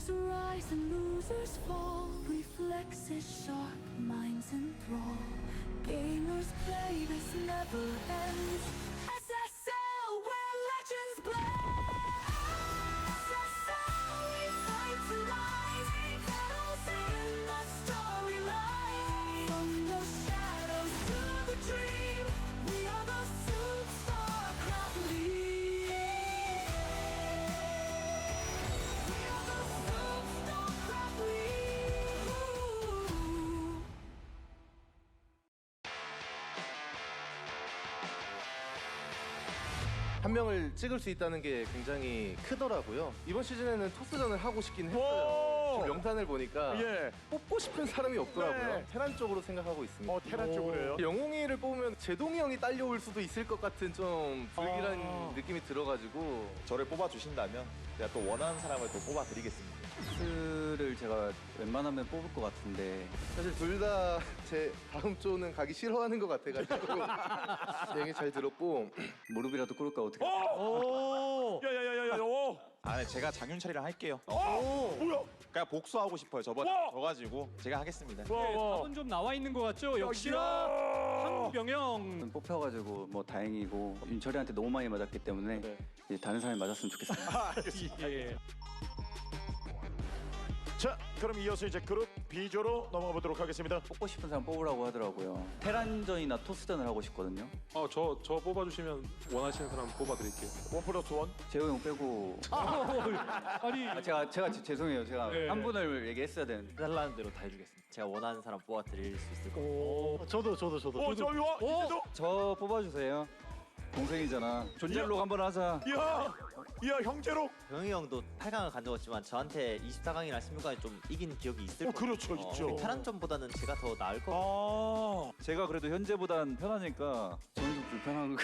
Winners rise and losers fall. Reflexes sharp, minds enthrall. Gamers play, this never ends. SSL, where legends blend. SSL, we fight tonight. Battles in the storyline. From the shadows to the dream, we are the SOOP StarCraft League. We are the SOOP StarCraft League. 한 명을 찍을 수 있다는 게 굉장히 크더라고요. 이번 시즌에는 토스전을 하고 싶긴 했어요. 지금 명단을 보니까 뽑고 싶은 사람이 없더라고요. 테란 쪽으로 생각하고 있습니다. 테란 쪽으로요? 영웅이를 뽑으면 제동이 형이 딸려올 수도 있을 것 같은 좀 불길한 느낌이 들어가지고 저를 뽑아주신다면 제가 또 원하는 사람을 또 뽑아드리겠습니다. 토스를 제가 웬만하면 뽑을 것 같은데 사실 둘 다 제 다음 조는 가기 싫어하는 것 같아가지고 얘기 잘 들었고 무릎이라도 꿇을까 어떻게? 야야야야야! 오! 아, 제가 장윤 처리를 할게요. 뭐야? 그냥 복수하고 싶어요. 저번에 져가지고 제가 하겠습니다. 답은 좀 나와 있는 것 같죠? 역시나 한국병영. 뽑혀가지고 뭐 다행이고 윤철이한테 너무 많이 맞았기 때문에 이제 다른 사람이 맞았으면 좋겠습니다. 알겠습니다. 예. 자, 그럼 이어서 이제 그룹 B조로 넘어가 보도록 하겠습니다. 뽑고 싶은 사람 뽑으라고 하더라고요. 테란전이나 토스전을 하고 싶거든요. 저 뽑아주시면 원하시는 사람 뽑아드릴게요. 1+1. 재호 형 빼고. 아니 제가 죄송해요. 제가 네. 한 분을 얘기했어야 되는데. 해달라는 대로 다 해주겠습니다. 제가 원하는 사람 뽑아드릴 수 있을 것 같아요. 저도. 저기 와, 이제도. 저 뽑아주세요. 동생이잖아. 존잘로 한번 하자. 이야, 형제로. 병희 형도 8강을 가져왔지만 저한테 24강이나 16강에 좀 이긴 기억이 있을 거예요. 그렇죠, 있죠. 테란전보다는 제가 더 나을 것 같아요. 제가 그래도 현재보단 편하니까 저는 좀 불편한 거.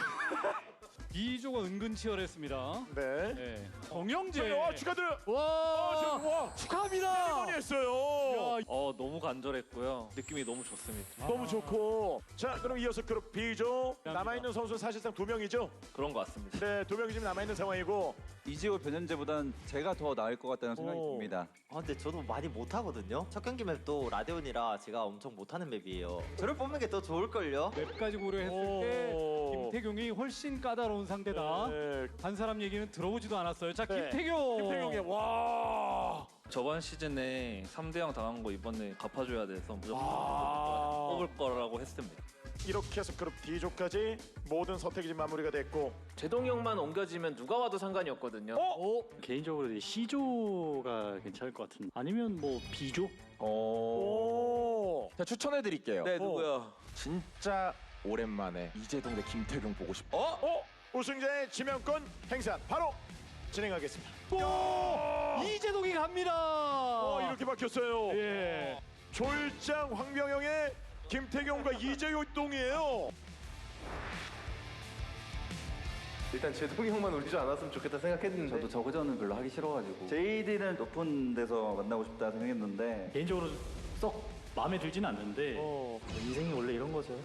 B조가 은근 치열했습니다. 네. 네. 정영재. 축하드려요. 와, 축하합니다. 많이 했어요. 너무 간절했고요. 느낌이 너무 좋습니다. 너무 좋고. 자, 그럼 이어서 그룹 B조 남아있는 선수 사실상 2명이죠? 그런 것 같습니다. 네, 2명이 지금 남아있는 상황이고. 이재호 변현재보단 제가 더 나을 것 같다는 생각이 듭니다. 근데 저도 많이 못하거든요. 첫 경기 맵도 라데온이라 제가 엄청 못하는 맵이에요. 저를 뽑는 게 더 좋을걸요? 맵까지 고려했을 때 김태경이 훨씬 까다로운 상대다. 네. 한 사람 얘기는 들어보지도 않았어요. 자, 네. 김태경이 와. 저번 시즌에 3대0 당한 거 이번에 갚아줘야 돼서 무조건 아. 뽑을 거라고 했습니다. 이렇게 해서 그룹 D조까지 모든 선택이 지금 마무리가 됐고. 제동이 형만 옮겨지면 누가 와도 상관이 없거든요. 개인적으로 C조가 괜찮을 것 같은데 아니면 뭐 B조? 오. 제가 추천해드릴게요. 네, 누구야? 진짜 오랜만에 이재동 대 김태경 보고 싶어. 우승자의 지명권 행사 바로 진행하겠습니다. 이재동이 갑니다. 이렇게 바뀌었어요. 예. 졸장 황병영의 김태경과 이재동이에요. 일단 제동이 형만 올리지 않았으면 좋겠다 생각했는데 저도 저그전은 별로 하기 싫어가지고. JD는 높은 데서 만나고 싶다 생각했는데 개인적으로 썩 마음에 들진 않는데 인생이 원래 이런 거죠.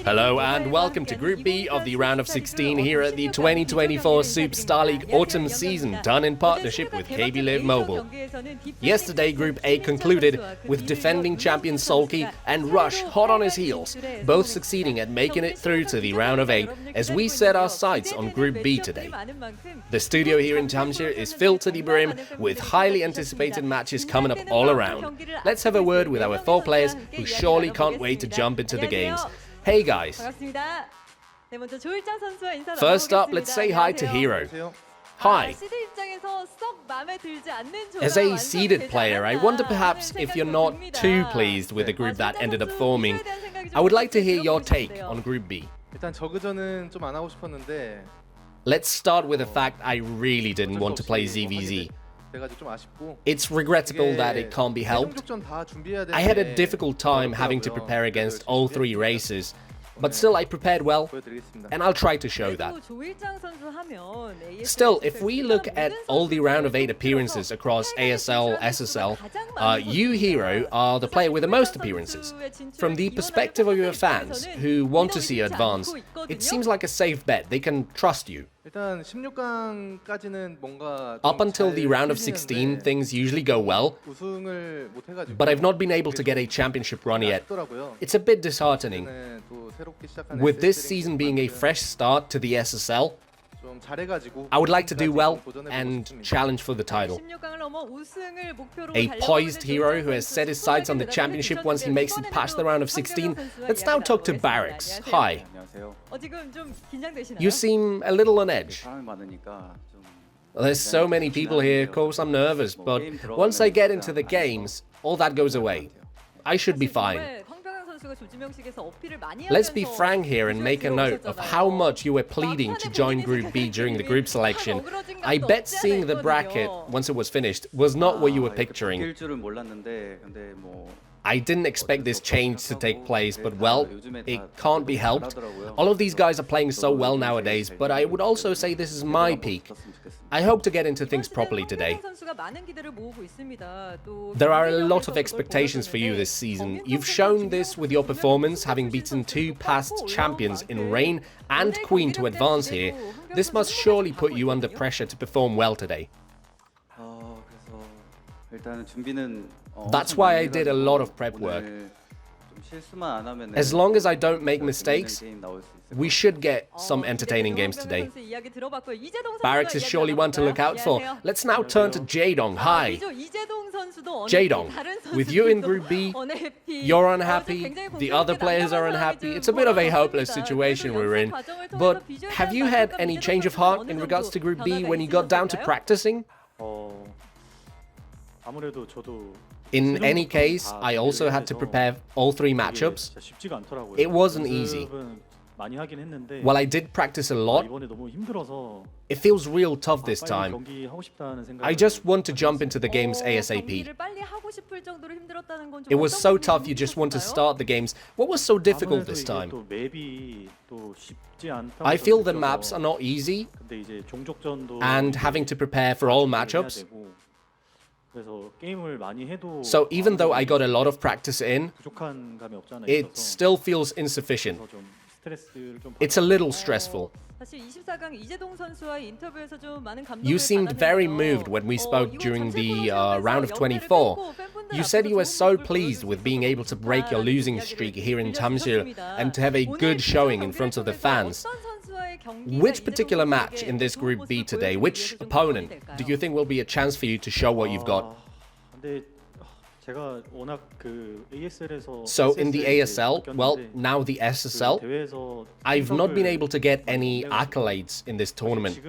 Hello and welcome to Group B of the round of 16 here at the 2024 SOOP StarLeague Autumn Season, done in partnership with KB Live Mobile. Yesterday Group A concluded with defending champion Sulky and Rush hot on his heels, both succeeding at making it through to the round of 8 as we set our sights on Group B today. The studio here in Tamsir is filled to the brim with highly anticipated matches coming up all around. Let's have a word with our 4 players who surely can't wait to jump into the games. Hey guys. First up, let's say hi to Hero. Hi. As a seeded player, I wonder perhaps if you're not too pleased with the group that ended up forming. I would like to hear your take on Group B. 일단 저그전은 좀 안 하고 싶었는데 Let's start with the fact I really didn't want to play ZVZ. 돼가지고 좀 아쉽고 It's regrettable that it can't be helped. 최종적전 다 준비해야 되는데 I had a difficult time having to prepare against all three races, but still I prepared well, 보여드리겠습니다. and I'll try to show that. Still, if we look at all the round of 8 appearances across ASL, SSL, you, Hero, are the player with the most appearances. From the perspective of your fans who want to see you advance, it seems like a safe bet. They can trust you. 일단 16강까지는 뭔가 Up until the round of 16, things usually go well, 우승을 못 해가지고 but I've not been able to get a championship run yet. It's a bit disheartening. 또 새롭게 시작한 With this season being a fresh start to the SSL, 좀 잘해가지고 I would like to do well and challenge for the title. A poised Hero who has set his sights on the championship once he makes it past the round of 16. Let's now talk to Barracks. Hi. You seem a little on edge. There's so many people here, of course I'm nervous, but once I get into the games, all that goes away. I should be fine. Let's be frank here and make a note of how much you were pleading to join Group B during the group selection. I bet seeing the bracket once it was finished was not what you were picturing. I didn't expect this change to take place, but well, it can't be helped. All of these guys are playing so well nowadays, but I would also say this is my peak. I hope to get into things properly today. There are a lot of expectations for you this season. You've shown this with your performance, having beaten 2 past champions in Reign and Queen to advance here. This must surely put you under pressure to perform well today. That's why I did a lot of prep work. As long as I don't make mistakes, we should get some entertaining games today. Barracks is surely one to look out for. Let's now turn to Jdong. Hi. Jdong, with you in Group B, you're unhappy, the other players are unhappy. It's a bit of a hopeless situation we're in. But have you had any change of heart in regards to Group B when you got down to practicing? In any case, I also had to prepare all 3 matchups. It wasn't easy. While I did practice a lot, it feels real tough this time. I just want to jump into the games ASAP. It was so tough, you just want to start the games. What was so difficult this time? I feel the maps are not easy, and having to prepare for all matchups. So even though I got a lot of practice in, it still feels insufficient. It's a little stressful. You seemed very moved when we spoke during the round of 24. You said you were so pleased with being able to break your losing streak here in Tamsil and to have a good showing in front of the fans. Which particular match in this Group B today, which opponent do you think will be a chance for you to show what you've got? So in the ASL, well, now the SSL, I've not been able to get any accolades in this tournament.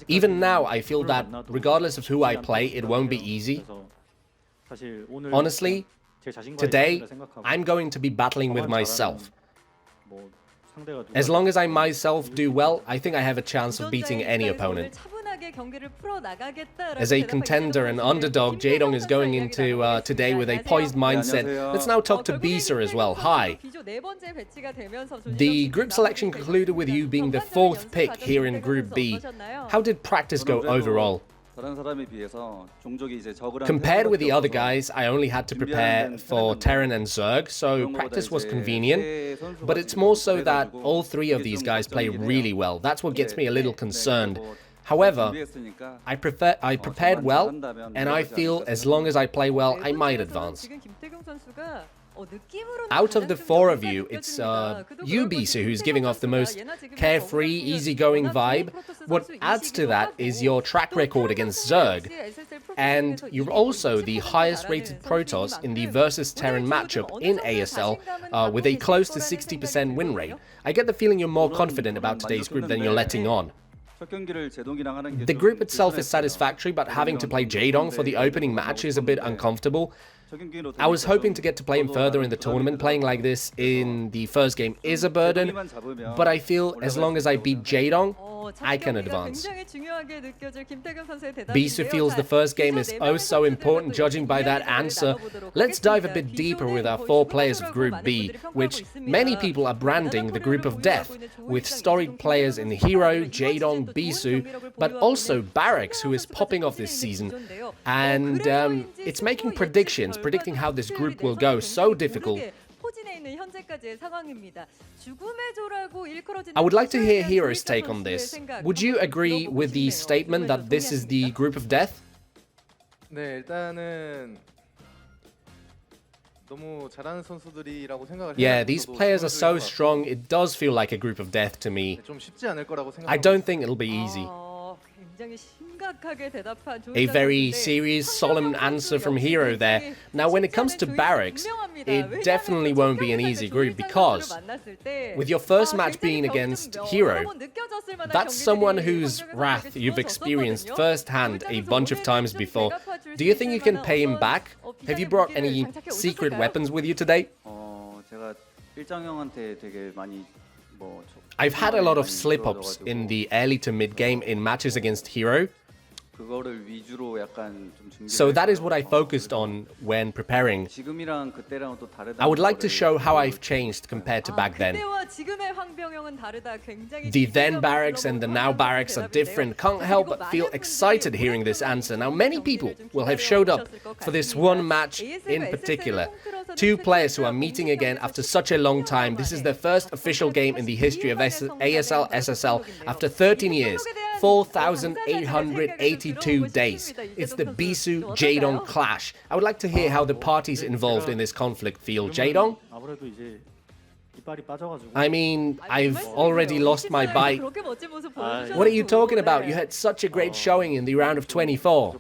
Even now, I feel that regardless of who I play, it won't be easy. Honestly, today, I'm going to be battling with myself. As long as I myself do well, I think I have a chance of beating any opponent. As a contender and underdog, Jdong is going into today with a poised mindset. Let's now talk to Bisu as well. Hi. The group selection concluded with you being the 4th pick here in Group B. How did practice go overall? Compared with the other guys, I only had to prepare for Terran and Zerg, so practice was convenient. But it's more so that all 3 of these guys play really well. That's what gets me a little concerned. However, I prepared well, and I feel as long as I play well, I might advance. Out of the 4 of you, it's you, Bisu, who's giving off the most carefree, easygoing vibe. What adds to that is your track record against Zerg. And you're also the highest rated Protoss in the versus Terran matchup in ASL with a close to 60% win rate. I get the feeling you're more confident about today's group than you're letting on. The group itself is satisfactory, but having to play Jdong for the opening match is a bit uncomfortable. I was hoping to get to play him further in the tournament. Playing like this in the first game is a burden, but I feel as long as I beat Jdong, I can advance. Bisu feels the first game is oh so important, judging by that answer. Let's dive a bit deeper with our 4 players of Group B, which many people are branding the Group of Death, with storied players in Hero, Jdong, Bisu, but also Barracks, who is popping off this season. And it's making predictions, predicting how this group will go, so difficult. I would like to hear Hero's take on this. Would you agree with the statement that this is the Group of Death? 네, 일단은 너무 잘하는 선수들이라고 생각을 해요. Yeah, these players are so strong, it does feel like a Group of Death to me. 좀 쉽지 않을 거라고 생각합니다. I don't think it'll be easy. A very serious, solemn answer from Hero there. Now, when it comes to Barracks, it definitely won't be an easy group because with your first match being against Hero, that's someone whose wrath you've experienced firsthand a bunch of times before. Do you think you can pay him back? Have you brought any secret weapons with you today? I've had a lot of slip-ups in the early to mid-game in matches against Hero. So that is what I focused on when preparing. I would like to show how I've changed compared to back then. The then Barracks and the now Barracks are different. Can't help but feel excited hearing this answer. Now, many people will have showed up for this one match in particular. 2 players who are meeting again after such a long time. This is their first official game in the history of ASL SSL after 13 years. 4,882 days. It's the Bisu Jdong clash. I would like to hear how the parties involved in this conflict feel. Jdong? I mean, I've already lost my bite. What are you talking about? You had such a great showing in the round of 24.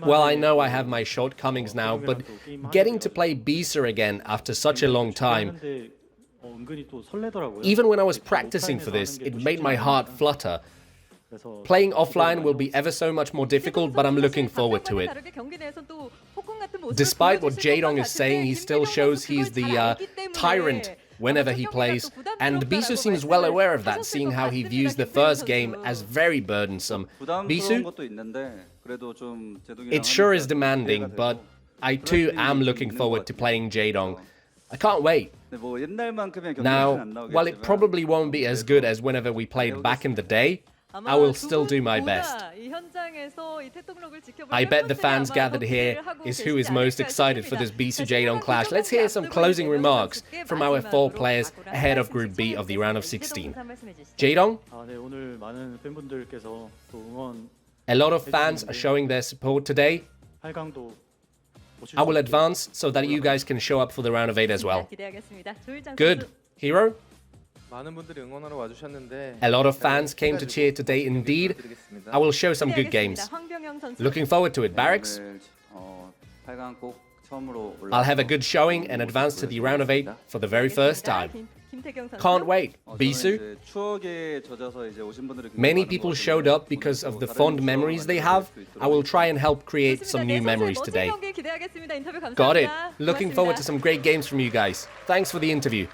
Well, I know I have my shortcomings now, but getting to play Bisu again after such a long time, even when I was practicing for this, it made my heart flutter. Playing offline will be ever so much more difficult, but I'm looking forward to it. Despite what Jdong is saying, he still shows he's the tyrant whenever he plays, and Bisu seems well aware of that, seeing how he views the first game as very burdensome. Bisu? It sure is demanding, but I too am looking forward to playing Jdong. I can't wait. Now, while it probably won't be as good as whenever we played back in the day, I will still do my best. I bet the fans gathered here is who is most excited for this Bisu Jdong clash. Let's hear some closing remarks from our 4 players ahead of Group B of the round of 16. Jdong? A lot of fans are showing their support today. I will advance so that you guys can show up for the round of 8 as well. Good. Hero? A lot of fans came to cheer today indeed. I will show some good games. Looking forward to it. Barracks? I'll have a good showing and advance to the round of 8 for the very first time. Can't wait. Bisu? Many people showed up because of the fond memories they have. I will try and help create some new memories today. Got it. Looking forward to some great games from you guys. Thanks for the interview.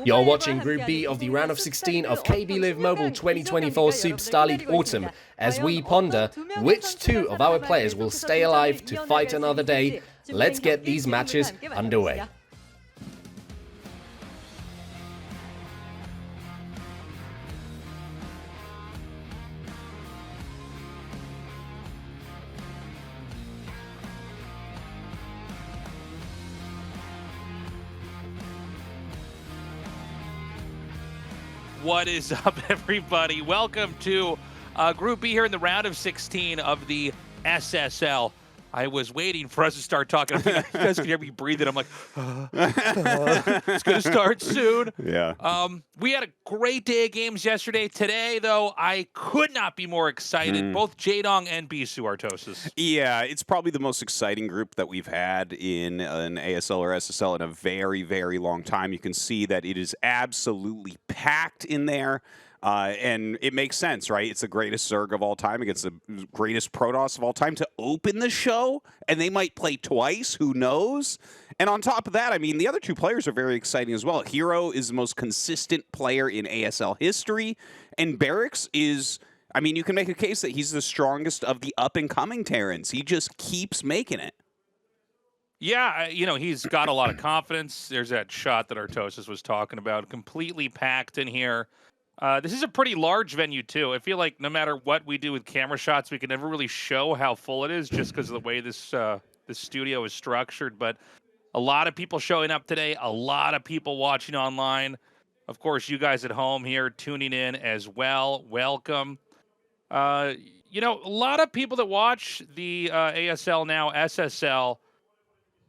You're watching Group B of the round of 16 of KB Live Mobile 2024 SOOP StarLeague Autumn as we ponder which 2 of our players will stay alive to fight another day. Let's get these matches underway. What is up, everybody? Welcome to Group B here in the round of 16 of the SSL. I was waiting for us to start talking. I think you guys can hear me breathing. I'm like, it's going to start soon. Yeah. We had a great day of games yesterday. Today, though, I could not be more excited. Both Jdong and Bisu are Tastosis. Yeah, it's probably the most exciting group that we've had in an ASL or SSL in a very, very long time. You can see that it is absolutely packed in there. And it makes sense, right? It's the greatest Zerg of all time against the greatest Protoss of all time to open the show, and they might play twice, who knows? And on top of that, I mean, the other two players are very exciting as well. Hero is the most consistent player in ASL history, and Barracks is, I mean, you can make a case that he's the strongest of the up-and-coming Terrans. He just keeps making it. Yeah, you know, he's got a lot of confidence. There's that shot that Artosis was talking about, completely packed in here. This is a pretty large venue, too. I feel like no matter what we do with camera shots, we can never really show how full it is just because of the way this studio is structured. But a lot of people showing up today, a lot of people watching online. Of course, you guys at home here tuning in as well. Welcome. You know, a lot of people that watch the ASL now, SSL,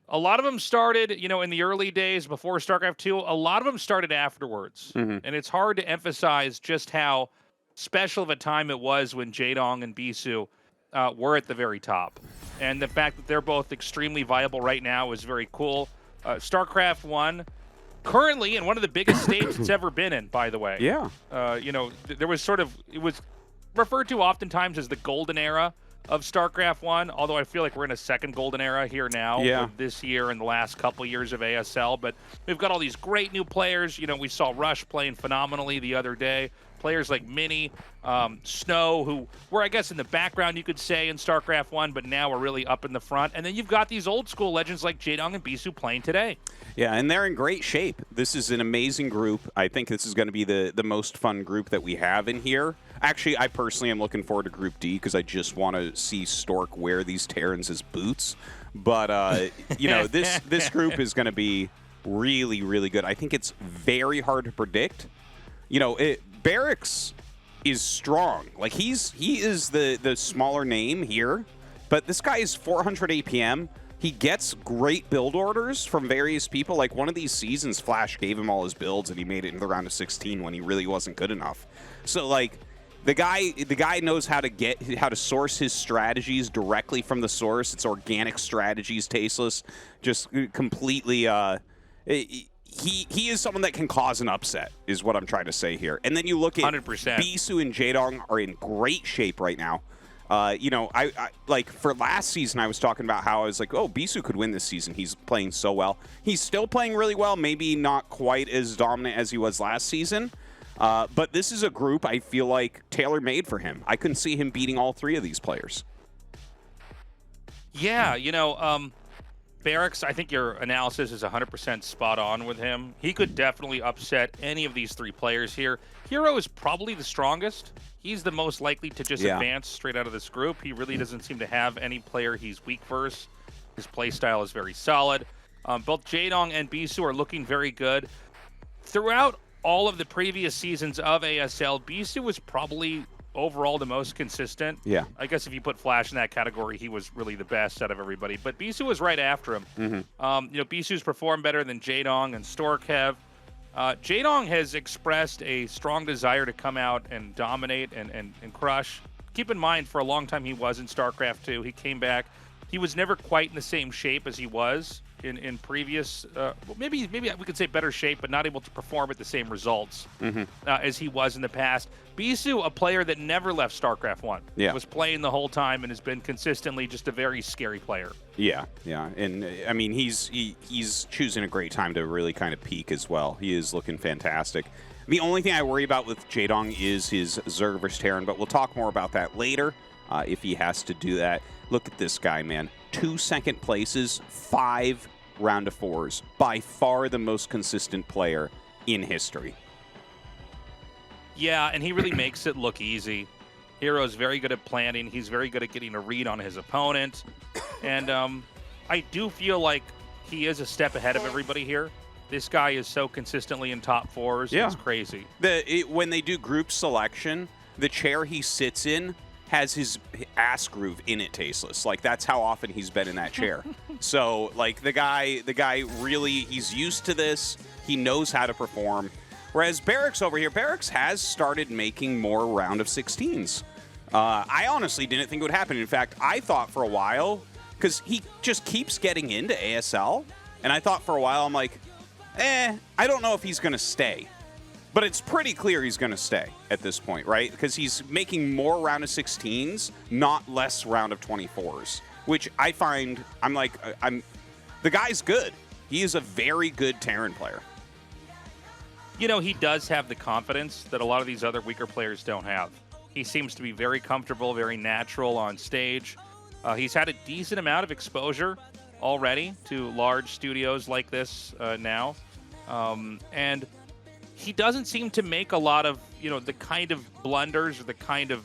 a lot of them started, you know, in the early days before StarCraft 2. A lot of them started afterwards. And it's hard to emphasize just how special of a time it was when Jdong and Bisu were at the very top. And the fact that they're both extremely viable right now is very cool. StarCraft 1, currently in one of the biggest stages it's ever been in, by the way. Yeah. You know, there was sort of, it was referred to oftentimes as the golden era of StarCraft 1, although I feel like we're in a second golden era here now this year and the last couple years of ASL. But we've got all these great new players. You know, we saw Rush playing phenomenally the other day. Players like Mini, Snow, who were, I guess, in the background, you could say, in StarCraft 1, but now are really up in the front. And then you've got these old school legends like Jdong and Bisu playing today. Yeah, and they're in great shape. This is an amazing group. I think this is going to be the most fun group that we have in here. Actually, I personally am looking forward to Group D because I just want to see Stork wear these Terrans as boots. But, you know, this group is going to be really, really good. I think it's very hard to predict. You know, Barracks is strong. Like, he is the smaller name here, but this guy is 400 APM. He gets great build orders from various people. Like, one of these seasons, Flash gave him all his builds, and he made it into the round of 16 when he really wasn't good enough. So, like, the guy knows how to source his strategies directly from the source. It's organic strategies, tasteless, just completely. He is someone that can cause an upset, is what I'm trying to say here. And then you look at 100%. Bisu and Jdong are in great shape right now. You know, I like for last season, I was talking about how I was like, oh, Bisu could win this season. He's playing so well. He's still playing really well, maybe not quite as dominant as he was last season. But this is a group I feel like tailor-made for him. I couldn't see him beating all three of these players. Yeah, you know, Barracks, I think your analysis is 100% spot on with him. He could definitely upset any of these three players here. Hero is probably the strongest. He's the most likely to just advance straight out of this group. He really doesn't seem to have any player he's weak versus. His playstyle is very solid. Both Jdong and Bisu are looking very good. Throughout all of the previous seasons of ASL, Bisu was probably overall the most consistent. Yeah. I guess if you put Flash in that category, he was really the best out of everybody. But Bisu was right after him. You know, Bisu's performed better than Jdong and Stork have. Jdong has expressed a strong desire to come out and dominate and crush. Keep in mind, for a long time he was in StarCraft 2. He came back. He was never quite in the same shape as he was in previous, maybe we could say better shape, but not able to perform at the same results as he was in the past. Bisu, a player that never left StarCraft 1, was playing the whole time and has been consistently just a very scary player. Yeah, and I mean he's choosing a great time to really kind of peak as well. He is looking fantastic. The only thing I worry about with Jdong is his Zerg versus Terran, but we'll talk more about that later if he has to do that. Look at this guy, man. 2 second places, 5 round of 4s. By far the most consistent player in history. Yeah, and he really makes it look easy. Hero's very good at planning. He's very good at getting a read on his opponent. And I do feel like he is a step ahead of everybody here. This guy is so consistently in top 4s. It's crazy. When they do group selection, the chair he sits in has ass groove in it Tasteless. Like, that's how often he's been in that chair. So, like, the guy really, he's used to this. He knows how to perform. Whereas Barracks over here, Barracks has started making more round of 16s. I honestly didn't think it would happen. In fact, I thought for a while, because he just keeps getting into ASL, and I thought for a while, I'm like, I don't know if he's going to stay. But it's pretty clear he's going to stay at this point, right? Because he's making more round of 16s, not less round of 24s, which I find, the guy's good. He is a very good Terran player. You know, he does have the confidence that a lot of these other weaker players don't have. He seems to be very comfortable, very natural on stage. He's had a decent amount of exposure already to large studios like this now. And he doesn't seem to make a lot of, the kind of blunders or the kind of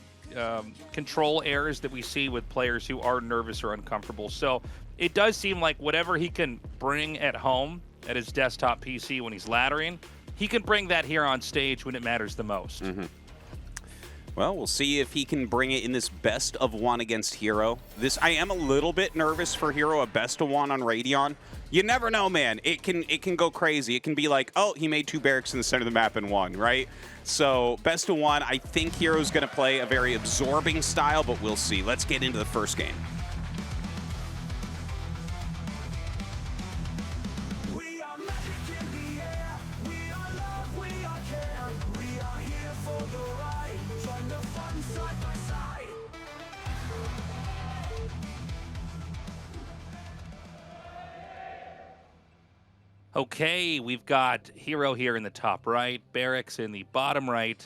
control errors that we see with players who are nervous or uncomfortable. So it does seem like whatever he can bring at home at his desktop PC when he's laddering, he can bring that here on stage when it matters the most. Mm-hmm. Well, we'll see if he can bring it in this best of one against Hero. I am a little bit nervous for Hero, a best of one on Radeon. You never know, man. It can go crazy. It can be like, oh, he made 2 barracks in the center of the map and won, right? So best of one, I think Hero's going to play a very absorbing style, but we'll see. Let's get into the first game. Okay, we've got Hero here in the top right, Barracks in the bottom right.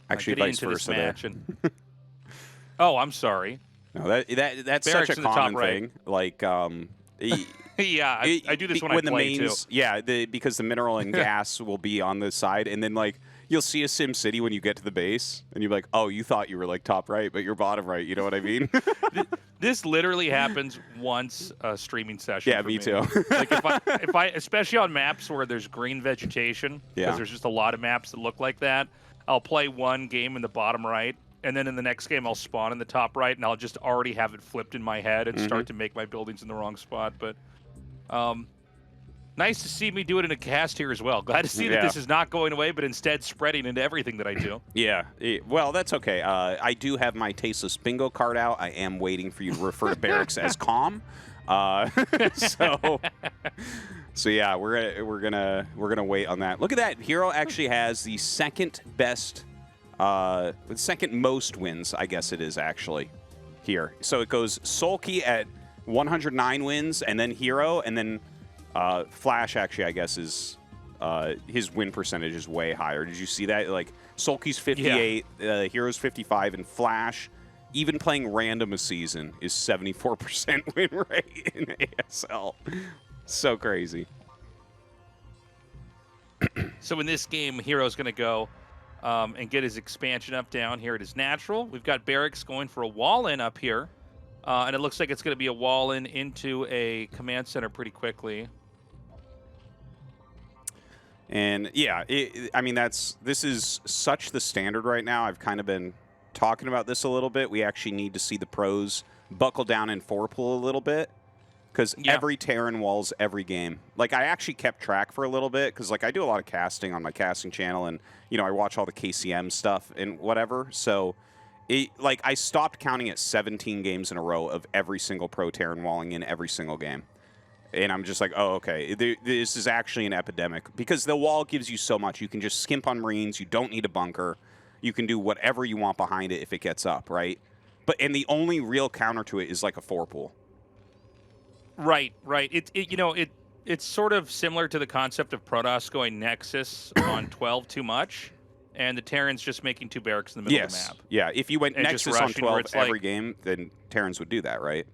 Actually, vice versa there. Oh, I'm sorry. No, that's Barracks such a common thing. Like, yeah, I do this when I play too. Yeah, because the mineral and gas will be on the side, and then like you'll see a Sim City when you get to the base, and you're like, oh, you thought you were like top right, but you're bottom right. You know what I mean? This literally happens once a streaming session. Yeah, me too. Like if I, especially on maps where there's green vegetation, because there's just a lot of maps that look like that, I'll play one game in the bottom right, and then in the next game I'll spawn in the top right, and I'll just already have it flipped in my head and start to make my buildings in the wrong spot. But nice to see me do it in a cast here as well. Glad to see that this is not going away, but instead spreading into everything that I do. Yeah, well, that's okay. I do have my Tasteless bingo card out. I am waiting for you to refer to Barracks as calm. So yeah, we're gonna wait on that. Look at that. Hero actually has the second most wins, I guess it is actually here. So it goes Sulky at 109 wins, and then Hero, and then Flash actually, I guess, is his win percentage is way higher. Did you see that? Like Sulky's 58, Hero's 55, and Flash, even playing random a season, is 74% win rate in ASL. So crazy. So in this game, Hero's going to go and get his expansion up down here at his natural. We've got Barracks going for a wall-in up here. And it looks like it's going to be a wall-in into a command center pretty quickly. And yeah, I mean, this is such the standard right now. I've kind of been talking about this a little bit. We actually need to see the pros buckle down in 4-pool a little bit, because every Terran walls every game. Like, I actually kept track for a little bit, because like I do a lot of casting on my casting channel, and I watch all the KCM stuff and whatever. So like I stopped counting at 17 games in a row of every single pro Terran walling in every single game. And I'm just like, oh, okay, this is actually an epidemic, because the wall gives you so much. You can just skimp on Marines. You don't need a bunker. You can do whatever you want behind it if it gets up, right? And the only real counter to it is like a 4-pool. Right. It's sort of similar to the concept of Protoss going Nexus on 12 too much, and the Terrans just making 2 barracks in the middle of the map. Yeah, if you went and Nexus on 12 every game, then Terrans would do that, right?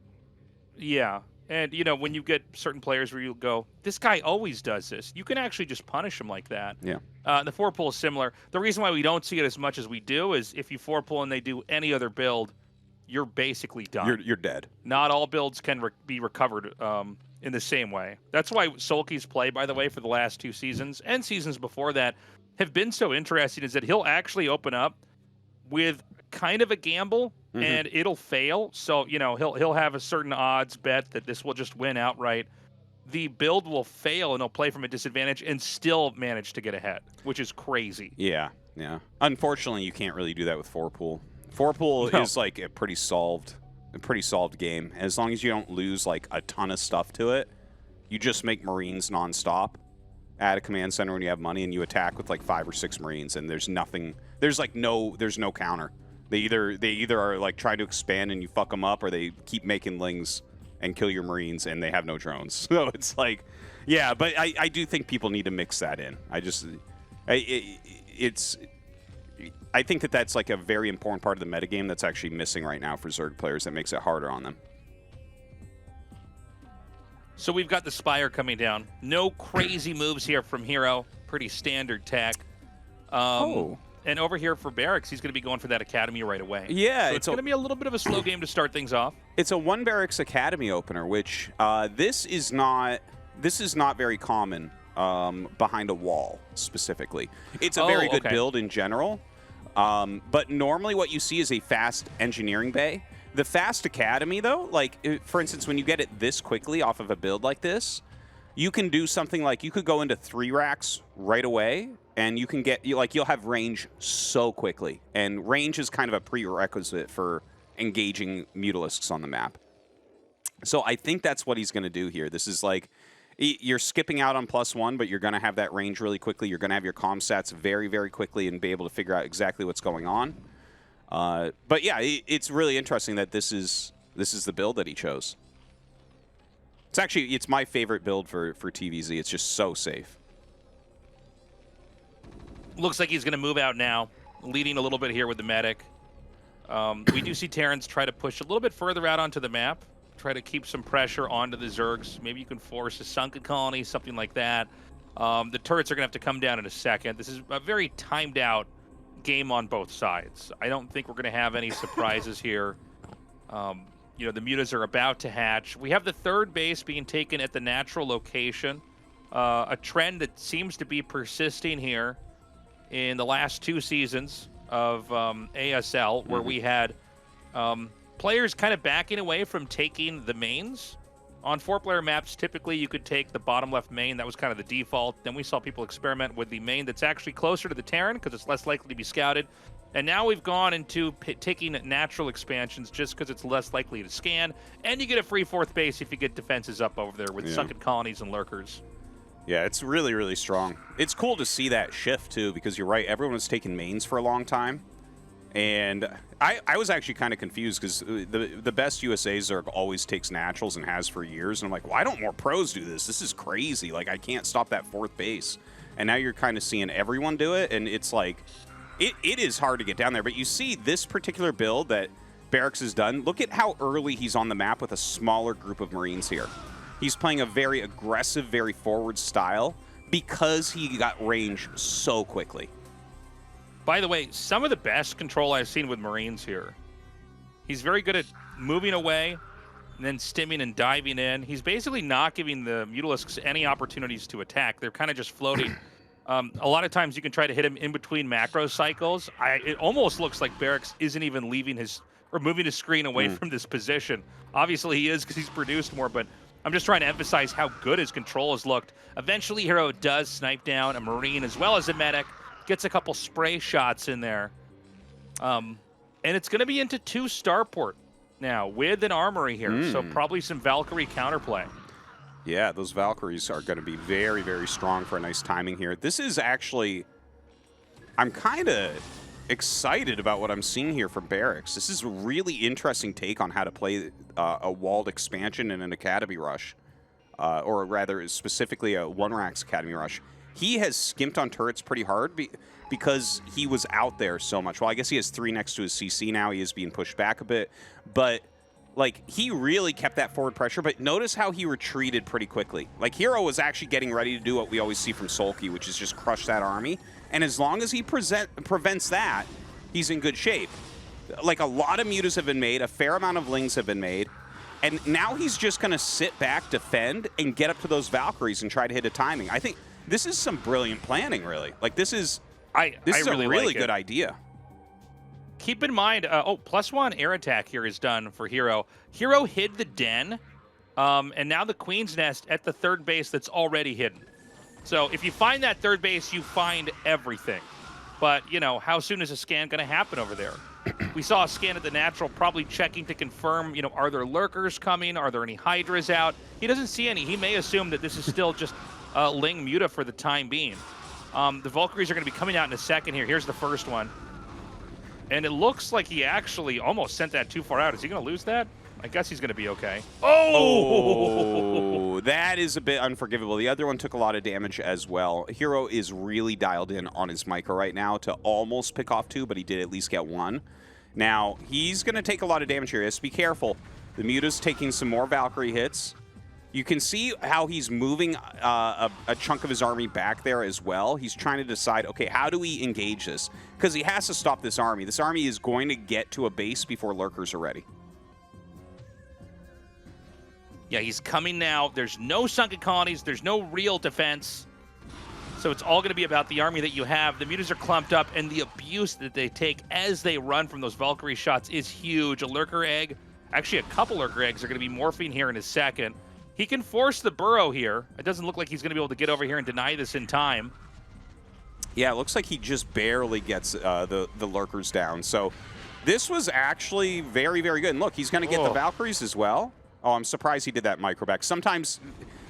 Yeah. And, when you get certain players where you go, this guy always does this, you can actually just punish him like that. Yeah. The 4-pool is similar. The reason why we don't see it as much as we do is if you 4-pool and they do any other build, you're basically done. You're dead. Not all builds can be recovered in the same way. That's why Sulky's play, by the way, for the last 2 seasons and seasons before that have been so interesting, is that he'll actually open up with kind of a gamble and it'll fail. So, you know, he'll have a certain odds bet that this will just win outright. The build will fail and he'll play from a disadvantage and still manage to get ahead, which is crazy. Yeah, yeah. Unfortunately, you can't really do that with 4-pool. 4-pool is like a pretty solved game. As long as you don't lose like a ton of stuff to it, you just make Marines nonstop. Add a command center when you have money, and you attack with like 5 or 6 Marines, and there's nothing. There's no counter. They either are like trying to expand and you fuck them up, or they keep making lings and kill your Marines, and they have no drones. So it's like, yeah. But I do think people need to mix that in. I think that's like a very important part of the metagame that's actually missing right now for Zerg players that makes it harder on them. So we've got the Spire coming down. No crazy moves here from Hero. Pretty standard tech. And over here for Barracks, he's going to be going for that Academy right away. Yeah. So it's going to be a little bit of a slow game to start things off. It's a 1 Barracks Academy opener, which this is not very common behind a wall specifically. It's a very good build in general. But normally what you see is a fast engineering bay. The fast academy, though, like, for instance, when you get it this quickly off of a build like this, you can do something like you could go into 3 racks right away, and you can get, you'll have range so quickly. And range is kind of a prerequisite for engaging Mutalisks on the map. So I think that's what he's going to do here. This is like, you're skipping out on +1, but you're going to have that range really quickly. You're going to have your comm stats very, very quickly and be able to figure out exactly what's going on. But yeah, it's really interesting that this is the build that he chose. It's my favorite build for TVZ. It's just so safe. Looks like he's going to move out now, leading a little bit here with the medic. We do see Terrans try to push a little bit further out onto the map, try to keep some pressure onto the Zergs. Maybe you can force a sunken colony, something like that. The turrets are going to have to come down in a second. This is a very timed out game on both sides. I don't think we're going to have any surprises here. You know, the mutas are about to hatch. We have the 3rd base being taken at the natural location. A trend that seems to be persisting here in the last 2 seasons of ASL, where we had players kind of backing away from taking the mains. On 4-player maps, typically you could take the bottom left main. That was kind of the default. Then we saw people experiment with the main that's actually closer to the Terran because it's less likely to be scouted. And now we've gone into taking natural expansions just because it's less likely to scan. And you get a free 4th base if you get defenses up over there with sunken colonies and lurkers. Yeah, it's really, really strong. It's cool to see that shift, too, because you're right. Everyone was taking mains for a long time. And I was actually kind of confused because the best USA Zerg always takes naturals and has for years. And I'm like, why don't more pros do this? This is crazy. Like, I can't stop that 4th base. And now you're kind of seeing everyone do it. And it's like, it is hard to get down there. But you see this particular build that Barracks has done. Look at how early he's on the map with a smaller group of Marines here. He's playing a very aggressive, very forward style because he got range so quickly. By the way, some of the best control I've seen with Marines here. He's very good at moving away and then stimming and diving in. He's basically not giving the Mutalisks any opportunities to attack. They're kind of just floating. A lot of times you can try to hit him in between macro cycles. It almost looks like Barracks isn't even leaving or moving his screen away from this position. Obviously he is because he's produced more, but I'm just trying to emphasize how good his control has looked. Eventually Hero does snipe down a Marine as well as a medic. Gets a couple spray shots in there. And it's going to be into 2 starport now with an armory here. So probably some Valkyrie counterplay. Yeah, those Valkyries are going to be very, very strong for a nice timing here. This is actually... I'm kind of excited about what I'm seeing here from Barracks. This is a really interesting take on how to play a walled expansion in an Academy rush. Or rather, specifically a 1 Racks Academy rush. He has skimped on turrets pretty hard because he was out there so much. Well, I guess he has 3 next to his CC now. He is being pushed back a bit. But, like, he really kept that forward pressure. But notice how he retreated pretty quickly. Like, Hero was actually getting ready to do what we always see from Sulky, which is just crush that army. And as long as he prevents that, he's in good shape. Like, a lot of mutas have been made. A fair amount of lings have been made. And now he's just going to sit back, defend, and get up to those Valkyries and try to hit a timing. I think... this is some brilliant planning, really. Like, this is a really good idea. keep in mind, +1 air attack here is done for Hero. Hero hid the den, and now the Queen's Nest at the third base that's already hidden. So if you find that third base, you find everything. But, you know, how soon is a scan going to happen over there? We saw a scan at the natural, probably checking to confirm, you know, are there lurkers coming? Are there any Hydras out? He doesn't see any. He may assume that this is still just Ling Muta for the time being. The Valkyries are going to be coming out in a second here. Here's the first one. And it looks like he actually almost sent that too far out. Is he going to lose that? I guess he's going to be okay. Oh, that is a bit unforgivable. The other one took a lot of damage as well. Hero is really dialed in on his micro right now to almost pick off 2, but he did at least get 1. Now, he's going to take a lot of damage here. He has to be careful. The Muta's taking some more Valkyrie hits. You can see how he's moving a chunk of his army back there as well. He's trying to decide, okay, how do we engage this? Because he has to stop this army. This army is going to get to a base before lurkers are ready. Yeah, he's coming now. There's no sunken colonies. There's no real defense. So it's all going to be about the army that you have. The Mutas are clumped up, and the abuse that they take as they run from those Valkyrie shots is huge. A lurker egg, actually a couple lurker eggs are going to be morphing here in a second. He can force the burrow here. It doesn't look like he's going to be able to get over here and deny this in time. Yeah, it looks like he just barely gets the lurkers down. So this was actually very, very good. And look, he's going to get the Valkyries as well. Oh, I'm surprised he did that micro back. Sometimes,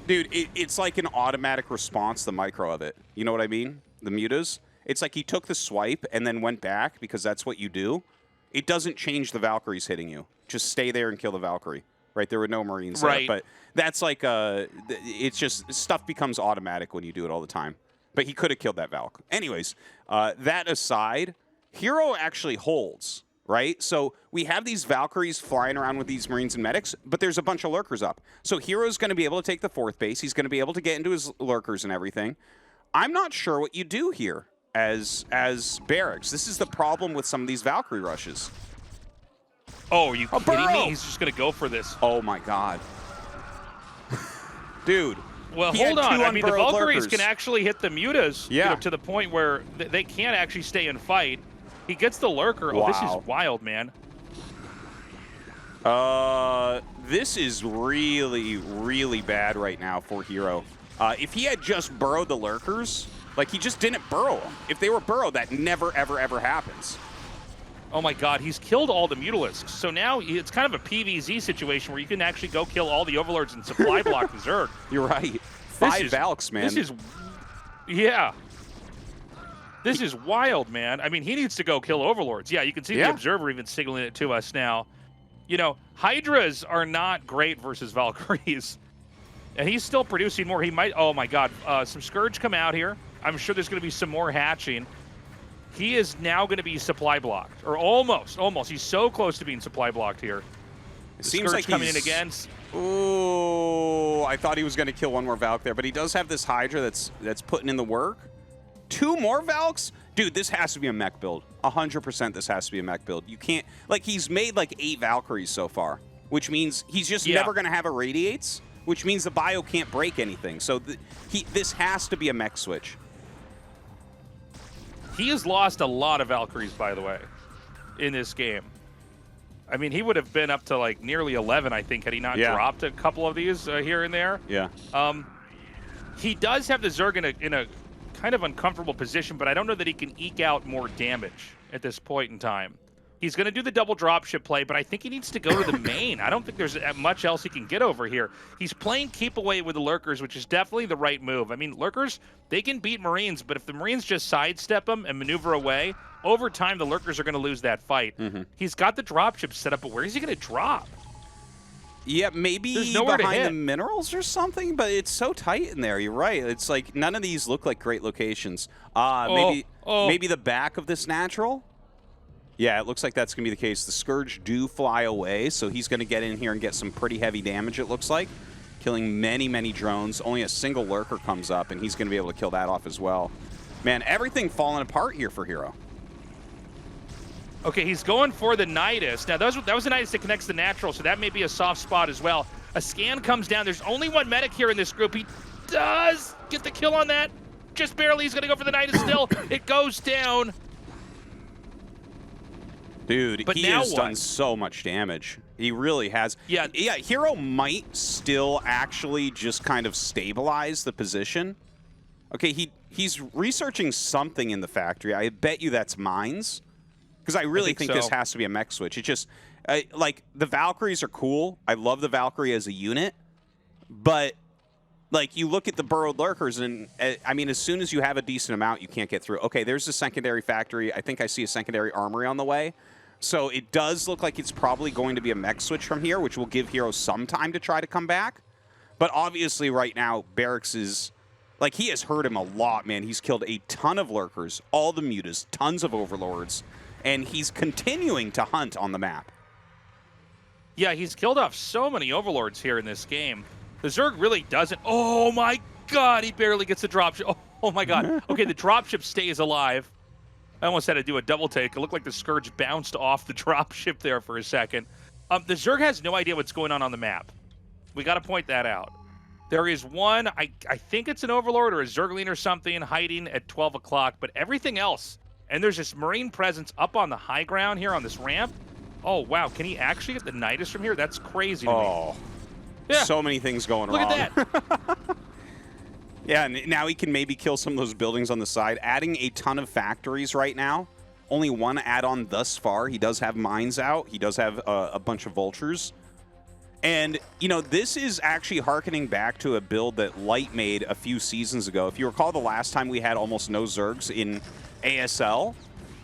dude, it's like an automatic response, the micro of it. You know what I mean? The Mutas. It's like he took the swipe and then went back because that's what you do. It doesn't change the Valkyries hitting you. Just stay there and kill the Valkyrie. Right? There were no Marines there. But that's like, it's just, stuff becomes automatic when you do it all the time. But he could have killed that Valk. Anyways, that aside, Hero actually holds. Right? So we have these Valkyries flying around with these Marines and medics, but there's a bunch of lurkers up. So Hero's going to be able to take the 4th base. He's going to be able to get into his lurkers and everything. I'm not sure what you do here as Barracks. This is the problem with some of these Valkyrie rushes. Oh, are you kidding me? He's just going to go for this. Oh, my God. Dude. Well, hold on. I mean, the Valkyries can actually hit the Mutas you know, to the point where they can't actually stay and fight. He gets the lurker. Wow. Oh, this is wild, man. This is really, really bad right now for Hero. If he had just burrowed the lurkers, like he just didn't burrow them. If they were burrowed, that never, ever, ever happens. Oh my God, he's killed all the Mutalisks. So now it's kind of a PvZ situation where you can actually go kill all the Overlords and supply block the Zerg. You're right. 5 Valks, man. This is, yeah. This is wild, man. I mean, he needs to go kill Overlords. Yeah, you can see the Observer even signaling it to us now. You know, Hydras are not great versus Valkyries. And he's still producing more. He might, oh my God, some Scourge come out here. I'm sure there's going to be some more hatching. He is now going to be supply blocked, or almost. He's so close to being supply blocked here. It seems like coming in again. Ooh, I thought he was going to kill one more Valk there, but he does have this Hydra that's putting in the work. 2 more Valks? Dude, this has to be a mech build. 100% this has to be a mech build. You can't, like, he's made like 8 Valkyries so far, which means he's just never going to have irradiates, which means the bio can't break anything. So this has to be a mech switch. He has lost a lot of Valkyries, by the way, in this game. I mean, he would have been up to like nearly 11, I think, had he not dropped a couple of these here and there. Yeah. He does have the Zerg in a kind of uncomfortable position, but I don't know that he can eke out more damage at this point in time. He's going to do the double dropship play, but I think he needs to go to the main. I don't think there's much else he can get over here. He's playing keep away with the lurkers, which is definitely the right move. I mean, lurkers, they can beat Marines, but if the Marines just sidestep them and maneuver away, over time the lurkers are going to lose that fight. He's got the dropship set up, but where is he going to drop? Yeah, maybe behind the minerals or something, but it's so tight in there. You're right. It's like none of these look like great locations. Maybe the back of this natural? Yeah, it looks like that's going to be the case. The Scourge do fly away, so he's going to get in here and get some pretty heavy damage, it looks like. Killing many, many drones. Only a single lurker comes up, and he's going to be able to kill that off as well. Man, everything falling apart here for Hero. Okay, he's going for the Nidus. Now, that was the Nidus that connects the natural, so that may be a soft spot as well. A scan comes down. There's only one medic here in this group. He does get the kill on that. Just barely. He's going to go for the Nidus still. It goes down. Dude, But he now has what? done so much damage. He really has. Yeah. Hero might still actually just kind of stabilize the position. Okay, he's researching something in the factory. I bet you that's mines. Because I really think this so. has to be a mech switch. It just, like, the Valkyries are cool. I love the Valkyrie as a unit. But, like, you look at the burrowed lurkers, and, I mean, as soon as you have a decent amount, you can't get through. Okay, there's a secondary factory. I think I see a secondary armory on the way. So it does look like it's probably going to be a mech switch from here, which will give Hero some time to try to come back. But obviously right now, Barracks is... Like, he has hurt him a lot, man. He's killed a ton of lurkers, all the mutas, tons of overlords, and he's continuing to hunt on the map. Yeah, he's killed off so many overlords here in this game. The Zerg really doesn't... Oh, my God, he barely gets a dropship. Oh, my God. Okay, the dropship stays alive. I almost had to do a double take. It looked like the Scourge bounced off the dropship there for a second. The Zerg has no idea what's going on the map. We got to point that out. There is one, I think it's an Overlord or a Zergling or something, hiding at 12 o'clock, but everything else, and there's this Marine presence up on the high ground here on this ramp. Oh, wow, can he actually get the Nidus from here? That's crazy to me. Yeah. So many things going Look wrong. at that. Yeah, and now he can maybe kill some of those buildings on the side. Adding a ton of factories right now. Only one add-on thus far. He does have mines out. He does have a bunch of vultures. And, you know, this is actually hearkening back to a build that Light made a few seasons ago. If you recall the last time we had almost no Zergs in ASL,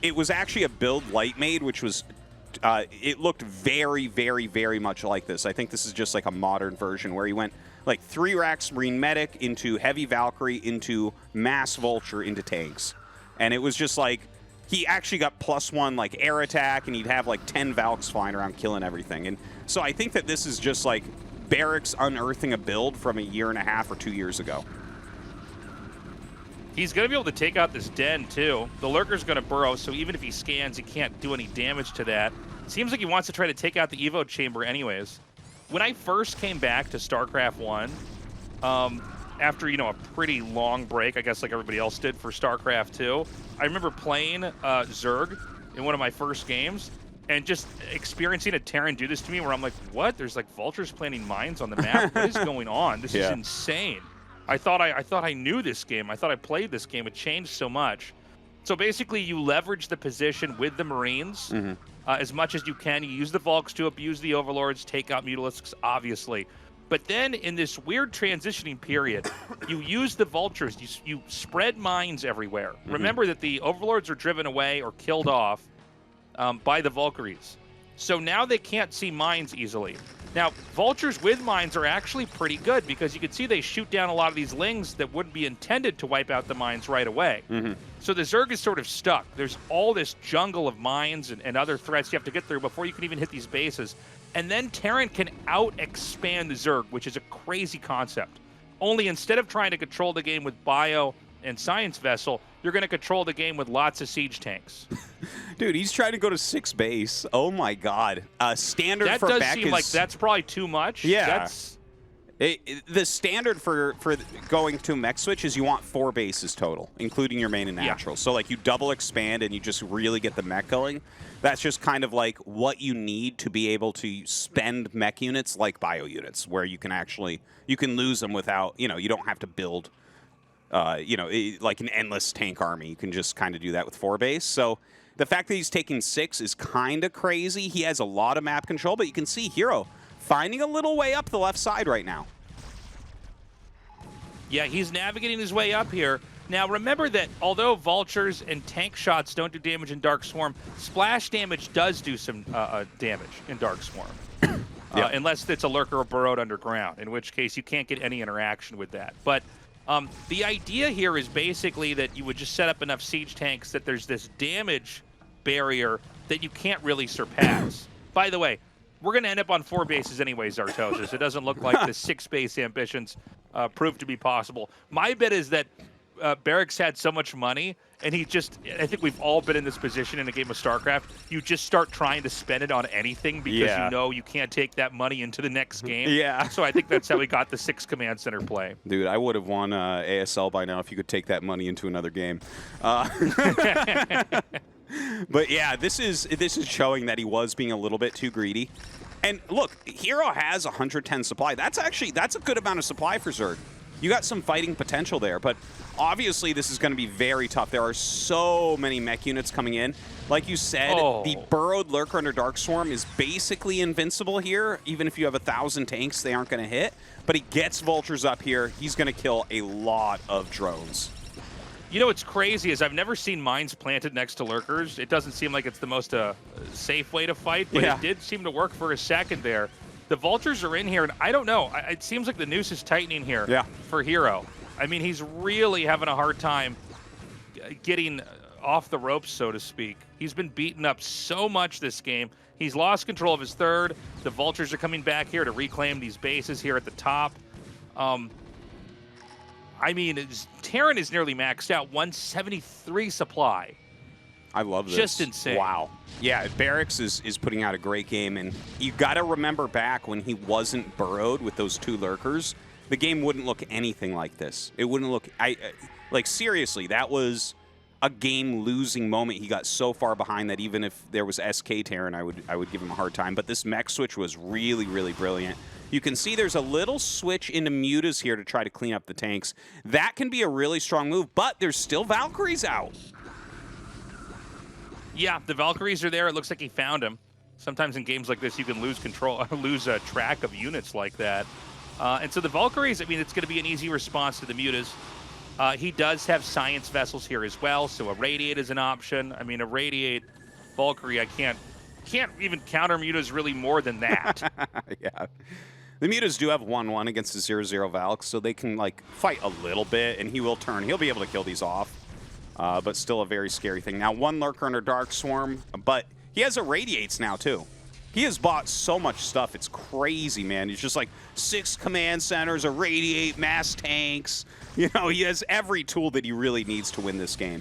it was actually a build Light made, which was... it looked very, very, very much like this. I think this is just like a modern version where he went like 3 racks Marine Medic into Heavy Valkyrie into Mass Vulture into tanks. And it was just like, he actually got +1 like air attack, and he'd have like 10 Valks flying around killing everything. And so I think that this is just like Barracks unearthing a build from a 1.5 or 2 years ago. He's going to be able to take out this den, too. The Lurker's going to burrow, so even if he scans, he can't do any damage to that. Seems like he wants to try to take out the Evo chamber anyways. When I first came back to StarCraft 1, after, you know, a pretty long break, I guess like everybody else did for StarCraft 2, I remember playing Zerg in one of my first games and just experiencing a Terran do this to me where I'm like, what? There's like vultures planting mines on the map? What is going on? This is insane. I thought I knew this game. I thought I played this game. It changed so much. So basically, you leverage the position with the Marines as much as you can. You use the Vulks to abuse the Overlords, take out Mutalisks, obviously. But then in this weird transitioning period, you use the Vultures. You spread mines everywhere. Remember that the Overlords are driven away or killed off by the Valkyries. So now they can't see mines easily. Now, Vultures with mines are actually pretty good because you can see they shoot down a lot of these Lings that wouldn't be intended to wipe out the mines right away. So the Zerg is sort of stuck. There's all this jungle of mines and other threats you have to get through before you can even hit these bases. And then Terran can out-expand the Zerg, which is a crazy concept. Only instead of trying to control the game with Bio and Science Vessel, you're going to control the game with lots of siege tanks. Dude, he's trying to go to 6 base. Oh my God. Standard that for does Beck seem is... like that's probably too much. Yeah. The standard for going to mech switch is you want 4 bases total, including your main and natural. So like you double expand and you just really get the mech going. That's just kind of like what you need to be able to spend mech units like bio units, where you can actually, you can lose them without, you know, you don't have to build, you know, like an endless tank army. You can just kind of do that with 4 base. So the fact that he's taking 6 is kind of crazy. He has a lot of map control, but you can see Hero finding a little way up the left side right now. Yeah, he's navigating his way up here. Now, remember that although Vultures and tank shots don't do damage in Dark Swarm, splash damage does do some damage in Dark Swarm. Unless it's a Lurker or burrowed underground, in which case you can't get any interaction with that. But the idea here is basically that you would just set up enough siege tanks that there's this damage barrier that you can't really surpass. By the way, we're going to end up on 4 bases anyways, Tastosis. It doesn't look like the 6-base ambitions prove to be possible. My bet is that Barracks had so much money, and he just, I think we've all been in this position in a game of StarCraft. You just start trying to spend it on anything because you know you can't take that money into the next game. So I think that's how we got the 6 command center play. Dude, I would have won ASL by now if you could take that money into another game. But yeah, this is showing that he was being a little bit too greedy. And look, Hero has 110 supply. That's a good amount of supply for Zerg. You got some fighting potential there, but obviously this is going to be very tough. There are so many mech units coming in. Like you said, the burrowed Lurker under Dark Swarm is basically invincible here. Even if you have 1,000 tanks, they aren't going to hit. But he gets Vultures up here. He's going to kill a lot of drones. You know what's crazy is I've never seen mines planted next to Lurkers. It doesn't seem like it's the most safe way to fight, but it did seem to work for a second there. The Vultures are in here, and I don't know. It seems like the noose is tightening here for Hero. I mean, he's really having a hard time getting off the ropes, so to speak. He's been beaten up so much this game. He's lost control of his third. The Vultures are coming back here to reclaim these bases here at the top. I mean, Terran is nearly maxed out, 173 supply. I love this. Just insane. Wow. Yeah, Barracks is putting out a great game, and you got to remember back when he wasn't burrowed with those 2 Lurkers, the game wouldn't look anything like this. It wouldn't look... like, seriously, that was a game-losing moment. He got so far behind that even if there was SK Terran, I would give him a hard time. But this mech switch was really, really brilliant. You can see there's a little switch into mutas here to try to clean up the tanks. That can be a really strong move, but there's still Valkyries out. Yeah, the Valkyries are there. It looks like he found him. Sometimes in games like this, you can lose control, lose track of units like that. And so the Valkyries, I mean, it's going to be an easy response to the mutas. He does have science vessels here as well, so a Radiate is an option. I mean, a Radiate Valkyrie, I can't even counter mutas really more than that. Yeah. The mutas do have 1-1 against the 0-0 Valks, so they can, like, fight a little bit, and he will turn. He'll be able to kill these off, but still a very scary thing. Now, 1 Lurker under Dark Swarm, but he has Irradiates now, too. He has bought so much stuff. It's crazy, man. He's just like 6 command centers, Irradiate, mass tanks. You know, he has every tool that he really needs to win this game.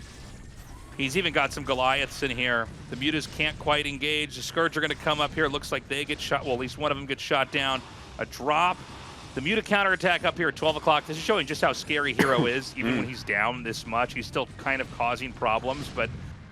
He's even got some Goliaths in here. The mutas can't quite engage. The Scourge are going to come up here. It looks like they get shot. Well, at least one of them gets shot down. A drop. The muta counterattack up here at 12 o'clock. This is showing just how scary Hero is. Even when he's down this much, he's still kind of causing problems. But,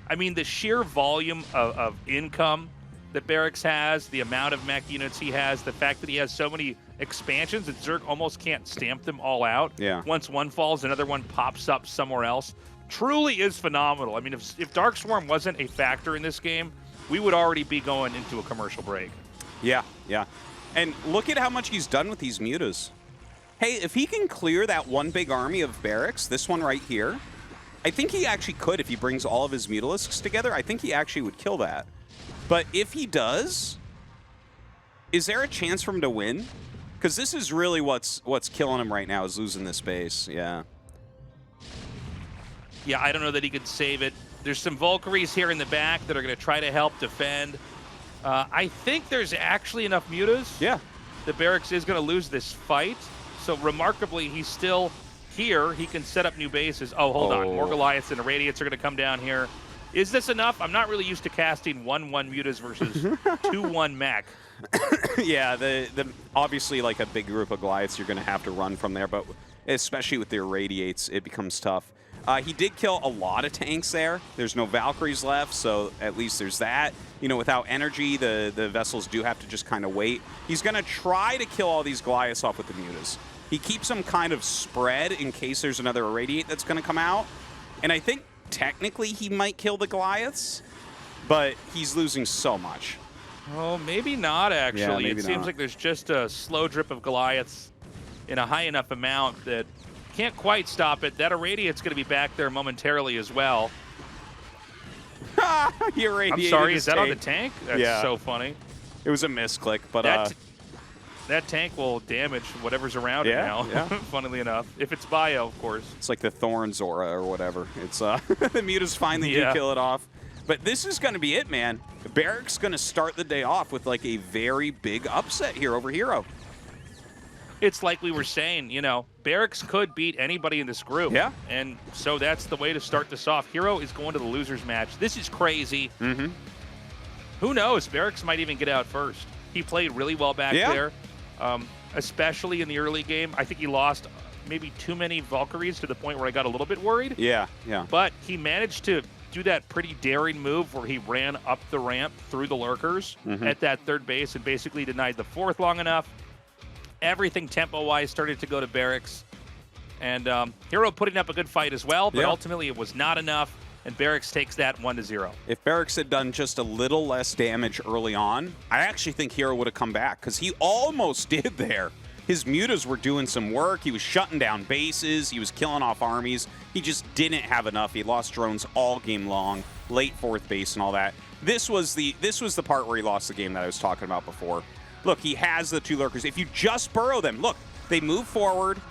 I mean, the sheer volume of income that Barracks has, the amount of mech units he has, the fact that he has so many expansions that Zerg almost can't stamp them all out. Yeah. Once one falls, another one pops up somewhere else. Truly is phenomenal. I mean, if Dark Swarm wasn't a factor in this game, we would already be going into a commercial break. Yeah, yeah. And look at how much he's done with these mutas. Hey, if he can clear that one big army of Barracks, this one right here, I think he actually could if he brings all of his Mutalisks together. I think he actually would kill that. But if he does, is there a chance for him to win? Because this is really what's killing him right now, is losing this base. Yeah. Yeah, I don't know that he could save it. There's some Valkyries here in the back that are going to try to help defend. I think there's actually enough mutas. Yeah. The Barracks is going to lose this fight. So remarkably, he's still here. He can set up new bases. Oh, hold on. More Goliaths and Irradiates are going to come down here. Is this enough? I'm not really used to casting 1-1 mutas versus 2-1 mech. Yeah, the obviously, like a big group of Goliaths, you're going to have to run from there. But especially with the Irradiates, it becomes tough. He did kill a lot of tanks there. There's no Valkyries left, so at least there's that. You know, without energy, the vessels do have to just kind of wait. He's going to try to kill all these Goliaths off with the mutas. He keeps them kind of spread in case there's another Irradiate that's going to come out. And I think technically he might kill the Goliaths, but he's losing so much. Oh, maybe not, actually. Yeah, maybe it seems like there's just a slow drip of Goliaths in a high enough amount that can't quite stop it. That Irradiate's going to be back there momentarily as well. I'm sorry, is that on the tank? That's so funny. It was a misclick, but that tank will damage whatever's around it now, funnily enough. If it's bio, of course. It's like the Thorns Aura or whatever. It's the mutas finally do kill it off. But this is going to be it, man. Barracks going to start the day off with like a very big upset here over Hero. It's like we were saying, you know, Barracks could beat anybody in this group. Yeah. And so that's the way to start this off. Hero is going to the losers match. This is crazy. Mm-hmm. Who knows? Barracks might even get out first. He played really well back there, especially in the early game. I think he lost maybe too many Valkyries to the point where I got a little bit worried. Yeah, yeah. But he managed to do that pretty daring move where he ran up the ramp through the lurkers at that third base and basically denied the fourth long enough. Everything tempo-wise started to go to Barracks. And Hero putting up a good fight as well, but ultimately it was not enough, and Barracks takes that 1-0. If Barracks had done just a little less damage early on, I actually think Hero would have come back, because he almost did there. His mutas were doing some work. He was shutting down bases. He was killing off armies. He just didn't have enough. He lost drones all game long, late fourth base and all that. This was the part where he lost the game that I was talking about before. Look, he has the 2 lurkers. If you just burrow them, look, they move forward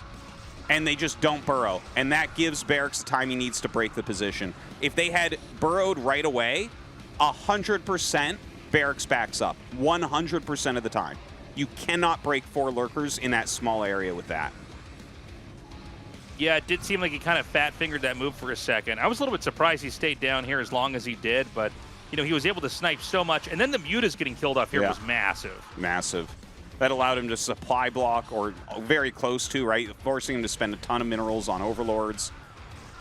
and they just don't burrow. And that gives Barracks the time he needs to break the position. If they had burrowed right away, 100% Barracks backs up. 100% of the time. You cannot break 4 lurkers in that small area with that. Yeah, it did seem like he kind of fat-fingered that move for a second. I was a little bit surprised he stayed down here as long as he did, but, you know, he was able to snipe so much. And then the mutas getting killed off here was massive. Massive. That allowed him to supply block, or very close to, right? Forcing him to spend a ton of minerals on Overlords.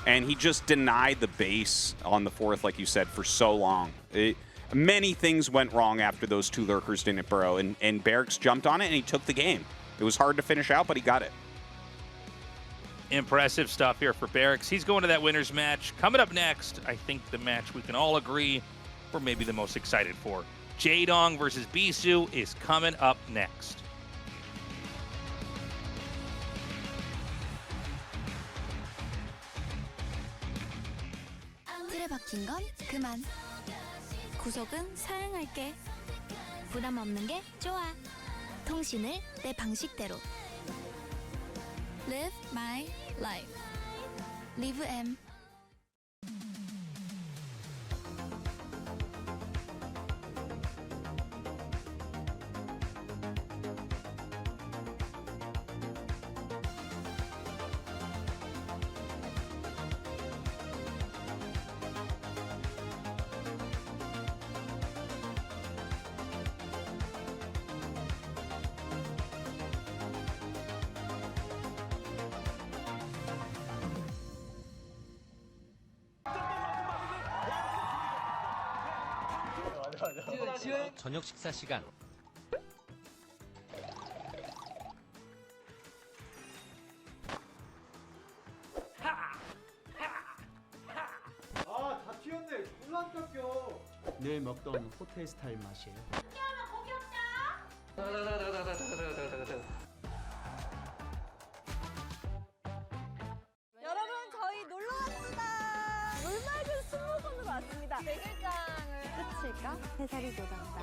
And he just denied the base on the 4th, like you said, for so long. Many things went wrong after those 2 lurkers didn't burrow, and Barracks jumped on it and he took the game. It was hard to finish out, but he got it. Impressive stuff here for Barracks. He's going to that winner's match. Coming up next, I think the match we can all agree we're maybe the most excited for. Jdong versus Bisu is coming up next. 틀에 박힌 건 그만. 구석은 사양할게. 부담 없는 게 좋아. 통신을 내 방식대로. Live my life. Live M. 저녁 식사 시간. 아, 다 튀었네. 졸라 안 깎여. 늘 먹던 호텔 스타일 맛이에요. 여러분, 저희 놀러 왔습니다. 물맑은 스무선으로 왔습니다. 백일장을 끝일까? 해살이 돋았다.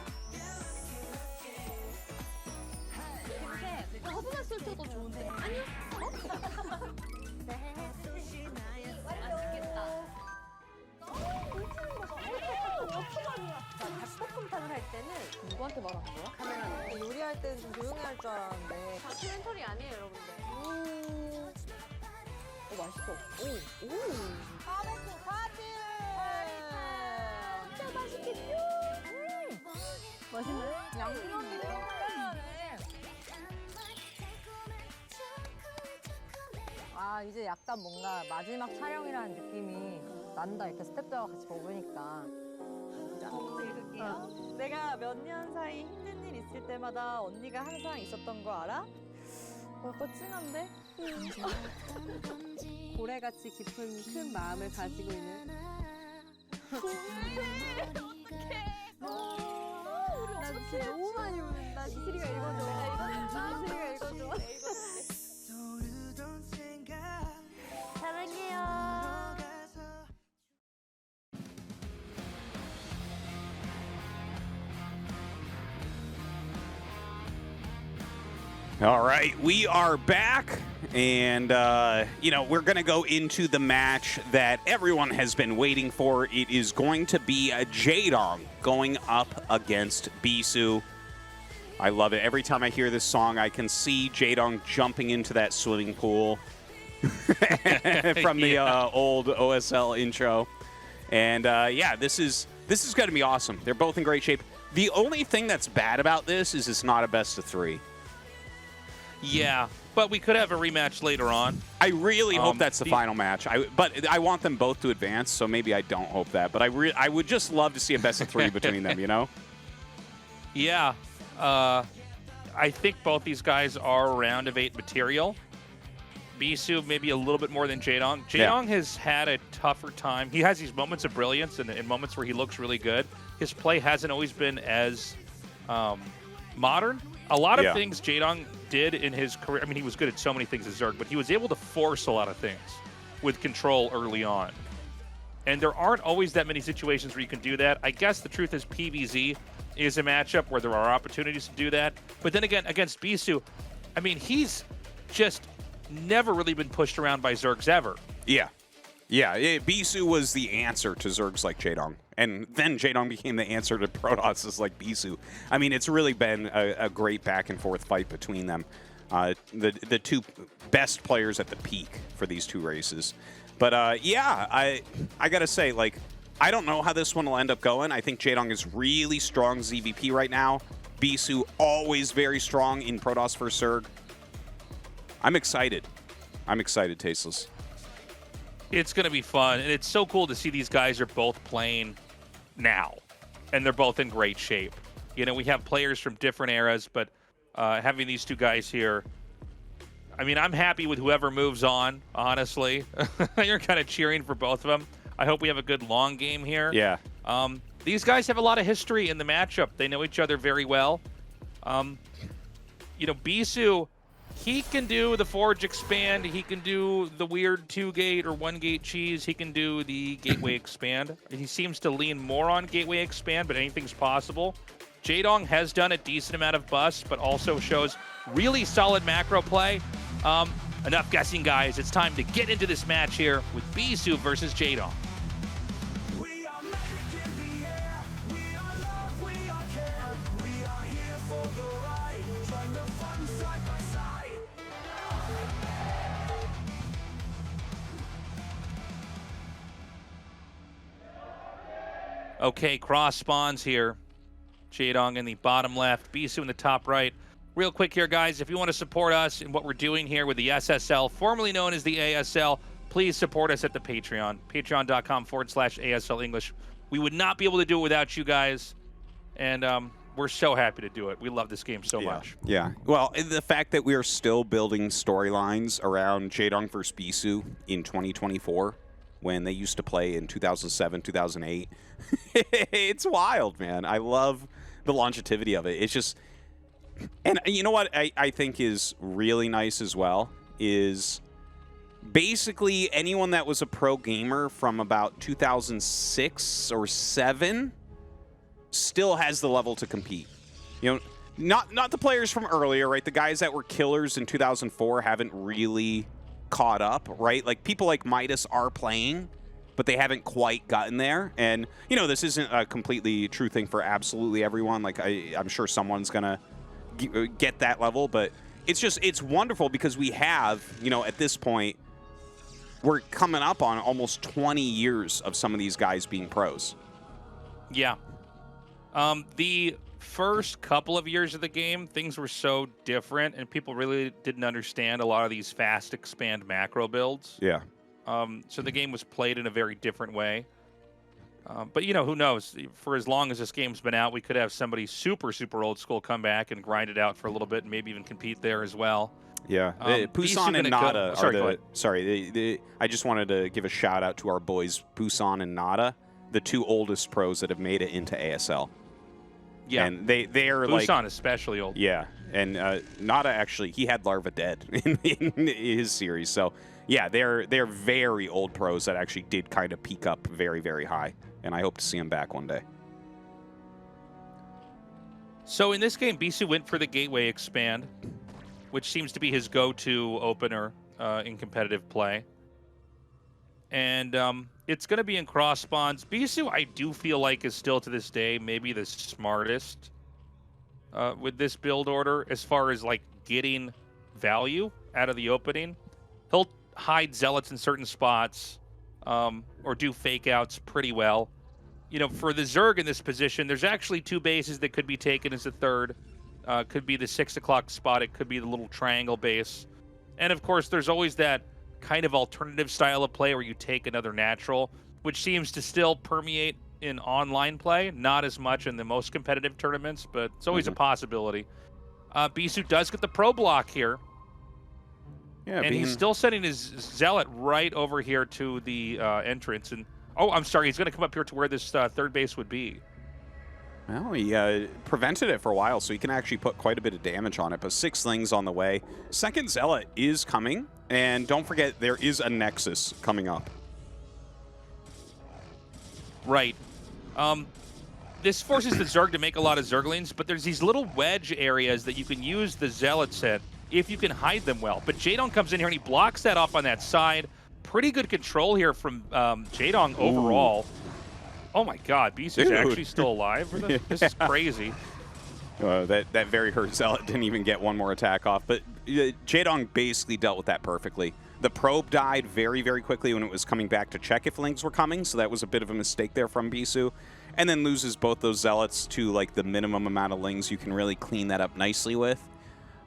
근데 허브맛 솔트도 좋은데 아니요? 네. 맛있겠다. 닭볶음탕을 할 때는 누구한테 말한 거야? 카메라는. 요리할 때는 좀 조용히 할 줄 알았는데 다큐멘터리 아니에요, 여러분들. 오, 맛있어. 오. 바베큐 파티! 진짜 맛있겠죠? 맛있네? 양념이 좀 깔려네. 아, 이제 약간 뭔가 마지막 촬영이라는 느낌이 난다. 이렇게 스태프들하고 같이 먹으니까. 내가 몇 년 사이 힘든 일 있을 때마다 언니가 항상 있었던 거 알아? 약간 찐한데? 고래같이 깊은 큰 마음을 가지고 있는 나 진짜 너무 많이 웃는다. 이슬이가 읽어줘. 이슬이가 읽어줘. 사랑해요. All right, we are back, and, you know, we're going to go into the match that everyone has been waiting for. It is going to be a Jdong going up against Bisu. I love it. Every time I hear this song, I can see Jdong jumping into that swimming pool from the old OSL intro. And, yeah, this is going to be awesome. They're both in great shape. The only thing that's bad about this is it's not a best of 3. Yeah, but we could have a rematch later on. I really hope that's the final match. But I want them both to advance, so maybe I don't hope that. But I would just love to see a best of 3 between them, you know? Yeah. I think both these guys are round of 8 material. Bisu maybe a little bit more than Jdong. Jdong has had a tougher time. He has these moments of brilliance and moments where he looks really good. His play hasn't always been as modern. A lot of things Jdong did in his career, I mean, he was good at so many things as Zerg, but he was able to force a lot of things with control early on. And there aren't always that many situations where you can do that. I guess the truth is PvZ is a matchup where there are opportunities to do that. But then again, against Bisu, I mean, he's just never really been pushed around by Zergs ever. Yeah. Yeah, Bisu was the answer to Zergs like Jdong. And then Jdong became the answer to Protosses like Bisu. I mean, it's really been a great back-and-forth fight between them. The two best players at the peak for these two races. But, yeah, I got to say, like, I don't know how this one will end up going. I think Jdong is really strong ZVP right now. Bisu always very strong in Protoss vs. Zerg. I'm excited. I'm excited, Tasteless. It's going to be fun, and it's so cool to see these guys are both playing now, and they're both in great shape. You know, we have players from different eras, but having these two guys here, I mean, I'm happy with whoever moves on, honestly. You're kind of cheering for both of them. I hope we have a good long game here. Yeah. These guys have a lot of history in the matchup. They know each other very well. You know, Bisu, he can do the Forge Expand. He can do the weird 2-gate or 1-gate cheese. He can do the Gateway Expand. He seems to lean more on Gateway Expand, but anything's possible. Jdong has done a decent amount of busts, but also shows really solid macro play. Enough guessing, guys. It's time to get into this match here with Bisu versus Jdong. Okay, cross spawns here. Jdong in the bottom left, Bisu in the top right. Real quick here, guys, if you want to support us in what we're doing here with the SSL, formerly known as the ASL, please support us at the Patreon, patreon.com/ASL English. We would not be able to do it without you guys, and we're so happy to do it. We love this game so much. Yeah. Well, the fact that we are still building storylines around Jdong versus Bisu in 2024, when they used to play in 2007, 2008. It's wild, man. I love the longevity of it. It's just... And you know what I think is really nice as well is basically anyone that was a pro gamer from about 2006 or 7 still has the level to compete. You know, not the players from earlier, right? The guys that were killers in 2004 haven't really caught up, right? Like people like Midas are playing, but they haven't quite gotten there. And, you know, this isn't a completely true thing for absolutely everyone. Like I'm sure someone's going to get that level, but it's wonderful because we have, you know, at this point, we're coming up on almost 20 years of some of these guys being pros. Yeah. The first couple of years of the game, things were so different, and people really didn't understand a lot of these fast expand macro builds. Yeah. So the game was played in a very different way. But, you know, who knows? For as long as this game's been out, we could have somebody super, super old school come back and grind it out for a little bit and maybe even compete there as well. Yeah. Busan and Nada are the... I just wanted to give a shout out to our boys, Busan and Nada, the two oldest pros that have made it into ASL. Yeah. And they are like... Busan especially old. Yeah. And Nada actually, he had Larva dead in his series. So, yeah, they're very old pros that actually did kind of peak up very, very high. And I hope to see him back one day. So in this game, Bisu went for the Gateway Expand, which seems to be his go-to opener in competitive play. And it's going to be in cross spawns. Bisu, I do feel like, is still to this day maybe the smartest with this build order as far as like getting value out of the opening. He'll hide zealots in certain spots or do fake outs pretty well. You know, for the Zerg in this position, there's actually two bases that could be taken as a third. Could be the 6 o'clock spot. It could be the little triangle base. And of course, there's always that kind of alternative style of play where you take another natural, which seems to still permeate in online play, not as much in the most competitive tournaments, but it's always a possibility. Bisu does get the pro block here. Yeah, and he's still sending his Zealot right over here to the entrance. And oh, I'm sorry, he's going to come up here to where this third base would be. Well, he prevented it for a while, so he can actually put quite a bit of damage on it. But 6 slings on the way. Second Zealot is coming, and don't forget there is a Nexus coming up. Right. This forces the Zerg to make a lot of Zerglings, but there's these little wedge areas that you can use the Zealots at if you can hide them well. But Jdong comes in here and he blocks that off on that side. Pretty good control here from Jdong overall. Oh my God, Bisu's actually still alive? This is crazy. That very hurt Zealot didn't even get one more attack off, but Jdong basically dealt with that perfectly. The probe died very, very quickly when it was coming back to check if lings were coming, so that was a bit of a mistake there from Bisu. And then loses both those Zealots to like the minimum amount of lings you can really clean that up nicely with.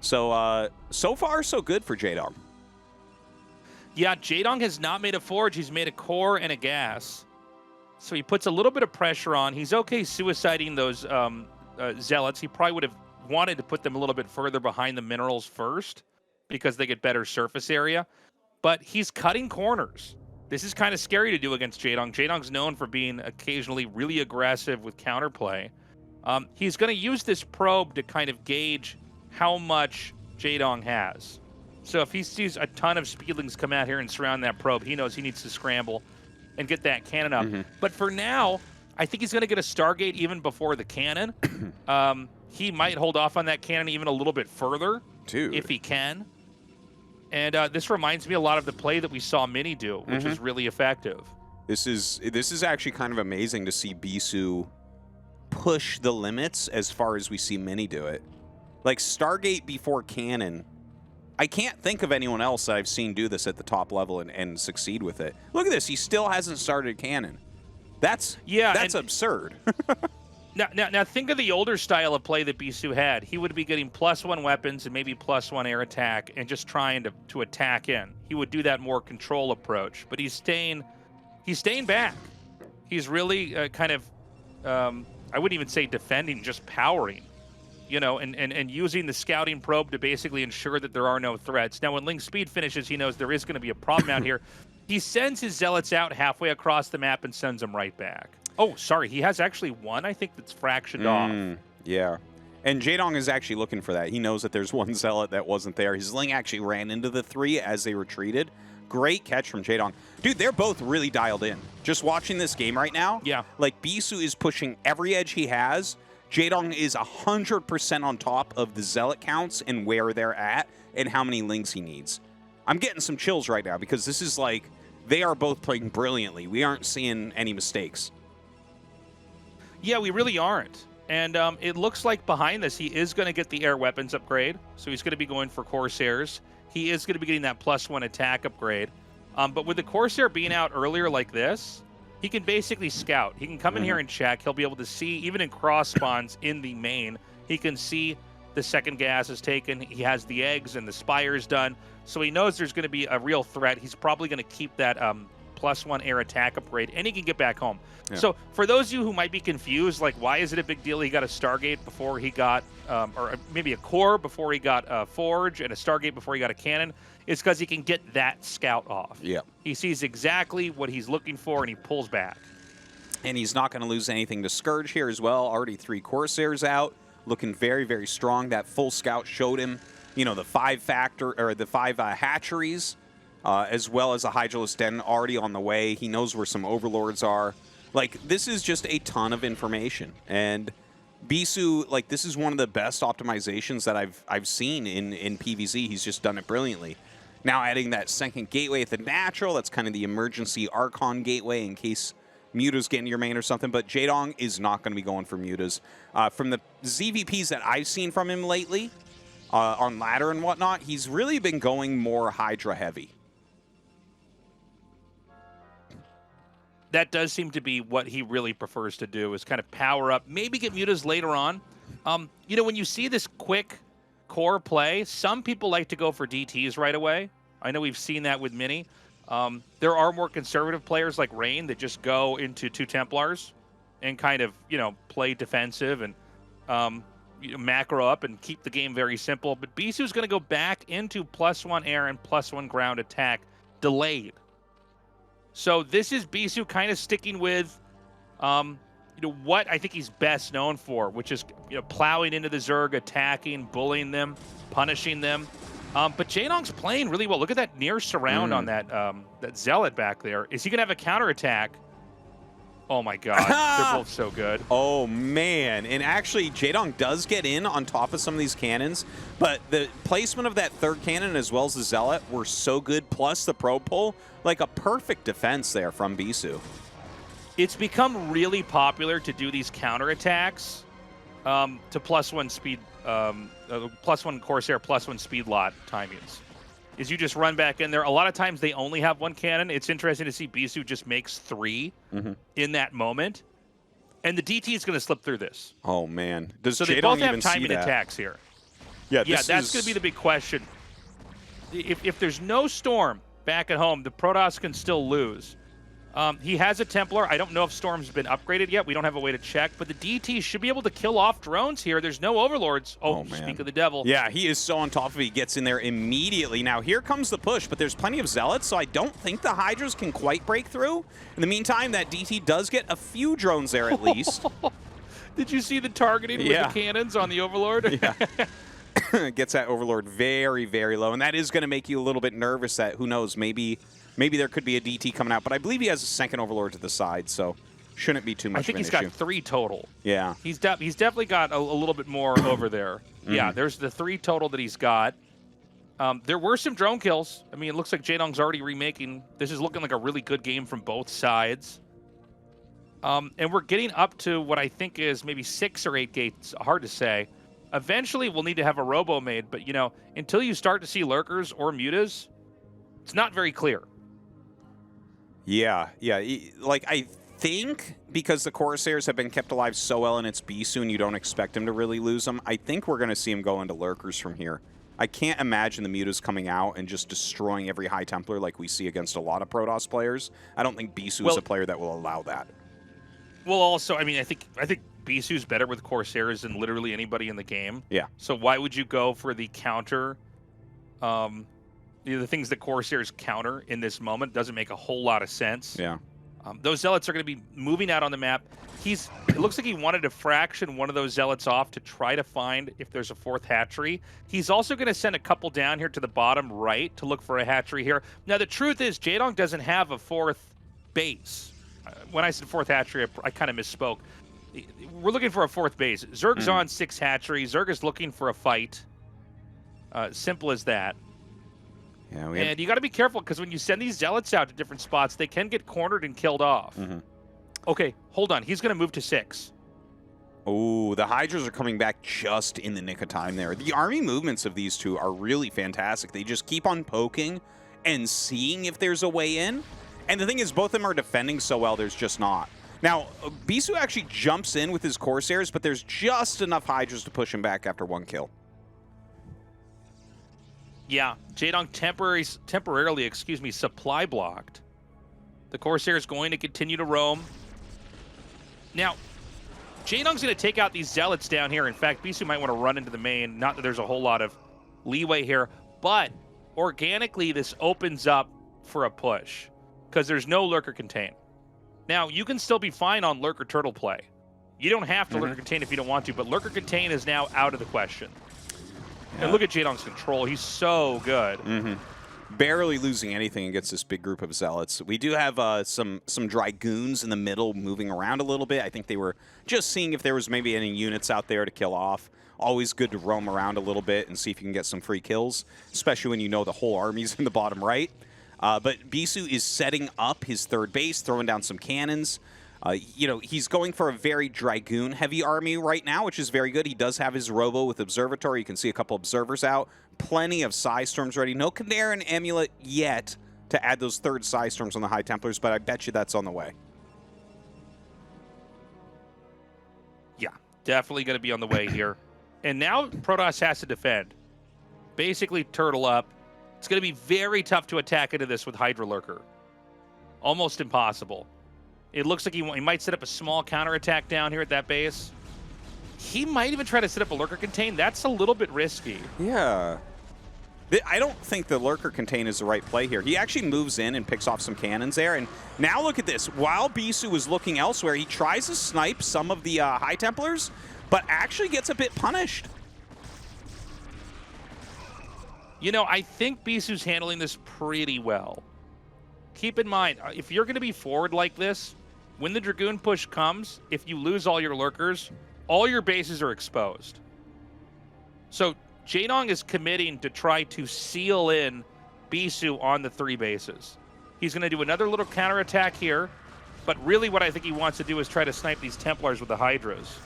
So, so far, so good for Jdong. Yeah, Jdong has not made a forge. He's made a core and a gas. So he puts a little bit of pressure on. He's okay suiciding those Zealots. He probably would have wanted to put them a little bit further behind the minerals first because they get better surface area. But he's cutting corners. This is kind of scary to do against Jdong. Jdong's known for being occasionally really aggressive with counterplay. He's going to use this probe to kind of gauge how much Jdong has. So if he sees a ton of speedlings come out here and surround that probe, he knows he needs to scramble and get that cannon up. But for now, I think he's going to get a Stargate even before the cannon. He might hold off on that cannon even a little bit further if he can. And this reminds me a lot of the play that we saw Mini do, which is really effective. This is actually kind of amazing to see Bisu push the limits as far as we see Mini do it. Like Stargate before cannon, I can't think of anyone else that I've seen do this at the top level and succeed with it. Look at this. He still hasn't started cannon. That's absurd. Now think of the older style of play that Bisu had. He would be getting +1 weapons and maybe +1 air attack and just trying to attack in. He would do that more control approach, but he's staying back. He's really kind of, I wouldn't even say defending, just powering. You know, and using the scouting probe to basically ensure that there are no threats. Now, when Ling's speed finishes, he knows there is going to be a problem out here. He sends his Zealots out halfway across the map and sends them right back. Oh, sorry, he has actually one, I think, that's fractioned off. Yeah, and Jdong is actually looking for that. He knows that there's one Zealot that wasn't there. His Ling actually ran into the 3 as they retreated. Great catch from Jdong. Dude, they're both really dialed in. Just watching this game right now, like Bisu is pushing every edge he has. Jdong is 100% on top of the Zealot counts and where they're at and how many lings he needs. I'm getting some chills right now because this is like, they are both playing brilliantly. We aren't seeing any mistakes. Yeah, we really aren't. And it looks like behind this, he is going to get the air weapons upgrade. So he's going to be going for Corsairs. He is going to be getting that +1 attack upgrade. But with the Corsair being out earlier like this, he can basically scout. He can come in here and check. He'll be able to see, even in cross spawns in the main, he can see the second gas is taken. He has the eggs and the spires done. So he knows there's going to be a real threat. He's probably going to keep that +1 air attack upgrade, and he can get back home. Yeah. So for those of you who might be confused, like, why is it a big deal he got a Stargate before he got, or maybe a core before he got a Forge, and a Stargate before he got a cannon, it's because he can get that scout off. Yeah. He sees exactly what he's looking for, and he pulls back. And he's not going to lose anything to Scourge here as well. Already 3 Corsairs out, looking very, very strong. That full scout showed him, you know, the 5 hatcheries, as well as a Hydralisk Den already on the way. He knows where some Overlords are. Like, this is just a ton of information. And Bisu, like, this is one of the best optimizations that I've seen in PvZ. He's just done it brilliantly. Now adding that second gateway at the natural, that's kind of the emergency Archon gateway in case Muta's getting your main or something, but Jdong is not going to be going for Mutas. From the ZVPs that I've seen from him lately, on ladder and whatnot, he's really been going more Hydra heavy. That does seem to be what he really prefers to do, is kind of power up, maybe get Mutas later on. You know, when you see this quick core play. Some people like to go for DTs right away. I know we've seen that with Mini. There are more conservative players like Rain that just go into 2 Templars and kind of, play defensive and macro up and keep the game very simple. But Bisu's going to go back into +1 air and +1 ground attack delayed. So this is Bisu kind of sticking with what I think he's best known for, which is plowing into the Zerg, attacking, bullying them, punishing them. But Jdong's playing really well. Look at that near surround on that that Zealot back there. Is he going to have a counterattack? Oh, my God. They're both so good. Oh, man. And actually, Jdong does get in on top of some of these cannons, but the placement of that 3rd cannon as well as the Zealot were so good, plus the probe pull, like a perfect defense there from Bisu. It's become really popular to do these counterattacks to +1 speed, +1 Corsair, +1 speed lot timings. Is you just run back in there. A lot of times they only have 1 cannon. It's interesting to see Bisu just makes 3 in that moment. And the DT is going to slip through this. Oh, man. Does so Jdong they both have even see timing that? attacks here. Yeah, that's going to be the big question. If there's no Storm back at home, the Protoss can still lose. He has a Templar. I don't know if Storm's been upgraded yet. We don't have a way to check. But the DT should be able to kill off drones here. There's no Overlords. Oh, man. Speak of the devil. Yeah, he is so on top of it. He gets in there immediately. Now, here comes the push, but there's plenty of Zealots, so I don't think the Hydras can quite break through. In the meantime, that DT does get a few drones there at least. Did you see the targeting with the cannons on the Overlord? Yeah. Gets that Overlord very, very low. And that is going to make you a little bit nervous that, who knows, maybe there could be a DT coming out. But I believe he has a 2nd Overlord to the side, so shouldn't be too much of an issue. I think he's got 3 total. Yeah. He's definitely got a little bit more over there. Yeah, there's the 3 total that he's got. There were some drone kills. I mean, it looks like Jdong's already remaking. This is looking like a really good game from both sides. And we're getting up to what I think is maybe 6 or 8 gates. Hard to say. Eventually, we'll need to have a robo made. But, until you start to see lurkers or mutas, it's not very clear. Yeah. Like, I think because the Corsairs have been kept alive so well and it's Bisu and you don't expect him to really lose them, I think we're going to see him go into lurkers from here. I can't imagine the mutas coming out and just destroying every High Templar like we see against a lot of Protoss players. I don't think Bisu is a player that will allow that. Well, also, I mean, I think Bisu's better with Corsairs than literally anybody in the game. Yeah. So why would you go for the counter? The things that Corsairs counter in this moment doesn't make a whole lot of sense. Yeah. Those Zealots are going to be moving out on the map. It looks like he wanted to fraction one of those Zealots off to try to find if there's a 4th hatchery. He's also going to send a couple down here to the bottom right to look for a hatchery here. Now, the truth is, Jdong doesn't have a 4th base. When I said 4th hatchery, I kind of misspoke. We're looking for a 4th base. Zerg's on 6 hatcheries. Zerg is looking for a fight. Simple as that. Yeah, and you got to be careful because when you send these Zealots out to different spots, they can get cornered and killed off. Okay, hold on. He's going to move to 6. Oh, the Hydras are coming back just in the nick of time there. The army movements of these two are really fantastic. They just keep on poking and seeing if there's a way in. And the thing is, both of them are defending so well, there's just not. Now, Bisu actually jumps in with his Corsairs, but there's just enough Hydras to push him back after 1 kill. Yeah, Jdong temporarily, supply blocked. The Corsair is going to continue to roam. Now, Jdong's going to take out these Zealots down here. In fact, Bisu might want to run into the main. Not that there's a whole lot of leeway here, but organically this opens up for a push because there's no Lurker Contain. Now, you can still be fine on Lurker Turtle play. You don't have to Lurker Contain if you don't want to, but Lurker Contain is now out of the question. And look at Jdong's control. He's so good. Barely losing anything against this big group of Zealots. We do have some Dragoons in the middle moving around a little bit. I think they were just seeing if there was maybe any units out there to kill off. Always good to roam around a little bit and see if you can get some free kills, especially when you know the whole army's in the bottom right. But Bisu is setting up his 3rd base, throwing down some cannons. He's going for a very Dragoon-heavy army right now, which is very good. He does have his Robo with Observatory. You can see a couple observers out. Plenty of Psy Storms ready. No Canary and Amulet yet to add those 3rd Psy Storms on the High Templars, but I bet you that's on the way. Yeah, definitely going to be on the way here. And now Protoss has to defend. Basically turtle up. It's going to be very tough to attack into this with Hydra Lurker. Almost impossible. It looks like he might set up a small counterattack down here at that base. He might even try to set up a Lurker Contain. That's a little bit risky. Yeah. I don't think the Lurker Contain is the right play here. He actually moves in and picks off some cannons there. And now look at this. While Bisu was looking elsewhere, he tries to snipe some of the High Templars, but actually gets a bit punished. You know, I think Bisu's handling this pretty well. Keep in mind, if you're going to be forward like this, when the Dragoon push comes, if you lose all your Lurkers, all your bases are exposed. So Jdong is committing to try to seal in Bisu on the 3 bases. He's going to do another little counterattack here, but really what I think he wants to do is try to snipe these Templars with the Hydras.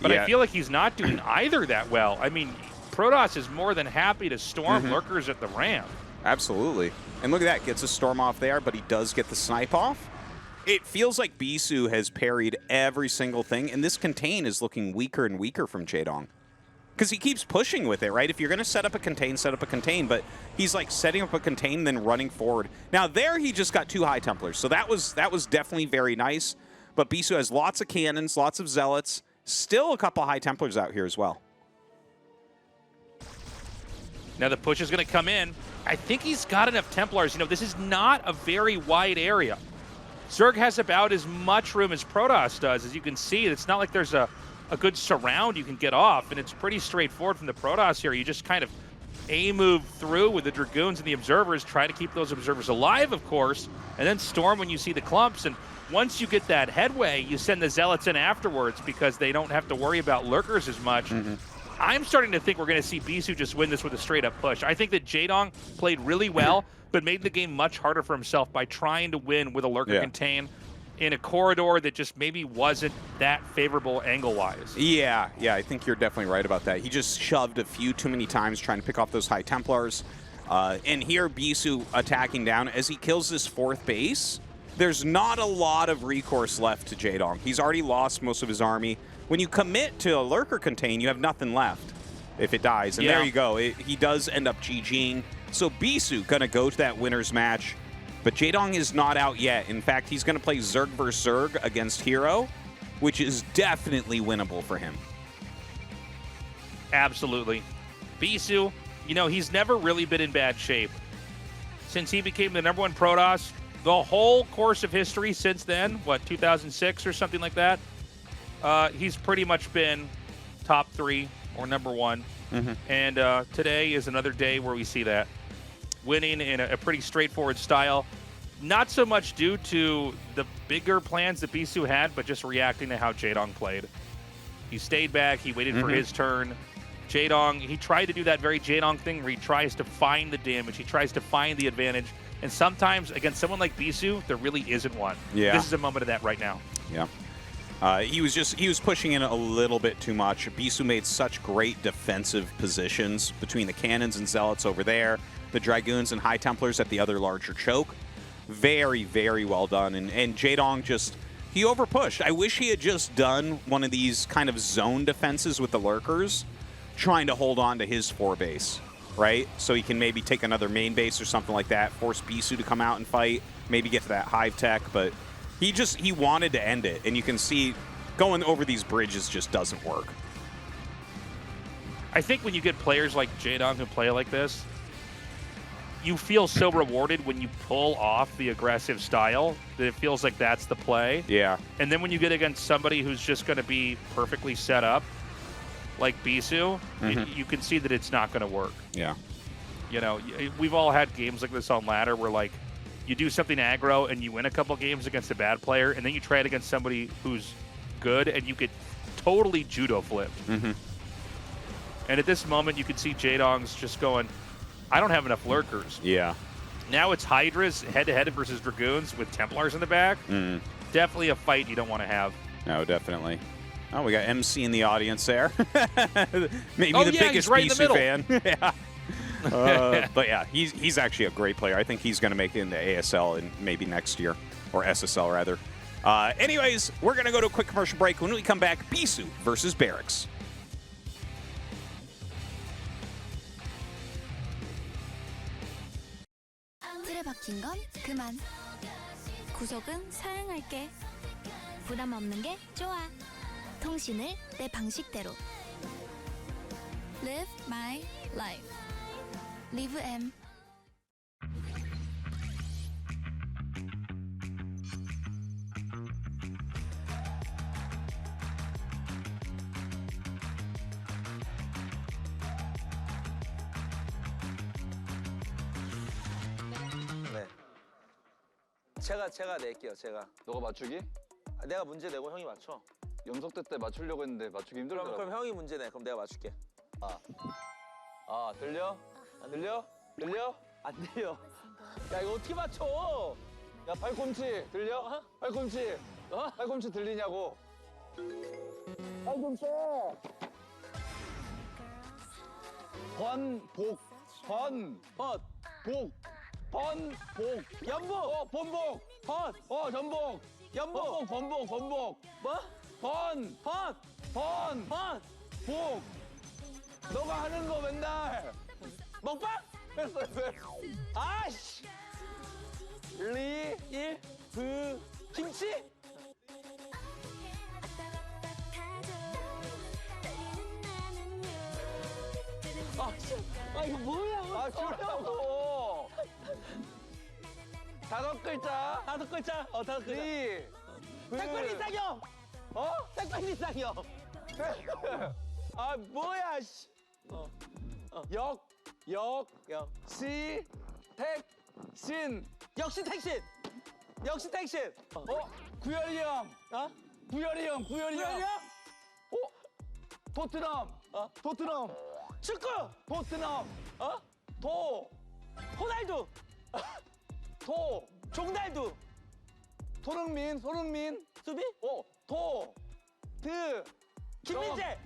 But I feel like he's not doing either that well. I mean, Protoss is more than happy to storm Lurkers at the ramp. Absolutely. And look at that, gets a storm off there, but he does get the snipe off. It feels like Bisu has parried every single thing, and this Contain is looking weaker and weaker from Jdong. Because he keeps pushing with it, right? If you're going to set up a Contain, but he's like setting up a Contain, then running forward. Now there he just got 2 High Templars, so that was definitely very nice. But Bisu has lots of cannons, lots of Zealots, still a couple High Templars out here as well. Now the push is going to come in. I think he's got enough Templars. You know, this is not a very wide area. Zerg has about as much room as Protoss does. As you can see, it's not like there's a good surround you can get off, and it's pretty straightforward from the Protoss here. You just kind of A-move through with the Dragoons and the Observers, try to keep those Observers alive, of course, and then storm when you see the clumps. And once you get that headway, you send the Zealots in afterwards because they don't have to worry about Lurkers as much. I'm starting to think we're going to see Bisu just win this with a straight-up push. I think that Jdong played really well, but made the game much harder for himself by trying to win with a Lurker Contain in a corridor that just maybe wasn't that favorable angle-wise. Yeah, I think you're definitely right about that. He just shoved a few too many times trying to pick off those High Templars. And here Bisu attacking down as he kills this 4th base. There's not a lot of recourse left to Jdong. He's already lost most of his army. When you commit to a Lurker Contain, you have nothing left if it dies. And there you go. He does end up GGing. So Bisu going to go to that winner's match. But Jdong is not out yet. In fact, he's going to play Zerg vs. Zerg against Hero, which is definitely winnable for him. Absolutely. Bisu, you know, he's never really been in bad shape. Since he became the #1 Protoss, the whole course of history since then, what, 2006 or something like that, he's pretty much been top 3 or #1. And today is another day where we see that. Winning in a pretty straightforward style. Not so much due to the bigger plans that Bisu had, but just reacting to how Jdong played. He stayed back. He waited for his turn. Jdong, he tried to do that very Jdong thing where he tries to find the damage. He tries to find the advantage. And sometimes, against someone like Bisu, there really isn't one. Yeah. This is a moment of that right now. Yeah. He was pushing in a little bit too much. Bisu made such great defensive positions between the cannons and Zealots over there, the Dragoons and High Templars at the other larger choke. Very, very well done. And Jdong just, he overpushed. I wish he had just done one of these kind of zone defenses with the Lurkers, trying to hold on to his 4 base, right? So he can maybe take another main base or something like that, force Bisu to come out and fight, maybe get to that hive tech, but he wanted to end it. And you can see going over these bridges just doesn't work. I think when you get players like Jdong who play like this, you feel so rewarded when you pull off the aggressive style that it feels like that's the play. Yeah. And then when you get against somebody who's just going to be perfectly set up, like Bisu, you can see that it's not going to work. Yeah. You know, we've all had games like this on ladder where, like, you do something aggro and you win a couple games against a bad player, and then you try it against somebody who's good and you get totally judo flipped. And at this moment, you can see Jdong's just going, I don't have enough Lurkers. Yeah. Now it's Hydras head-to-head versus Dragoons with Templars in the back. Definitely a fight you don't want to have. No, definitely. Oh, we got MC in the audience there. Maybe the biggest Bisu fan. But yeah, he's actually a great player. I think he's going to make it into ASL in maybe next year, or SSL rather. Anyways, we're going to go to a quick commercial break. When we come back, Bisu versus Barracks. 느낀 건 그만. 구석은 사양할게. 부담 없는 게 좋아. 통신을 내 방식대로. Live my life. Live M. 네. 제가 낼게요. 제가. 너가 맞추기? 내가 문제 내고 형이 맞춰. 연속대 때 맞추려고 했는데 맞추기 힘들더라고. 그럼 형이 문제 내. 그럼 내가 맞출게. 들려? 들려? 들려? 안 돼요. 야 이거 어떻게 맞춰? 야 팔꿈치 들려? 팔꿈치 팔꿈치 들리냐고? 팔꿈치 번복 연복 번복 전복 연복 번복 뭐? 복 너가 하는 거 맨날 먹방? 됐어 아씨 김치? 이거 뭐야? 주라고. 다섯 글자. 다섯 글자. 색깔 이상형. 색깔 이상형. 뭐야? 씨. 역시 택신. 구열이 형. 구열이 형. 토트넘. 축구. 토트넘. 호날두. 종날두. 손흥민. 수비? 김민재.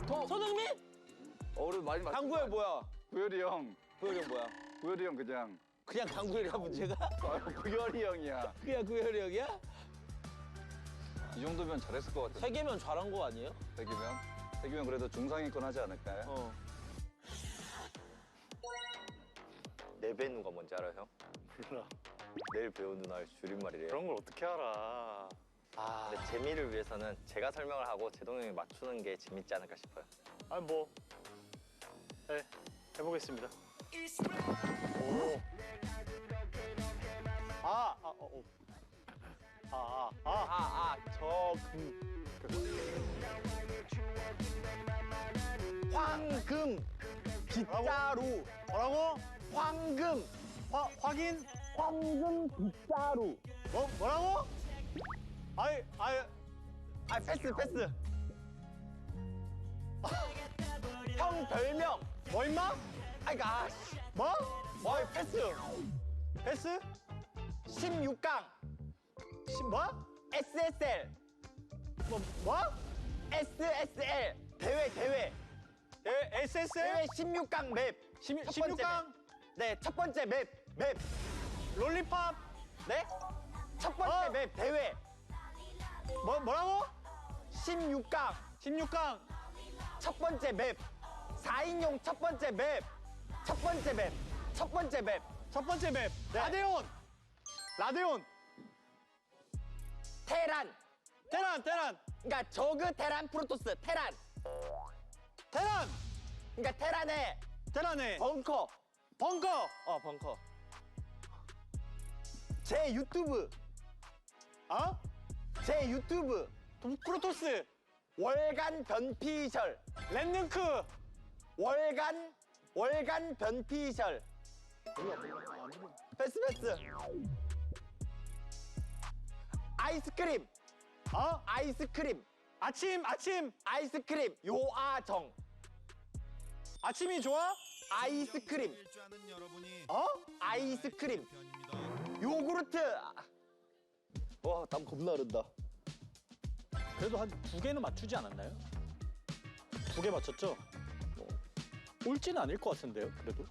손흥민? 우리 많이 맞. 당구열 뭐야? 구열이 형. 구열이 형 뭐야? 구열이 형 그냥 당구열이야 문제가? 구열이 형이야. 그냥 구열이 형이야? 이 정도면 잘했을 것 같아. 3개면 잘한 거 아니에요? 3개면 그래도 중상위권 하지 않을까요? 내배 누가 뭔지 알아요, 형? 몰라. 내일 배우는 날 줄임말이래요. 그런 걸 어떻게 알아? 근데 재미를 위해서는 제가 설명을 하고 제동 형이 맞추는 게 재밌지 않을까 싶어요. 네, 해보겠습니다. 황금 빗자루. 뭐라고? 황금. 확인? 황금 빗자루. 뭐라고? 패스. 형 별명. 뭐 임마? 뭐? 패스? 16강. 뭐? SSL. 뭐? SSL. 대회. SSL? 대회 16강 맵. 16강? 네, 첫 번째 맵. 롤리팝? 네? 첫 번째 맵 대회. 뭐라고? 16강. 첫 번째 맵. 4인용 첫 번째 맵. 네. 라데온. 테란. 그러니까 저그 테란 프로토스 테란. 그러니까 테란에 벙커. 제 유튜브. 프로토스. 월간 변피셜. 랜능크. 월간 변피셜. 패스. 아이스크림. 아침. 아이스크림. 요아정. 아침이 좋아? 아이스크림. 아이스크림. 요구르트. 땀 겁나 흐른다. 그래도 한 2개는 맞추지 않았나요? 2개 맞췄죠? 옳지는 않을 것 같은데요, 그래도.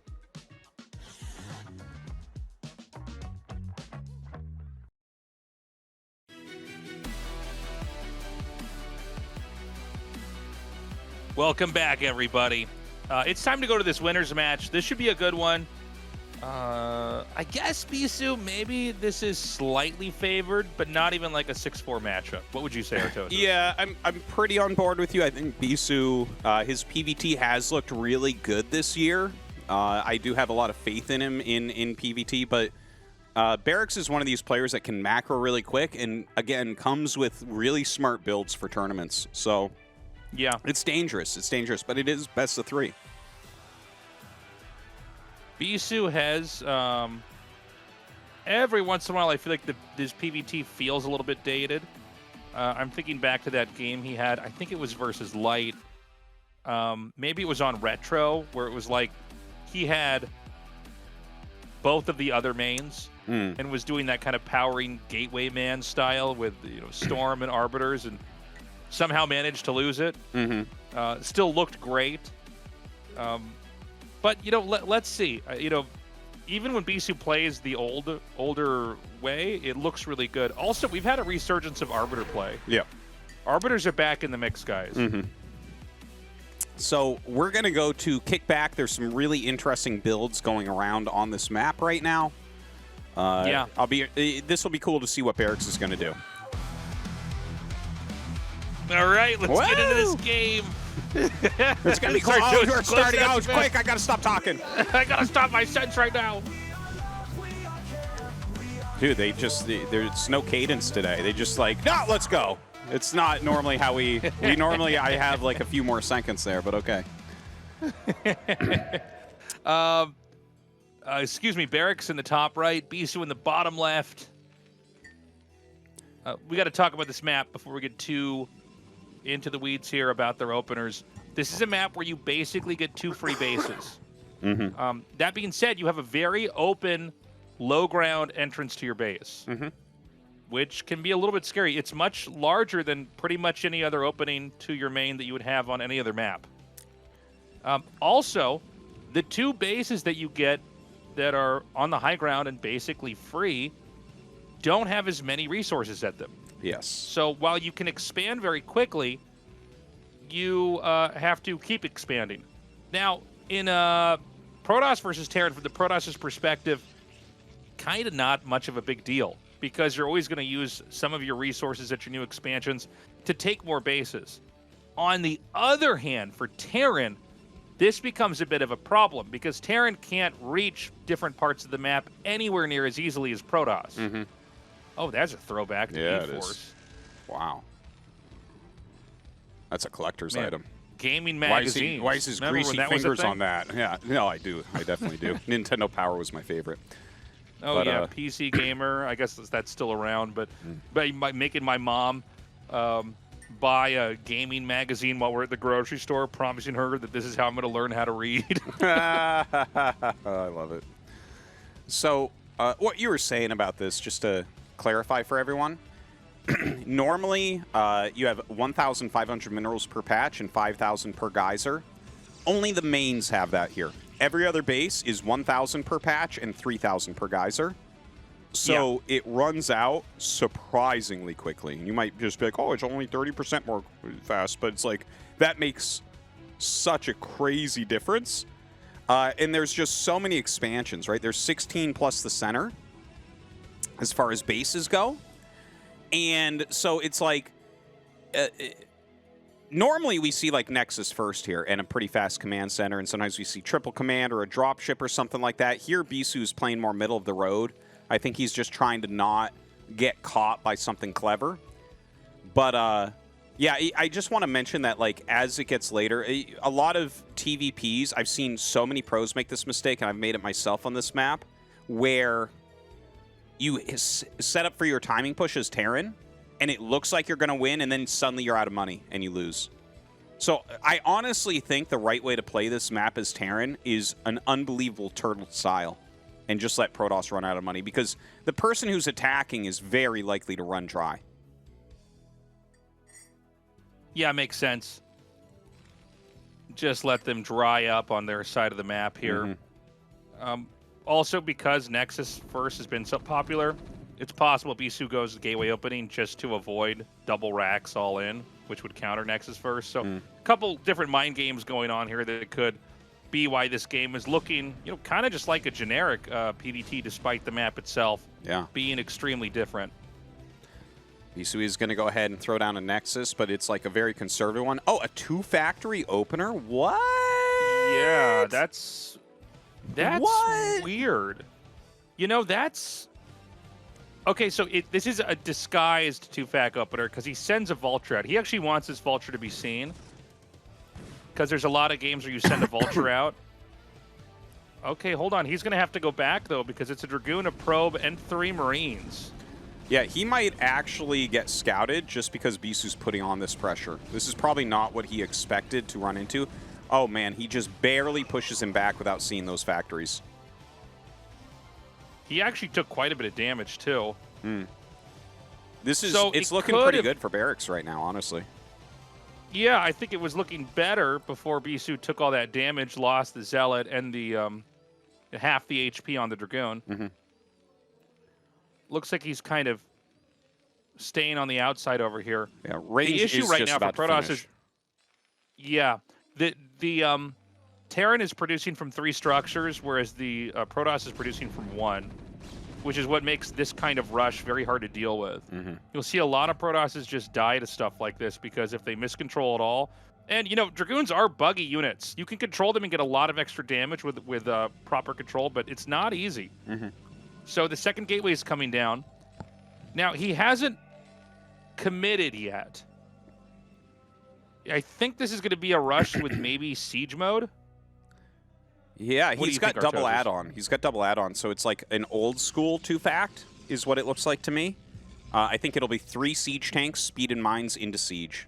Welcome back, everybody. It's time to go to this winner's match. This should be a good one. I guess Bisu, maybe this is slightly favored, but not even like a 6-4 matchup. What would you say, Tastosis? Yeah, I'm pretty on board with you. I think Bisu, his PVT has looked really good this year. I do have a lot of faith in him in PVT, but Barracks is one of these players that can macro really quick and, again, comes with really smart builds for tournaments. So, yeah, it's dangerous. It's dangerous, but it is best of 3. Bisu has, every once in a while, I feel like his PVT feels a little bit dated. I'm thinking back to that game he had. I think it was versus Light. Maybe it was on Retro, where it was like he had both of the other mains and was doing that kind of powering gateway man style with Storm and Arbiters, and somehow managed to lose it. Still looked great. But, let's see. Even when Bisu plays the older way, it looks really good. Also, we've had a resurgence of Arbiter play. Yeah. Arbiters are back in the mix, guys. So we're going to go to Kickback. There's some really interesting builds going around on this map right now. Yeah. This will be cool to see what Barracks is going to do. All right, let's get into this game. It's going to be close. Oh, you're starting out quick. I got to stop talking. I got to stop my sense right now. Dude, there's no cadence today. They just like, no, let's go. It's not normally how we normally, I have like a few more seconds there, but okay. Excuse me, Barracks in the top right, Bisu in the bottom left. We got to talk about this map before we get too into the weeds here about their openers. This is a map where you basically get 2 free bases. That being said, you have a very open, low ground entrance to your base, which can be a little bit scary. It's much larger than pretty much any other opening to your main that you would have on any other map. Also, the 2 bases that you get that are on the high ground and basically free don't have as many resources at them. Yes. So while you can expand very quickly, you have to keep expanding. Now, in Protoss versus Terran, from the Protoss' perspective, kind of not much of a big deal, because you're always going to use some of your resources at your new expansions to take more bases. On the other hand, for Terran, this becomes a bit of a problem, because Terran can't reach different parts of the map anywhere near as easily as Protoss. Oh, that's a throwback to E-Force. Wow. That's a collector's item. Gaming magazine. Why is his greasy fingers on that? Yeah, no, I do. I definitely do. Nintendo Power was my favorite. Oh, but, yeah, PC Gamer. I guess that's still around, but making my mom buy a gaming magazine while we're at the grocery store, promising her that this is how I'm going to learn how to read. I love it. So, what you were saying about this, just to clarify for everyone, normally you have 1,500 minerals per patch and 5,000 per geyser. Only the mains have that here. Every other base is 1,000 per patch and 3,000 per geyser. So it runs out surprisingly quickly. And you might just be like, oh, it's only 30% more fast. But it's like, that makes such a crazy difference. And there's just so many expansions, right? There's 16 plus the center as far as bases go. And so it's like, normally we see like Nexus first here and a pretty fast command center. And sometimes we see triple command or a dropship or something like that. Here, Bisu's playing more middle of the road. I think he's just trying to not get caught by something clever. But, yeah, I just want to mention that, like, as it gets later, a lot of TVPs, I've seen so many pros make this mistake, and I've made it myself on this map, where you set up for your timing push as Terran, and it looks like you're going to win, and then suddenly you're out of money, and you lose. So I honestly think the right way to play this map as Terran is an unbelievable turtle style, and just let Protoss run out of money, because the person who's attacking is very likely to run dry. Yeah, makes sense. Just let them dry up on their side of the map here. Also, because Nexus first has been so popular, it's possible Bisu goes to gateway opening just to avoid double racks all in, which would counter Nexus first. So a couple different mind games going on here that could be why this game is looking, you know, kind of just like a generic PvT, despite the map itself being extremely different. Bisu is going to go ahead and throw down a Nexus, but it's like a very conservative one. Oh, a 2-factory opener? What? Yeah, that's weird. You know, that's... Okay, so this is a disguised 2-fac opener because he sends a Vulture out. He actually wants his Vulture to be seen because there's a lot of games where you send a Vulture out. Okay, hold on. He's going to have to go back, though, because it's a Dragoon, a Probe, and 3 Marines. Yeah, he might actually get scouted just because Bisu's putting on this pressure. This is probably not what he expected to run into. Oh, man, he just barely pushes him back without seeing those factories. He actually took quite a bit of damage, too. This is, so it's looking pretty good for Barracks right now, honestly. Yeah, I think it was looking better before Bisu took all that damage, lost the Zealot, and the half the HP on the Dragoon. Looks like he's kind of staying on the outside over here. Yeah, range the issue is right just now for about to Protoss finish. is, the Terran is producing from 3 structures, whereas the Protoss is producing from 1, which is what makes this kind of rush very hard to deal with. You'll see a lot of Protosses just die to stuff like this because if they miscontrol at all, and you know, Dragoons are buggy units. You can control them and get a lot of extra damage with proper control, but it's not easy. So the second gateway is coming down. Now, he hasn't committed yet. I think this is going to be a rush with maybe siege mode. Yeah, What do he's you got think, double Artosis? add-on. He's got double add-on, so it's like an old school 2-fact is what it looks like to me. I think it'll be 3 siege tanks, speed and mines into siege.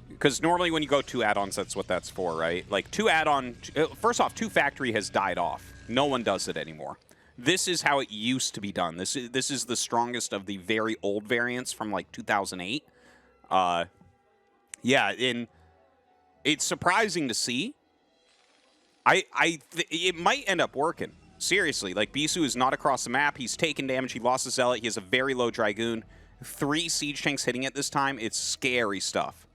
Because normally when you go 2 add-ons, that's what that's for, right? Like 2 add-on, first off, 2-factory has died off. No one does it anymore. This is how it used to be done. This is the strongest of the very old variants from like 2008. Yeah, and it's surprising to see. It might end up working. Seriously, like Bisu is not across the map. He's taken damage. He lost his Zealot. He has a very low Dragoon. 3 siege tanks hitting it this time. It's scary stuff.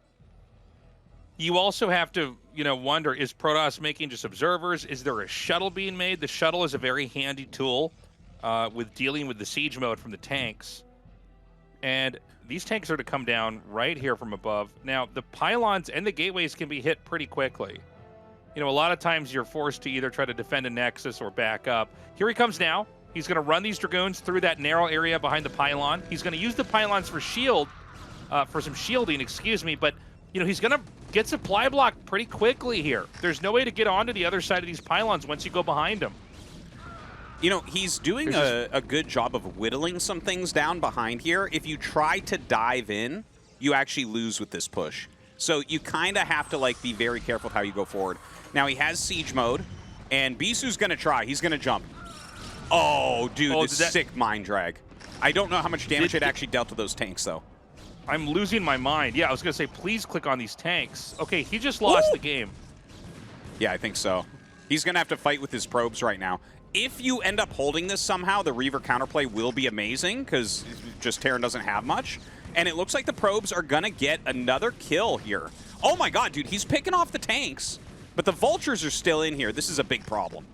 You also have to, you know, wonder, is Protoss making just observers? Is there a shuttle being made? The shuttle is a very handy tool with dealing with the siege mode from the tanks. And these tanks are to come down right here from above. Now, the pylons and the gateways can be hit pretty quickly. You know, a lot of times you're forced to either try to defend a Nexus or back up. Here he comes now. He's going to run these Dragoons through that narrow area behind the pylon. He's going to use the pylons for shield, for some shielding, excuse me, but you know, he's going to get supply blocked pretty quickly here. There's no way to get onto the other side of these pylons once you go behind him. You know, he's doing a good job of whittling some things down behind here. If you try to dive in, you actually lose with this push. So you kind of have to, like, be very careful with how you go forward. Now, he has siege mode, and Bisu's going to try. He's going to jump. Oh, dude, this sick mind drag. I don't know how much damage it actually dealt to those tanks, though. I'm losing my mind. Yeah, I was going to say, please click on these tanks. Okay, he just lost the game. Yeah, I think so. He's going to have to fight with his probes right now. If you end up holding this somehow, the Reaver counterplay will be amazing because just Terran doesn't have much. And it looks like the probes are going to get another kill here. Oh my god, dude, he's picking off the tanks. But the Vultures are still in here. This is a big problem.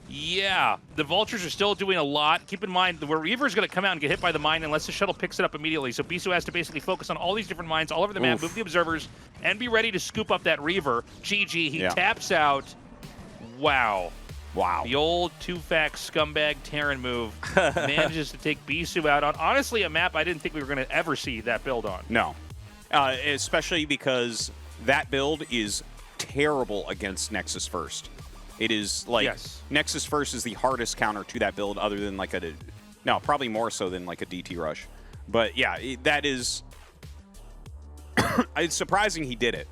Yeah, the Vultures are still doing a lot. Keep in mind, the Reaver is going to come out and get hit by the mine unless the shuttle picks it up immediately. So Bisu has to basically focus on all these different mines all over the map, move the observers, and be ready to scoop up that Reaver. GG, he taps out. Wow. Wow. The old 2-fac scumbag Terran move manages to take Bisu out on, honestly, a map I didn't think we were going to ever see that build on. No. Especially because that build is terrible against Nexus First. It is like Nexus First is the hardest counter to that build other than like no, probably more so than like a DT rush. But yeah, that is, it's surprising he did it.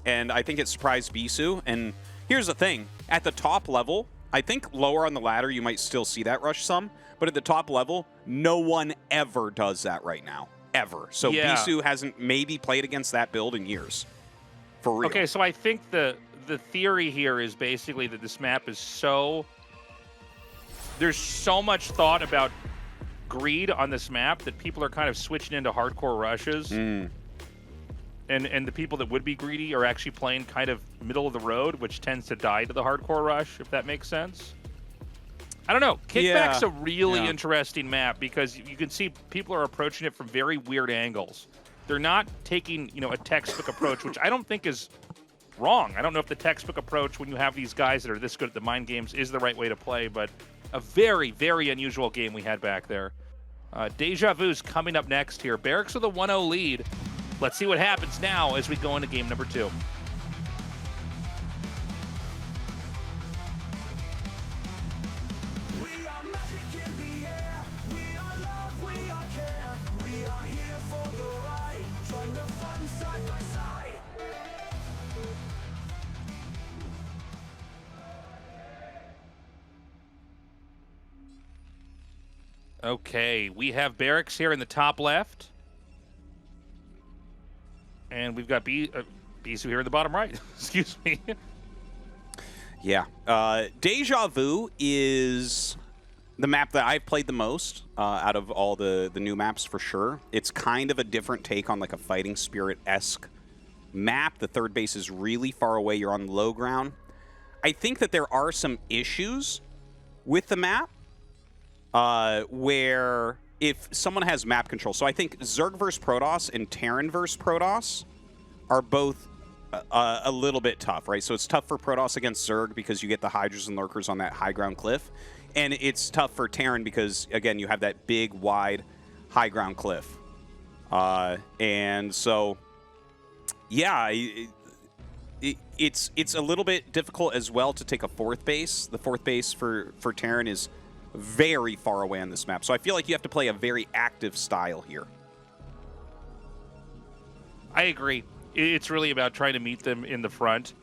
And I think it surprised Bisu. And here's the thing, at the top level, I think lower on the ladder you might still see that rush some, but at the top level, no one ever does that right now. Ever. So Bisu hasn't maybe played against that build in years. For real. Okay, so I think the theory here is basically that this map is there's so much thought about greed on this map that people are kind of switching into hardcore rushes. And the people that would be greedy are actually playing kind of middle of the road, which tends to die to the hardcore rush, if that makes sense. I don't know. Kickback's a really interesting map because you can see people are approaching it from very weird angles. They're not taking, a textbook approach, which I don't think is wrong. I don't know if the textbook approach when you have these guys that are this good at the mind games is the right way to play, but a very, very unusual game we had back there. Deja Vu's coming up next here. Barracks with a 1-0 lead. Let's see what happens now as we go into game number 2. Okay, we have Barracks here in the top left. And we've got Bisu here in the bottom right. Excuse me. Yeah. Deja Vu is the map that I've played the most out of all the new maps for sure. It's kind of a different take on like a Fighting Spirit-esque map. The third base is really far away. You're on low ground. I think that there are some issues with the map where if someone has map control. So I think Zerg vs. Protoss and Terran vs. Protoss are both a little bit tough, right? So it's tough for Protoss against Zerg because you get the Hydras and Lurkers on that high ground cliff. And it's tough for Terran because, again, you have that big, wide, high ground cliff. And so, yeah, it's a little bit difficult as well to take a fourth base. The fourth base for Terran is very far away on this map. So I feel like you have to play a very active style here. I agree. It's really about trying to meet them in the front,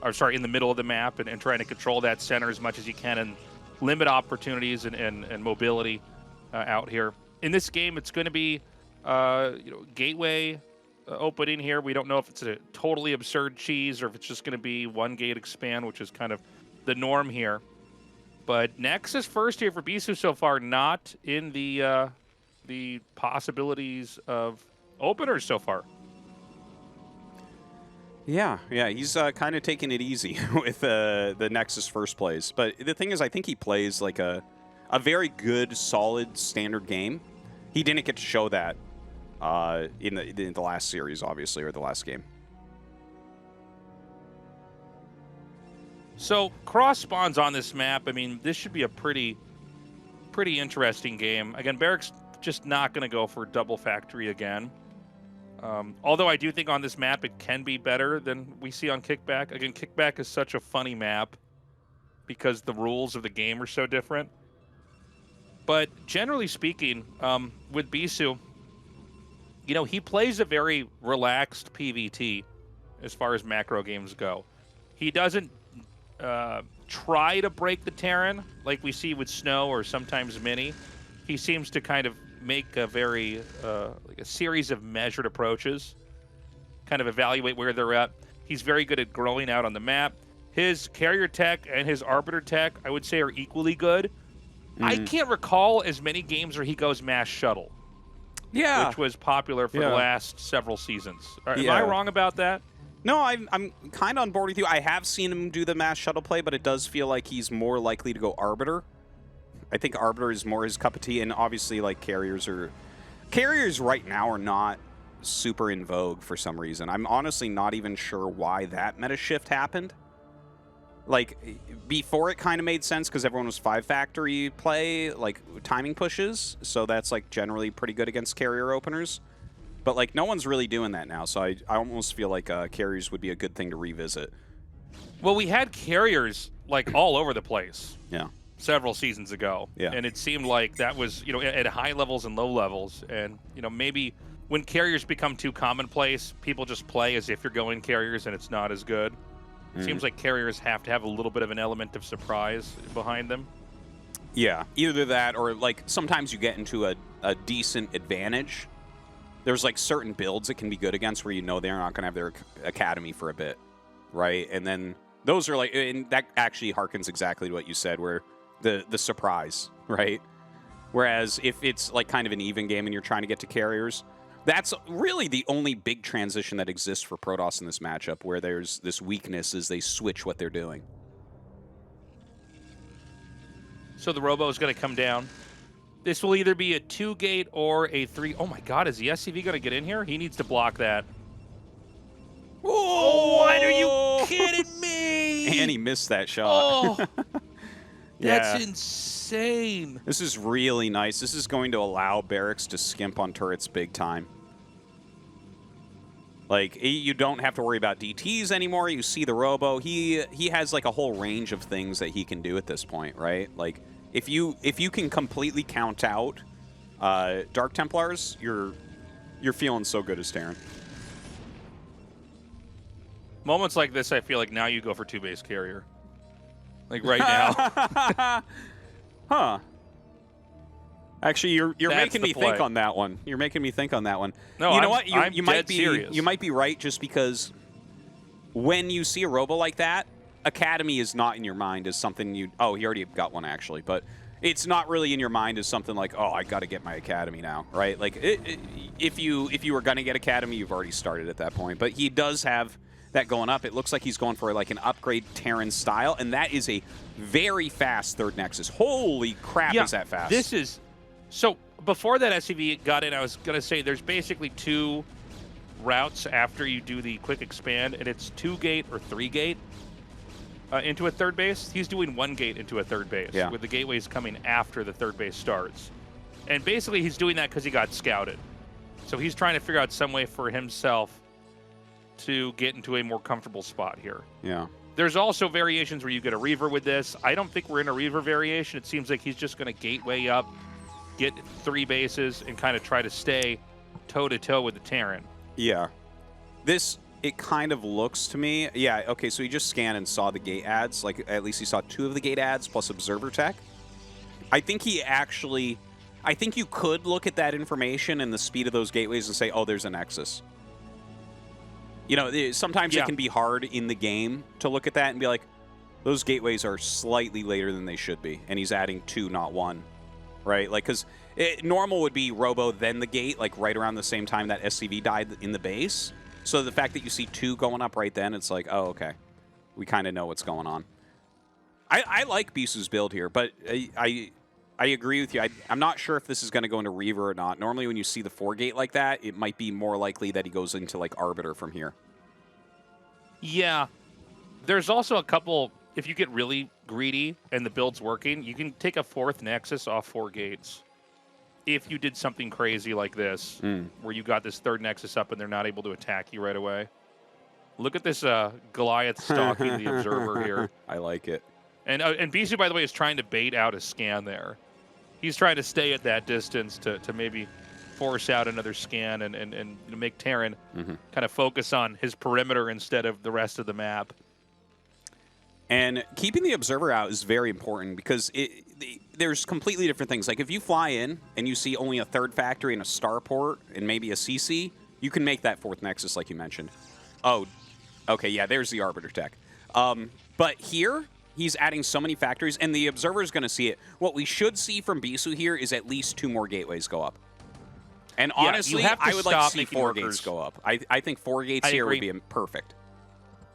or sorry, in the middle of the map and trying to control that center as much as you can and limit opportunities and mobility out here. In this game, it's going to be gateway opening here. We don't know if it's a totally absurd cheese or if it's just going to be one gate expand, which is kind of the norm here. But Nexus first here for Bisu so far, not in the possibilities of openers so far. Yeah, he's kind of taking it easy with the Nexus first plays. But the thing is, I think he plays like a very good, solid, standard game. He didn't get to show that in the last series, obviously, or the last game. So cross spawns on this map. I mean, this should be a pretty interesting game. Again, Barracks just not going to go for double factory again. Although I do think on this map it can be better than we see on Kickback. Again, Kickback is such a funny map because the rules of the game are so different. But generally speaking, with Bisu, he plays a very relaxed PvT as far as macro games go. He doesn't try to break the Terran like we see with Snow or sometimes Mini. He seems to kind of make a very like a series of measured approaches, kind of evaluate where they're at. He's very good at growing out on the map. His carrier tech and his arbiter tech, I would say, are equally good. I can't recall as many games where he goes mass shuttle. Yeah, which was popular for the last several seasons. Am I wrong about that? No, I'm kind of on board with you. I have seen him do the mass shuttle play, but it does feel like he's more likely to go arbiter. I think arbiter is more his cup of tea, and obviously, like, carriers right now are not super in vogue for some reason. I'm honestly not even sure why that meta shift happened. Like, before it kind of made sense because everyone was 5-factory play, like, timing pushes, so that's, like, generally pretty good against carrier openers. But, like, no one's really doing that now, so I almost feel like carriers would be a good thing to revisit. Well, we had carriers, like, all over the place. Yeah. Several seasons ago. Yeah. And it seemed like that was, at high levels and low levels. And, maybe when carriers become too commonplace, people just play as if you're going carriers and it's not as good. It seems like carriers have to have a little bit of an element of surprise behind them. Yeah, either that or, like, sometimes you get into a decent advantage. There's, like, certain builds that can be good against where they're not going to have their academy for a bit, right? And then those are, like, and that actually harkens exactly to what you said, where the surprise, right? Whereas if it's, like, kind of an even game and you're trying to get to carriers, That's really the only big transition that exists for Protoss in this matchup, where there's this weakness as they switch what they're doing. So the Robo is going to come down. This will either be a 2-gate or a 3. Oh my God, is the SCV going to get in here? He needs to block that. Oh, what are you kidding me? And he missed that shot. Oh, yeah. that's insane. This is really nice. This is going to allow Barracks to skimp on turrets big time. Like, you don't have to worry about DTs anymore. You see the Robo. He has like a whole range of things that he can do at this point, right? Like, if you can completely count out Dark Templars, you're feeling so good as Terran. Moments like this, I feel like now you go for 2-base carrier. Like right now. Huh. Actually, you're making me think play. on that one. You're making me think on that one. No, you know I'm- what? I'm You might dead serious. You might be right, just because when you see a Robo like that, Academy is not in your mind as something you. Oh, he already got one actually, but it's not really in your mind as something like, oh, I got to get my Academy now, right? Like if you were gonna get Academy, you've already started at that point. But he does have that going up. It looks like he's going for like an upgrade Terran style, and that is a very fast third Nexus. Holy crap, Yeah, is that fast? This is so. Before that SCV got in, I was gonna say there's basically 2 routes after you do the quick expand, and it's 2-gate or 3-gate into a third base. He's doing 1-gate into a third base, with the gateways coming after the third base starts. And basically, he's doing that because he got scouted. So he's trying to figure out some way for himself to get into a more comfortable spot here. Yeah. There's also variations where you get a Reaver with this. I don't think we're in a Reaver variation. It seems like he's just going to gateway up, get 3 bases, and kind of try to stay toe-to-toe with the Terran. Yeah. This, it kind of looks to me, yeah, okay, so he just scanned and saw the gate ads. Like, at least he saw 2 of the gate ads plus Observer Tech. I think he actually, I think you could look at that information and the speed of those gateways and say, oh, there's a Nexus. You know, sometimes it can be hard in the game to look at that and be like, those gateways are slightly later than they should be, and he's adding 2, not 1, right? Like, because normal would be Robo, then the gate, like right around the same time that SCV died in the base. So the fact that you see 2 going up right then, it's like, oh, okay. We kind of know what's going on. I like Bisu's build here, but I agree with you. I'm not sure if this is going to go into Reaver or not. Normally when you see the 4-gate like that, it might be more likely that he goes into like Arbiter from here. Yeah. There's also a couple, if you get really greedy and the build's working, you can take a 4th Nexus off 4 gates. If you did something crazy like this, where you got this 3rd Nexus up and they're not able to attack you right away. Look at this Goliath stalking the Observer here. I like it. And Bisu, by the way, is trying to bait out a scan there. He's trying to stay at that distance to maybe force out another scan and make Terran kind of focus on his perimeter instead of the rest of the map. And keeping the Observer out is very important because there's completely different things. Like if you fly in and you see only a 3rd factory and a starport and maybe a CC, you can make that 4th Nexus like you mentioned. Oh, okay, yeah, there's the Arbiter Tech. But here, he's adding so many factories, and the Observer is going to see it. What we should see from Bisu here is at least 2 more gateways go up. And honestly, I would like to see 4 gates go up. I think 4 gates here would be perfect.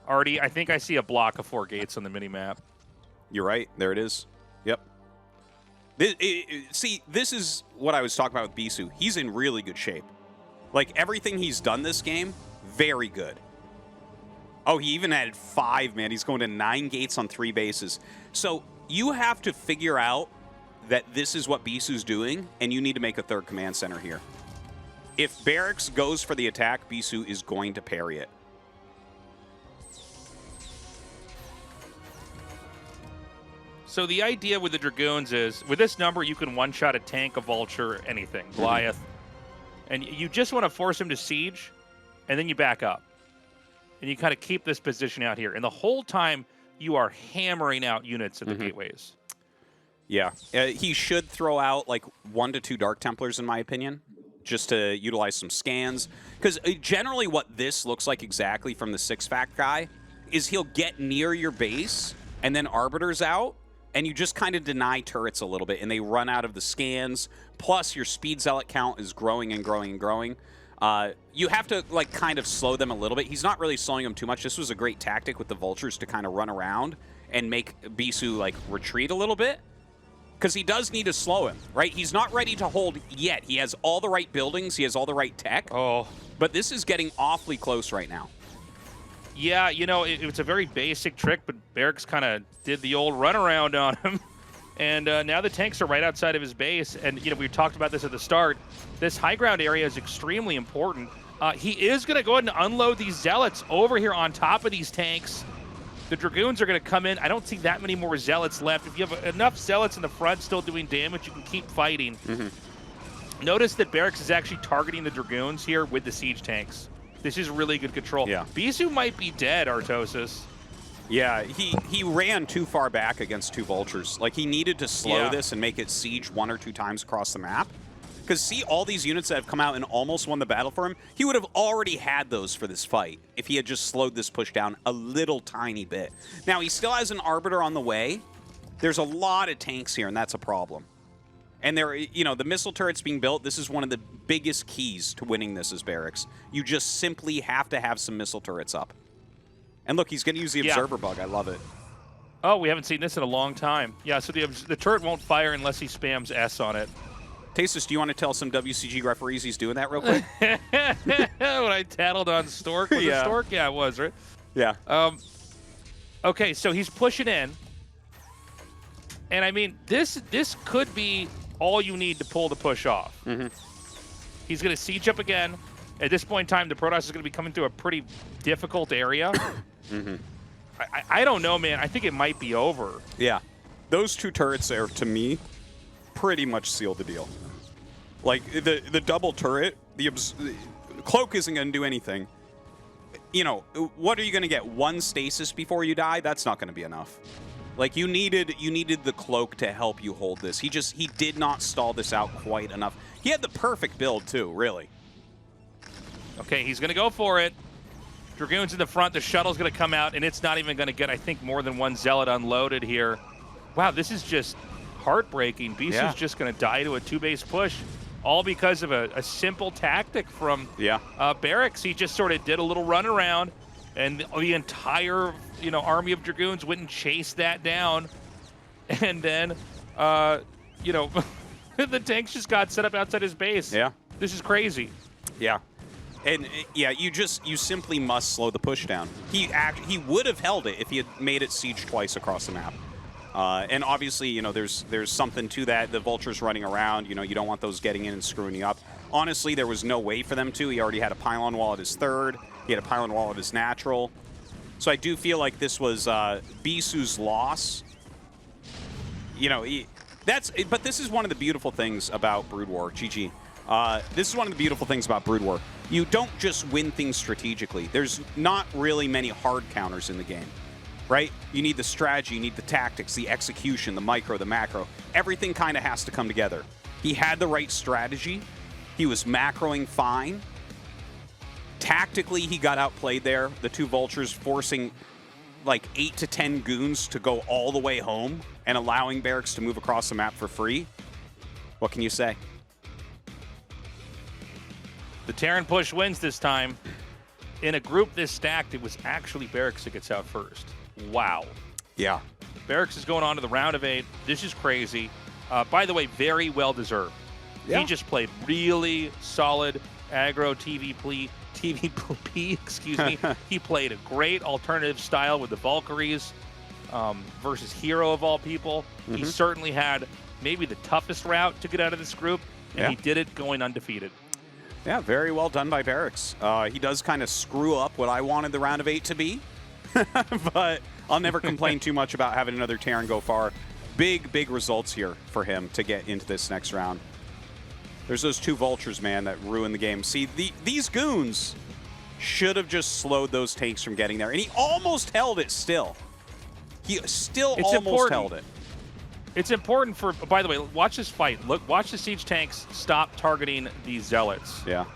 Artie, I think I see a block of 4 gates on the mini-map. You're right. There it is. Yep. See, this is what I was talking about with Bisu. He's in really good shape. Like, everything he's done this game, very good. Oh, he even added 5, man. He's going to 9 gates on 3 bases. So you have to figure out that this is what Bisu's doing, and you need to make a 3rd command center here. If Barracks goes for the attack, Bisu is going to parry it. So the idea with the Dragoons is, with this number, you can one-shot a tank, a Vulture, anything, Goliath. And you just want to force him to siege, and then you back up. And you kind of keep this position out here. And the whole time, you are hammering out units at the gateways. Yeah. He should throw out like 1 to 2 Dark Templars, in my opinion, just to utilize some scans. Because generally what this looks like exactly from the 6-fact guy is he'll get near your base, and then Arbiter's out, and you just kind of deny turrets a little bit, and they run out of the scans. Plus, your Speed Zealot count is growing and growing and growing. You have to like kind of slow them a little bit. He's not really slowing them too much. This was a great tactic with the vultures to kind of run around and make Bisu like retreat a little bit. Because he does need to slow him, right? He's not ready to hold yet. He has all the right buildings. He has all the right tech. Oh. But this is getting awfully close right now. Yeah, you know, it's a very basic trick, but Barracks kind of did the old runaround on him. And now the tanks are right outside of his base. And, you know, we talked about this at the start. This high ground area is extremely important. He is going to go ahead and unload these Zealots over here on top of these tanks. The Dragoons are going to come in. I don't see that many more Zealots left. If you have enough Zealots in the front still doing damage, you can keep fighting. Notice that Barracks is actually targeting the Dragoons here with the siege tanks. This is really good control. Yeah. Bisu might be dead, Artosis. Yeah, he ran too far back against 2 vultures. Like, he needed to slow this and make it siege 1 or 2 times across the map. Because see all these units that have come out and almost won the battle for him? He would have already had those for this fight if he had just slowed this push down a little tiny bit. Now, he still has an Arbiter on the way. There's a lot of tanks here, and that's a problem. And there, you know, the missile turrets being built, this is one of the biggest keys to winning this as Barracks. You just simply have to have some missile turrets up. And look, he's going to use the Observer bug. I love it. Oh, we haven't seen this in a long time. Yeah, so the turret won't fire unless he spams S on it. Tastosis, do you want to tell some WCG referees he's doing that real quick? When I tattled on Stork. Was it Stork? Yeah, it was, right? Yeah. Okay, so he's pushing in. And, I mean, this could be all you need to pull the push off. He's going to siege up again. At this point in time, the Protoss is going to be coming through a pretty difficult area. I don't know, man. I think it might be over. Yeah. Those 2 turrets there, to me, pretty much seal the deal. Like, the double turret, the Cloak isn't going to do anything. You know, what are you going to get? 1 stasis before you die? That's not going to be enough. Like, you needed the Cloak to help you hold this. He did not stall this out quite enough. He had the perfect build, too, really. Okay, he's going to go for it. Dragoons in the front. The shuttle's going to come out, and it's not even going to get, I think, more than 1 Zealot unloaded here. Wow, this is just heartbreaking. Bisu's just going to die to a 2-base push, all because of a simple tactic from Barracks. He just sort of did a little run around, and the entire army of Dragoons went and chased that down. And then, the tanks just got set up outside his base. Yeah. This is crazy. Yeah. And, yeah, you simply must slow the push down. He would have held it if he had made it siege twice across the map. And obviously, there's something to that. The vultures running around, you don't want those getting in and screwing you up. Honestly, there was no way for them to. He already had a pylon wall at his 3rd. He had a pylon wall at his natural. So I do feel like this was Bisu's loss. But this is one of the beautiful things about Brood War. GG. This is one of the beautiful things about Brood War. You don't just win things strategically. There's not really many hard counters in the game, right? You need the strategy, you need the tactics, the execution, the micro, the macro. Everything kind of has to come together. He had the right strategy. He was macroing fine. Tactically, he got outplayed there. The 2 vultures forcing like 8 to 10 goons to go all the way home and allowing Barracks to move across the map for free. What can you say? The Terran push wins this time. In a group this stacked, it was actually Barracks that gets out first. Wow. Yeah. Barracks is going on to the round of 8. This is crazy. By the way, very well deserved. Yeah. He just played really solid aggro TVP, excuse me. He played a great alternative style with the Valkyries versus Hero of all people. He certainly had maybe the toughest route to get out of this group, and he did it going undefeated. Yeah, very well done by Barracks. He does kind of screw up what I wanted the round of 8 to be, but I'll never complain too much about having another Terran go far. Big results here for him to get into this next round. There's those 2 vultures, man, that ruin the game. See, these goons should have just slowed those tanks from getting there, and he almost held it still. He still almost held it. It's important for, by the way, watch this fight. Look, watch the siege tanks stop targeting these zealots. Yeah.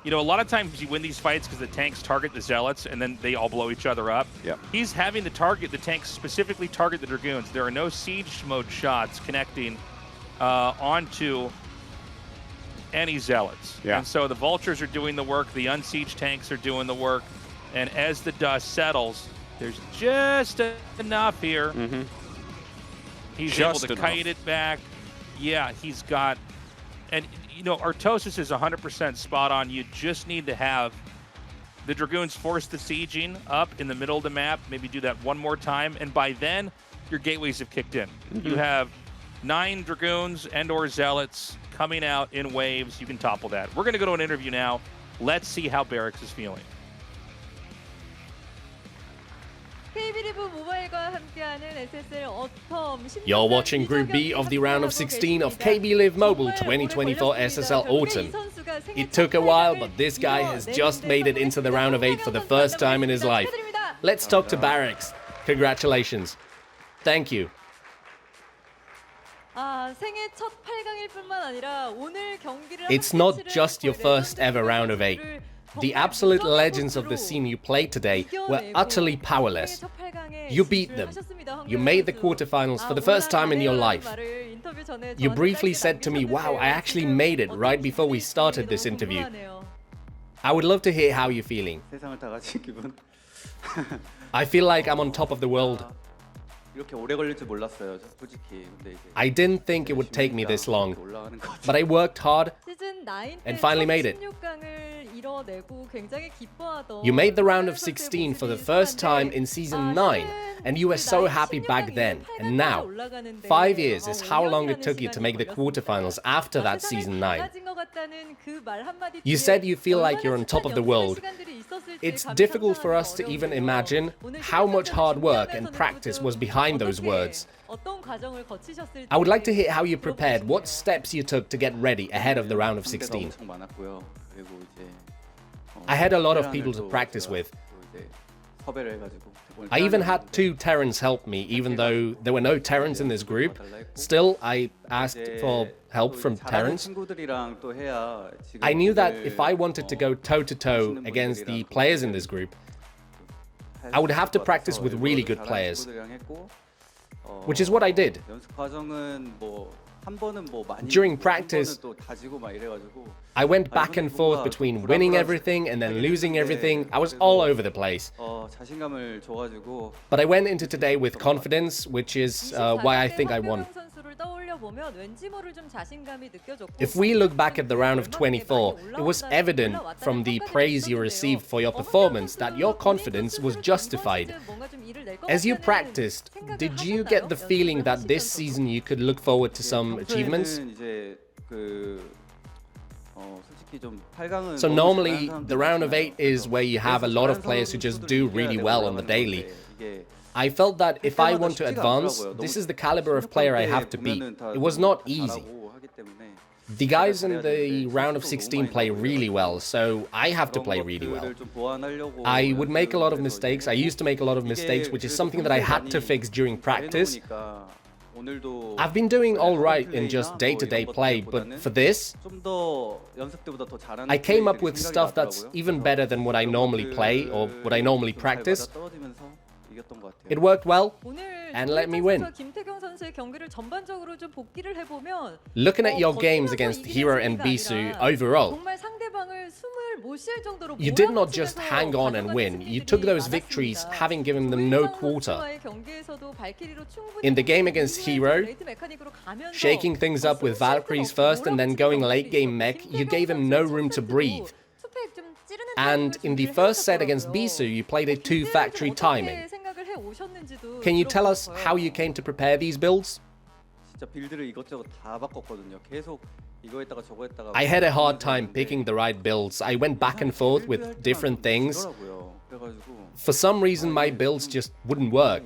A lot of times you win these fights because the tanks target the zealots and then they all blow each other up. Yeah. He's having the tanks specifically target the dragoons. There are no siege mode shots connecting onto any zealots. Yeah. And so the vultures are doing the work, the unsieged tanks are doing the work, and as the dust settles, there's just enough here. He's Just able to enough. kite it back. Yeah, he's got, and you know, Tastosis is 100% spot on. You just need to have the Dragoons force the sieging up in the middle of the map, maybe do that one more time, and by then, your gateways have kicked in. You have 9 Dragoons and or Zealots coming out in waves. You can topple that. We're going to go to an interview now. Let's see how Barracks is feeling. You're watching Group B of the round of 16 of KB Live Mobile 2024 SSL Autumn. It took a while, but this guy has just made it into the round of 8 for the first time in his life. Let's talk to Barracks. Congratulations. Thank you. It's not just your first ever round of 8. The absolute legends of the scene you played today were utterly powerless. You beat them. You made the quarterfinals for the first time in your life. You briefly said to me, wow, I actually made it right before we started this interview. I would love to hear how you're feeling. I feel like I'm on top of the world. I didn't think it would take me this long, but I worked hard and finally made it. You made the round of 16 for the first time in Season 9, and you were so happy back then. And now, 5 years is how long it took you to make the quarterfinals after that Season 9. You said you feel like you're on top of the world. It's difficult for us to even imagine how much hard work and practice was behind those words. I would like to hear how you prepared, what steps you took to get ready ahead of the round of 16. I had a lot of people to practice with. I even had 2 Terrans help me, even though there were no Terrans in this group. Still, I asked for help from Terrans. I knew that if I wanted to go toe-to-toe against the players in this group, I would have to practice with really good players, which is what I did. During practice, I went back and forth between winning everything and then losing everything. I was all over the place. But I went into today with confidence, which is why I think I won. If we look back at the round of 24, it was evident from the praise you received for your performance that your confidence was justified. As you practiced, did you get the feeling that this season you could look forward to some achievements? So normally, the round of 8 is where you have a lot of players who just do really well on the daily. I felt that if I want to advance, this is the caliber of player I have to beat. It was not easy. The guys in the round of 16 play really well, so I have to play really well. I would make a lot of mistakes. I used to make a lot of mistakes, which is something that I had to fix during practice. I've been doing all right in just day-to-day play, but for this, I came up with stuff that's even better than what I normally play or what I normally practice. It worked well, and let me win. Looking at your games against Hero and Bisu overall, you did not just hang on and win, you took those victories having given them no quarter. In the game against Hero, shaking things up with Valkyries first and then going late game mech, you gave him no room to breathe. And in the first set against Bisu, you played a 2-factory timing. Can you tell us how you came to prepare these builds? I had a hard time picking the right builds. I went back and forth with different things. For some reason, my builds just wouldn't work.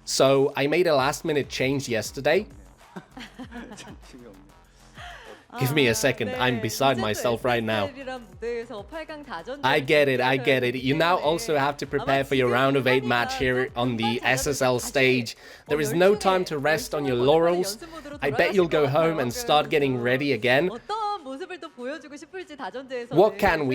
So I made a last-minute change yesterday. Give me a second, I'm beside myself right now. I get it. You now also have to prepare for your round of 8 match here on the SSL stage. There is no time to rest on your laurels. I bet you'll go home and start getting ready again. 모습을 또 보여주고 싶을지 다전제에서 what can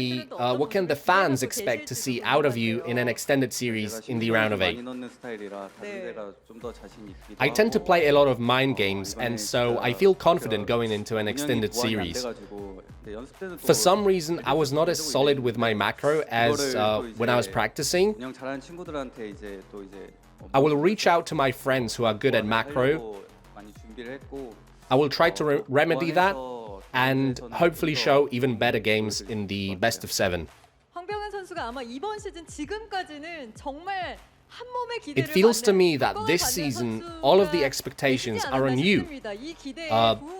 the fans expect to see out of you in an extended series in the round of 8? 많이 넣는 스타일이라 다른 데가 좀 더 자신 있기도 I tend to 하고, play a lot of mind games, and so I feel confident going into an extended 보완이 안 series. 돼가지고, 근데 연습 때는 또 For some reason, I was not as solid with my macro as when I was practicing. 그냥 잘하는 친구들한테 이제 또 이제 I will reach out to my friends who are good at macro. 많이 준비를 했고, I will try to remedy that and hopefully show even better games in the best of 7. 황병현 선수가 아마 이번 시즌 지금까지는 정말 한 몸의 It 기대를 feels to 받는 me that this 받는 season, all of the 선수가 expectations 되시지 are on 않았나 you. 싶습니다. 이 기대에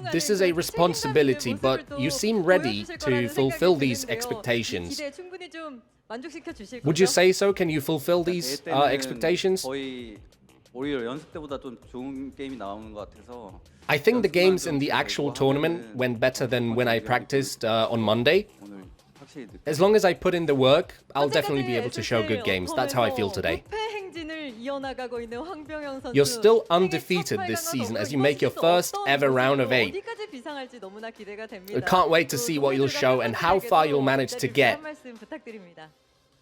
This is a responsibility, but you seem ready to fulfill these 이 expectations. 기대에 충분히 좀 만족시켜 주실 Would you 거죠? say so? Can you fulfill these expectations? 거의 오히려 연습 때보다 좀 좋은 게임이 나오는 것 같아서. I think the games in the actual tournament went better than when I practiced on Monday. As long as I put in the work, I'll definitely be able to show good games. That's how I feel today. 무패 행진을 이어나가고 있는 황병현 선수. You're still undefeated this season as you make your first ever round of 8. 어디까지 비상할지 너무나 기대가 I 됩니다. can't wait to see what you'll show and how far you'll manage to get. 한 말씀 부탁드립니다.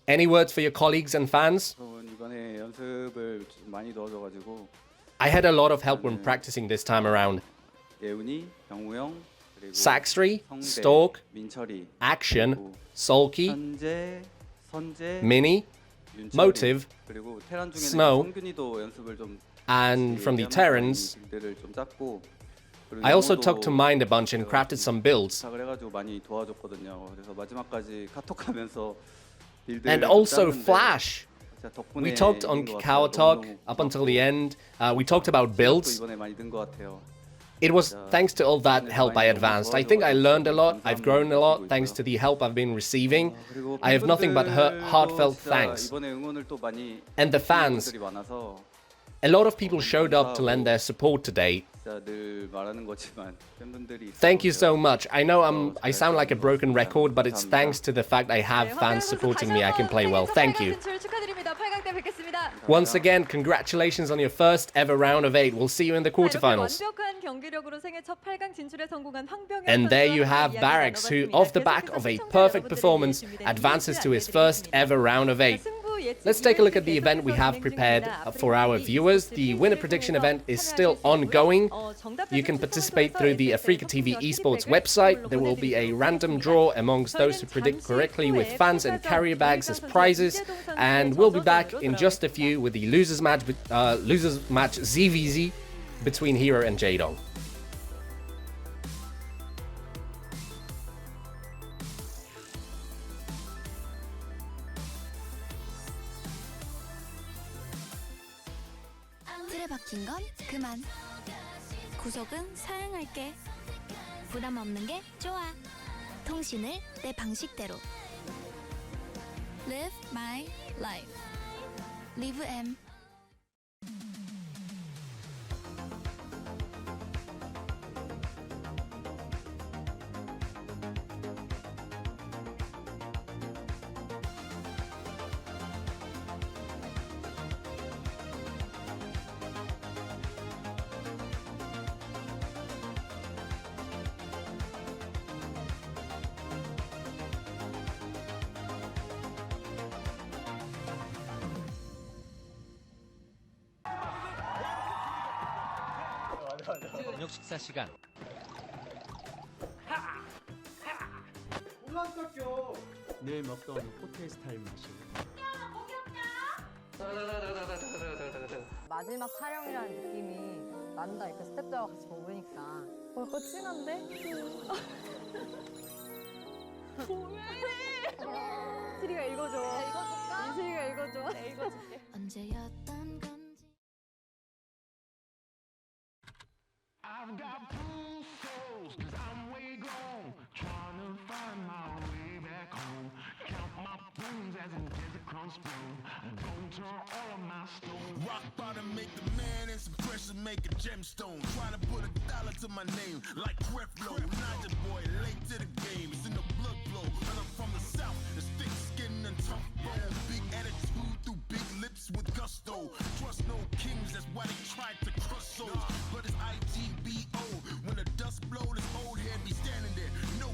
Any words for your colleagues and fans? 이번에 연습을 많이 도와줘가지고. I had a lot of help when practicing this time around. 예훈이, 병우 형, 그리고 Saxtree, 성대, Stork, 민철이, Action, Sulky, 선재, Mini, 윤철이, Motive, 그리고 테란 중에는 Snow, 성균이도 연습을 좀 and from the Terrans, 빌드를 좀 짰고. I also took to mind a bunch and crafted some builds. 부탁을 해가지고 많이 도와줬거든요. 그래서 마지막까지 카톡하면서 빌드를 And also 짰는데 Flash. 진짜 덕분에 We talked on 이긴 것 Kakao 같아요. Talk 너무너무 up until the end. We talked about builds. 이번에 많이 는 것 같아요. It was thanks to all that help I advanced. I think I learned a lot, I've grown a lot thanks to the help I've been receiving. I have nothing but heartfelt thanks. 이번에 응원을 또 많이 And the fans, 분들이 많아서 a lot of people showed up to lend their support today. 진짜 늘 말하는 거지만 팬분들이 Thank you so much. I know I sound like a broken record, but it's thanks to the fact I have fans supporting me I can play well. Thank you. 축하드립니다. 8강 때 뵙겠습니다. Once again, congratulations on your first ever round of 8. We'll see you in the quarterfinals. 완벽한 경기력으로 생애 첫 8강 진출에 성공한 황병현 And there you have Barracks, who, off the back of a perfect performance, advances to his first ever round of 8. Let's take a look at the event we have prepared for our viewers. The winner prediction event is still ongoing. You can participate through the Africa TV esports website. There will be a random draw amongst those who predict correctly with fans and carrier bags as prizes. And we'll be back in just a few with the losers match ZVZ between Hero and Jdong. 틀에 박힌 건 그만. 구석은 사양할게. 부담 없는 게 좋아. 통신을 내 방식대로. Live my life. Live M. 저녁 식사 시간. 늘 먹던 호텔 스타일 맛이. 마지막 촬영이라는 느낌이 난다. 이렇게 스태프들과 같이 먹으니까. 벌써 찡한데? 스리가 읽어줘. 읽어줄까? 이슬이가 읽어줘. 네, 읽어줄게. 언제였던 건지. I've got two souls, 'cause I'm way gone, trying to find my way back home. Count my bones as a desert comes through. Don't turn all of my stones. Rock bottom make the man and some pressure make a gemstone. Trying to put $1 to my name like Creflo. Naja boy, late to the game. It's in the blood flow. And I'm from the south, it's thick skin and tough bone. Big attitude through big lips with gusto. Trust no kings, that's why they tried to crush souls. But it's IGBO. When the dust blow, this old head be standing there. No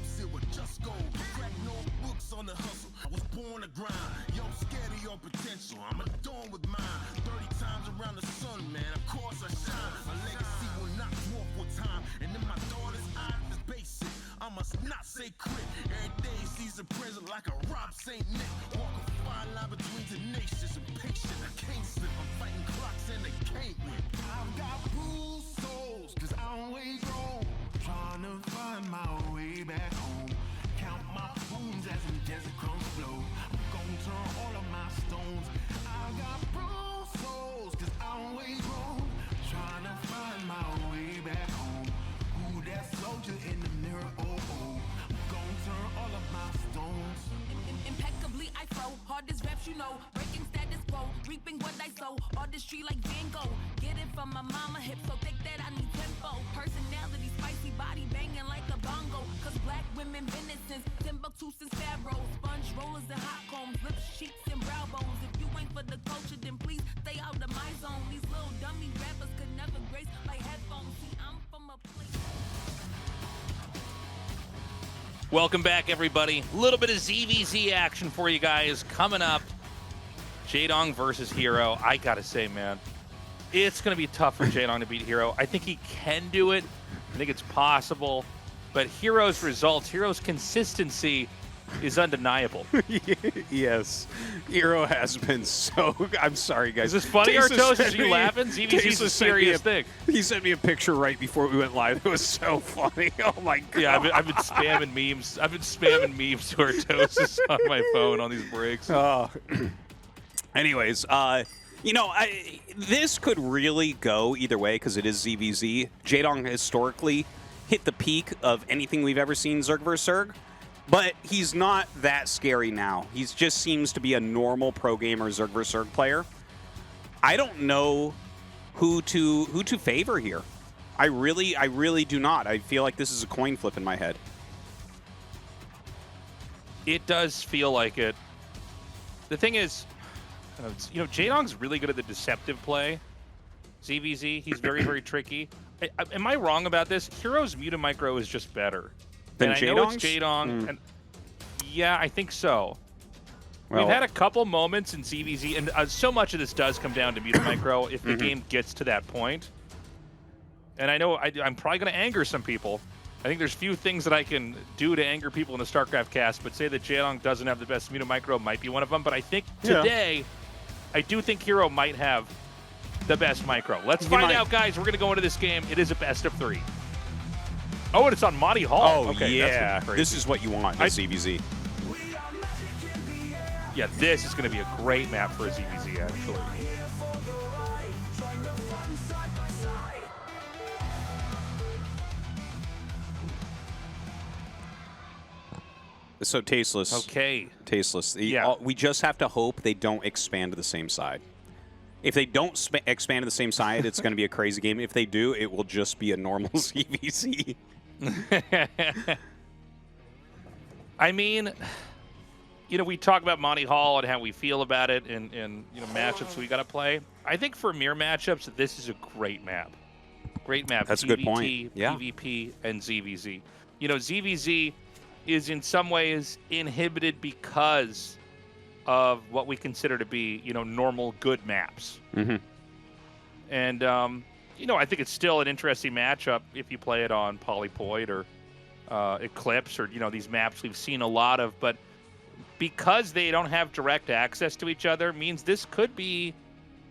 born to grind. Yo, scared of your potential. I'm adorned with mine. 30 times around the sun, man. Of course I shine. My legacy will not dwarf with time. And in my daughter's eyes, it's basic. I must not say quit. Every day sees a present like a Rob St. Nick. Walk a fine line between tenacious and patient. I can't slip. I'm fighting clocks and they can't win. I've got bruised souls, cause I'm way grown. Trying to find my way back home. Count my wounds as in desert crumbs flow. I'm gonna turn all of my stones. I've got bruised souls, cause I'm way grown. Trying to find my way back home. Who that soldier in the mirror? Oh, oh. I'm gonna turn all of my stones. Impeccably I flow, hardest raps you know, breaking status quo, reaping what I sow, artistry like Van Gogh, get it from my mama hip, so think that I need tempo, personality, spicy body banging like a bongo, cause black women been it since Timbuktu since Pharaoh, sponge rollers and hot combs, lips, cheeks and brow bones, if you ain't for the culture then please stay out of my zone, these little dummy rappers could never grace my headphones, see I'm from a place. Welcome back, everybody. A little bit of ZVZ action for you guys coming up. Jdong versus Hero. I gotta say, man, it's gonna be tough for Jdong to beat Hero. I think he can do it. I think it's possible. But Hero's results, Hero's consistency is undeniable. Yes. Hero has been so... I'm sorry, guys. Is this funny, Tastosis? Are you laughing? ZVZ's a serious thing. He sent me a picture right before we went live. It was so funny. Oh, my God. Yeah, I've been spamming memes. I've been spamming memes to Tastosis on my phone on these breaks. Anyways, you know, this could really go either way because it is ZVZ. Jdong historically hit the peak of anything we've ever seen Zerg vs. Zerg. But he's not that scary now. He just seems to be a normal pro gamer Zerg vs. Zerg player. I don't know who to favor here. I really do not. I feel like this is a coin flip in my head. It does feel like it. The thing is, you know, Jdong's really good at the deceptive play. ZVZ, he's very, very tricky. Am I wrong about this? Hero's Muta Micro is just better. Than and I know it's Jdong. And yeah, I think so. Well, we've had a couple moments in ZVZ, and so much of this does come down to Muta Micro if the game gets to that point. And I know I'm probably going to anger some people. I think there's few things that I can do to anger people in the StarCraft cast, but say that Jdong doesn't have the best Muta Micro might be one of them. But I think today, I do think Hero might have the best micro. Let's find out, guys. We're going to go into this game. It is a best of 3. Oh, and it's on Monty Hall. Oh, okay, yeah. That's This is what you want in ZVZ. Yeah, this is going to be a great map for a ZVZ, actually. So tasteless. Okay. Tasteless. Yeah. We just have to hope they don't expand to the same side. If they don't expand to the same side, it's going to be a crazy game. If they do, it will just be a normal ZVZ. I mean, you know, we talk about Monty Hall and how we feel about it and you know, matchups we got to play. I think for mirror matchups, this is a great map. Great map. That's a good point. Yeah. PvP and ZVZ. You know, ZVZ is in some ways inhibited because of what we consider to be, you know, normal good maps. And, you know, I think it's still an interesting matchup if you play it on Polypoid or Eclipse or, you know, these maps we've seen a lot of. But because they don't have direct access to each other means this could be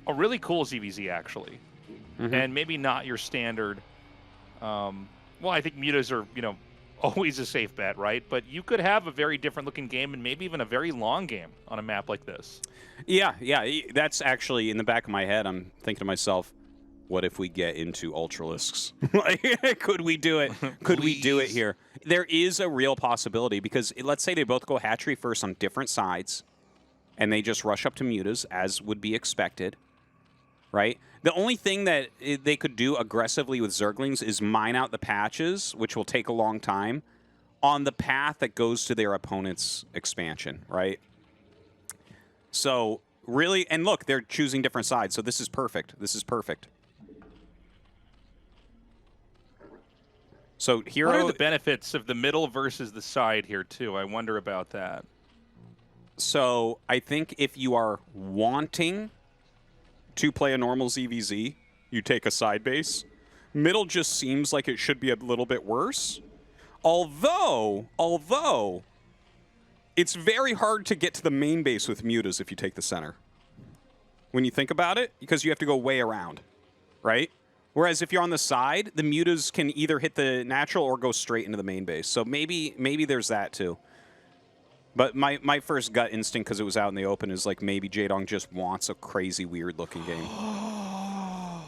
a really cool ZVZ, actually. And maybe not your standard. Well, I think mutas are, you know, always a safe bet, right? But you could have a very different looking game and maybe even a very long game on a map like this. Yeah. That's actually in the back of my head. I'm thinking to myself, what if we get into Ultralisks? Like, could we do it? Could we do it here? There is a real possibility because let's say they both go hatchery first on different sides and they just rush up to mutas as would be expected, right? The only thing that they could do aggressively with Zerglings is mine out the patches, which will take a long time, on the path that goes to their opponent's expansion, right? So, really, and look, they're choosing different sides, so this is perfect. This is perfect. So, Hero... What are the benefits of the middle versus the side here, too? I wonder about that. So I think if you are wanting to play a normal ZVZ, you take a side base. Middle just seems like it should be a little bit worse. Although, it's very hard to get to the main base with mutas if you take the center. When you think about it, because you have to go way around, right? Whereas if you're on the side, the mutas can either hit the natural or go straight into the main base. So maybe there's that too. But my first gut instinct, because it was out in the open, is like maybe Jdong just wants a crazy, weird-looking game.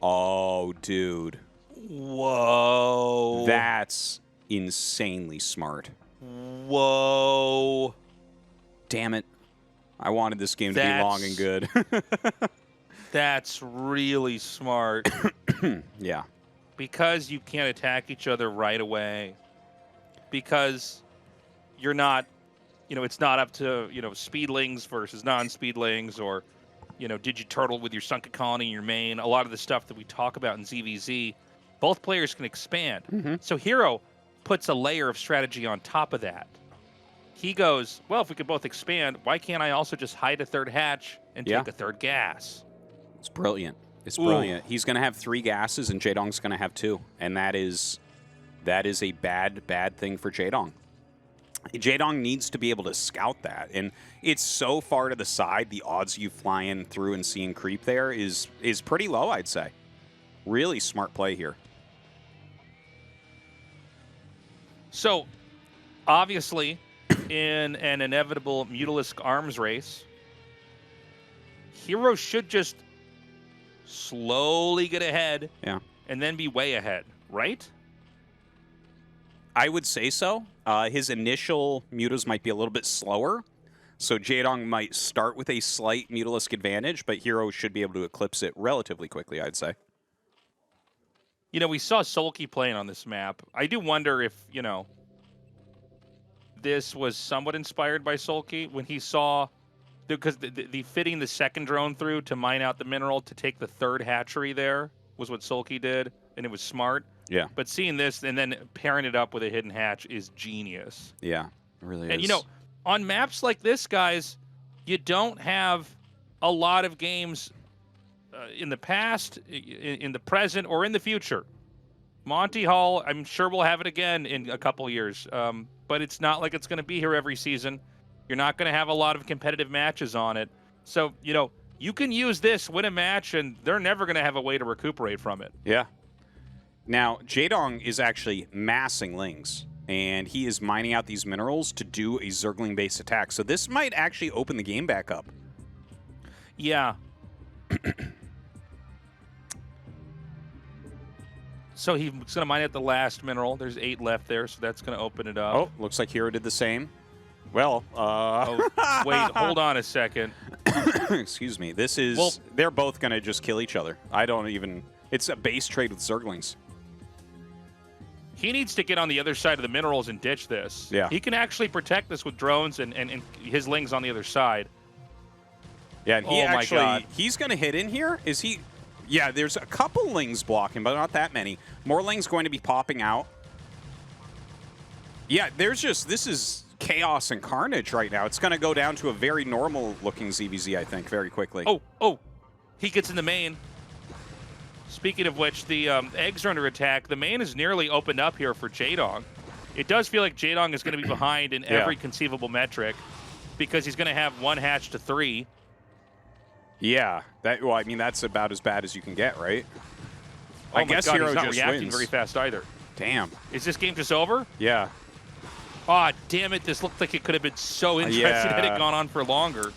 Oh, dude. Whoa. That's insanely smart. Whoa. Damn it. I wanted this game to be long and good. That's really smart. Yeah. Because you can't attack each other right away. Because you're not, it's not up to, speedlings versus non-speedlings, or, did you turtle with your sunken colony in your main? A lot of the stuff that we talk about in ZVZ, both players can expand. So Hero puts a layer of strategy on top of that. He goes, well, if we could both expand, why can't I also just hide a third hatch and take a third gas? It's brilliant. It's brilliant. He's going to have 3 gases, and Jdong's going to have 2. And that is a bad thing for Jdong. Jdong needs to be able to scout that. And it's so far to the side, the odds you flying through and seeing creep there is pretty low, I'd say. Really smart play here. So, obviously, in an inevitable Mutalisk arms race, Hero should just slowly get ahead and then be way ahead, right? I would say so. His initial mutas might be a little bit slower, so Jdong might start with a slight Mutalisk advantage, but Hero should be able to eclipse it relatively quickly, I'd say. We saw Sulky playing on this map. I do wonder if, this was somewhat inspired by Sulky when he saw, because the fitting the second drone through to mine out the mineral to take the third hatchery there was what Sulky did, and it was smart. Yeah. But seeing this and then pairing it up with a hidden hatch is genius. Yeah, it really is. And, on maps like this, guys, you don't have a lot of games in the past, in the present, or in the future. Monty Hall, I'm sure we'll have it again in a couple years, but it's not like it's going to be here every season. You're not going to have a lot of competitive matches on it. So, you can use this, win a match, and they're never going to have a way to recuperate from it. Yeah. Now, Jdong is actually massing Lings, and he is mining out these minerals to do a Zergling-based attack. So this might actually open the game back up. Yeah. So he's going to mine out the last mineral. There's 8 left there, so that's going to open it up. Oh, looks like Hero did the same. Well, wait, hold on a second. Excuse me. This is... they're both going to just kill each other. I don't even... It's a base trade with Zerglings. He needs to get on the other side of the minerals and ditch this. Yeah. He can actually protect this with drones and his Lings on the other side. Yeah, and he my God. he's going to hit in here. Is he... Yeah, there's a couple Lings blocking, but not that many. More Lings going to be popping out. Yeah, there's just... This is chaos and carnage right now. It's going to go down to a very normal-looking ZVZ, I think, very quickly. Oh. He gets in the main. Speaking of which, the eggs are under attack. The main is nearly opened up here for Jdong. It does feel like Jdong is going to be behind in every conceivable metric because he's going to have 1 hatch to 3. Yeah. Well, I mean, that's about as bad as you can get, right? Oh I guess God, Hero he's not just reacting wins. very fast either. Damn. Is this game just over? Yeah. Aw, damn it. This looked like it could have been so interesting had it gone on for longer.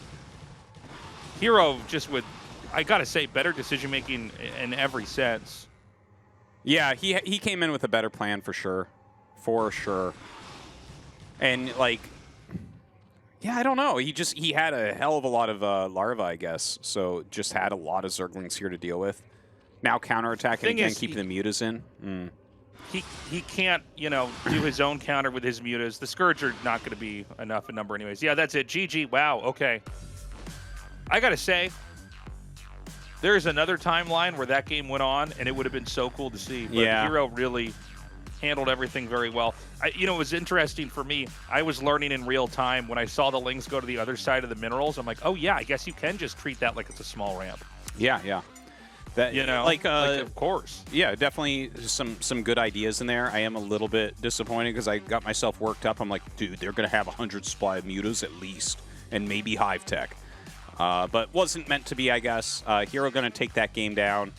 Hero just with, I got to say, better decision-making in every sense. Yeah, he came in with a better plan for sure. For sure. And, like, yeah, I don't know. He had a hell of a lot of larvae, I guess. So just had a lot of Zerglings here to deal with. Now counterattacking again, keeping the mutas in. He can't, do his own counter with his mutas. The Scourge are not going to be enough in number anyways. Yeah, that's it. GG. Wow. Okay. I got to say, there's another timeline where that game went on, and it would have been so cool to see. But Hero really handled everything very well. You know, it was interesting for me. I was learning in real time when I saw the lings go to the other side of the minerals. I'm like, oh yeah, I guess you can just treat that like it's a small ramp. Yeah, yeah. That, you know, like of course. Yeah, definitely some good ideas in there. I am a little bit disappointed because I got myself worked up. I'm like, dude, they're going to have 100 supply of mutas at least, and maybe Hive Tech. But wasn't meant to be, I guess. Hero going to take that game down.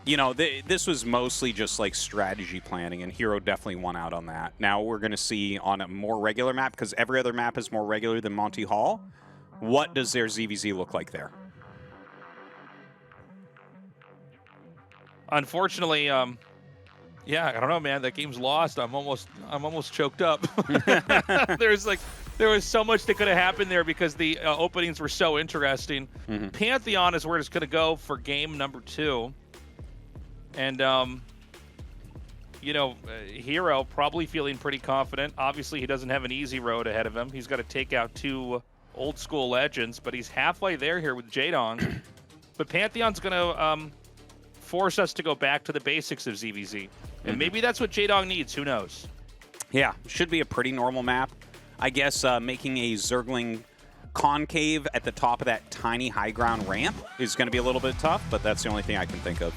You know, this was mostly just like strategy planning, and Hero definitely won out on that. Now we're going to see on a more regular map, because every other map is more regular than Monty Hall. What does their ZVZ look like there? Unfortunately, yeah, I don't know, man. That game's lost. I'm almost choked up. There was so much that could have happened there because the openings were so interesting. Pantheon is where it's going to go for game number 2. And, you know, Hero probably feeling pretty confident. Obviously, he doesn't have an easy road ahead of him. He's got to take out 2 old school legends, but he's halfway there here with Jdong. But Pantheon's going to force us to go back to the basics of ZVZ. And maybe that's what Jdong needs. Who knows? Yeah, should be a pretty normal map. I guess making a Zergling concave at the top of that tiny high ground ramp is going to be a little bit tough, but that's the only thing I can think of.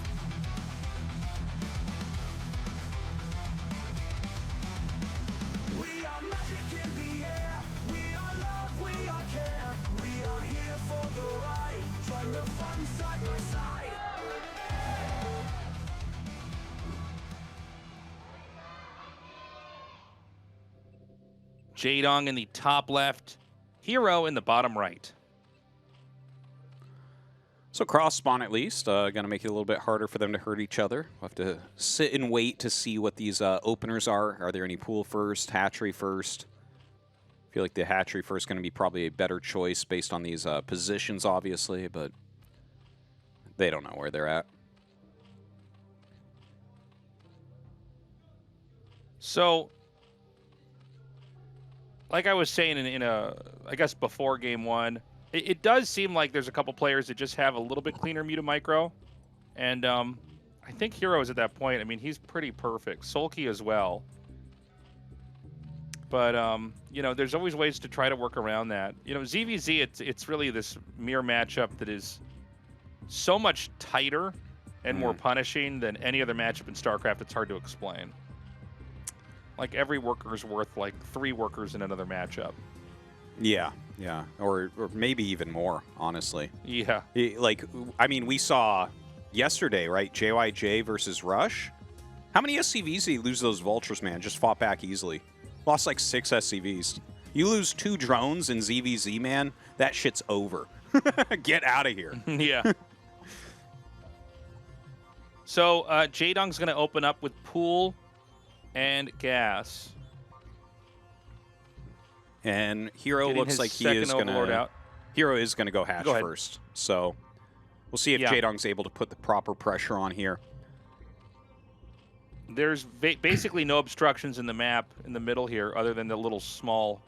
Jdong in the top left, Hero in the bottom right. So cross spawn at least, going to make it a little bit harder for them to hurt each other. We'll have to sit and wait to see what these openers are. Are there any pool first, hatchery first? I feel like the hatchery first is going to be probably a better choice based on these positions, obviously, but they don't know where they're at. So, like I was saying I guess before game 1, it does seem like there's a couple players that just have a little bit cleaner muta micro. And I think Hero is at that point. I mean, he's pretty perfect. Sulky as well. But, you know, there's always ways to try to work around that. You know, ZVZ, it's really this mirror matchup that is so much tighter and more punishing than any other matchup in StarCraft. It's hard to explain. Like, every worker is worth, like, 3 workers in another matchup. Yeah, yeah. Or maybe even more, honestly. Yeah. Like, I mean, we saw yesterday, right? JYJ versus Rush. How many SCVs did he lose those Vultures, man? Just fought back easily. Lost, like, 6 SCVs. You lose 2 drones in ZVZ, man, that shit's over. Get out of here. Yeah. So, Jdong's going to open up with Pool and Gas. And Hero looks like he is going to... Hero is going to go hatch first. So we'll see if Jdong's able to put the proper pressure on here. There's basically no obstructions in the map in the middle here other than the little small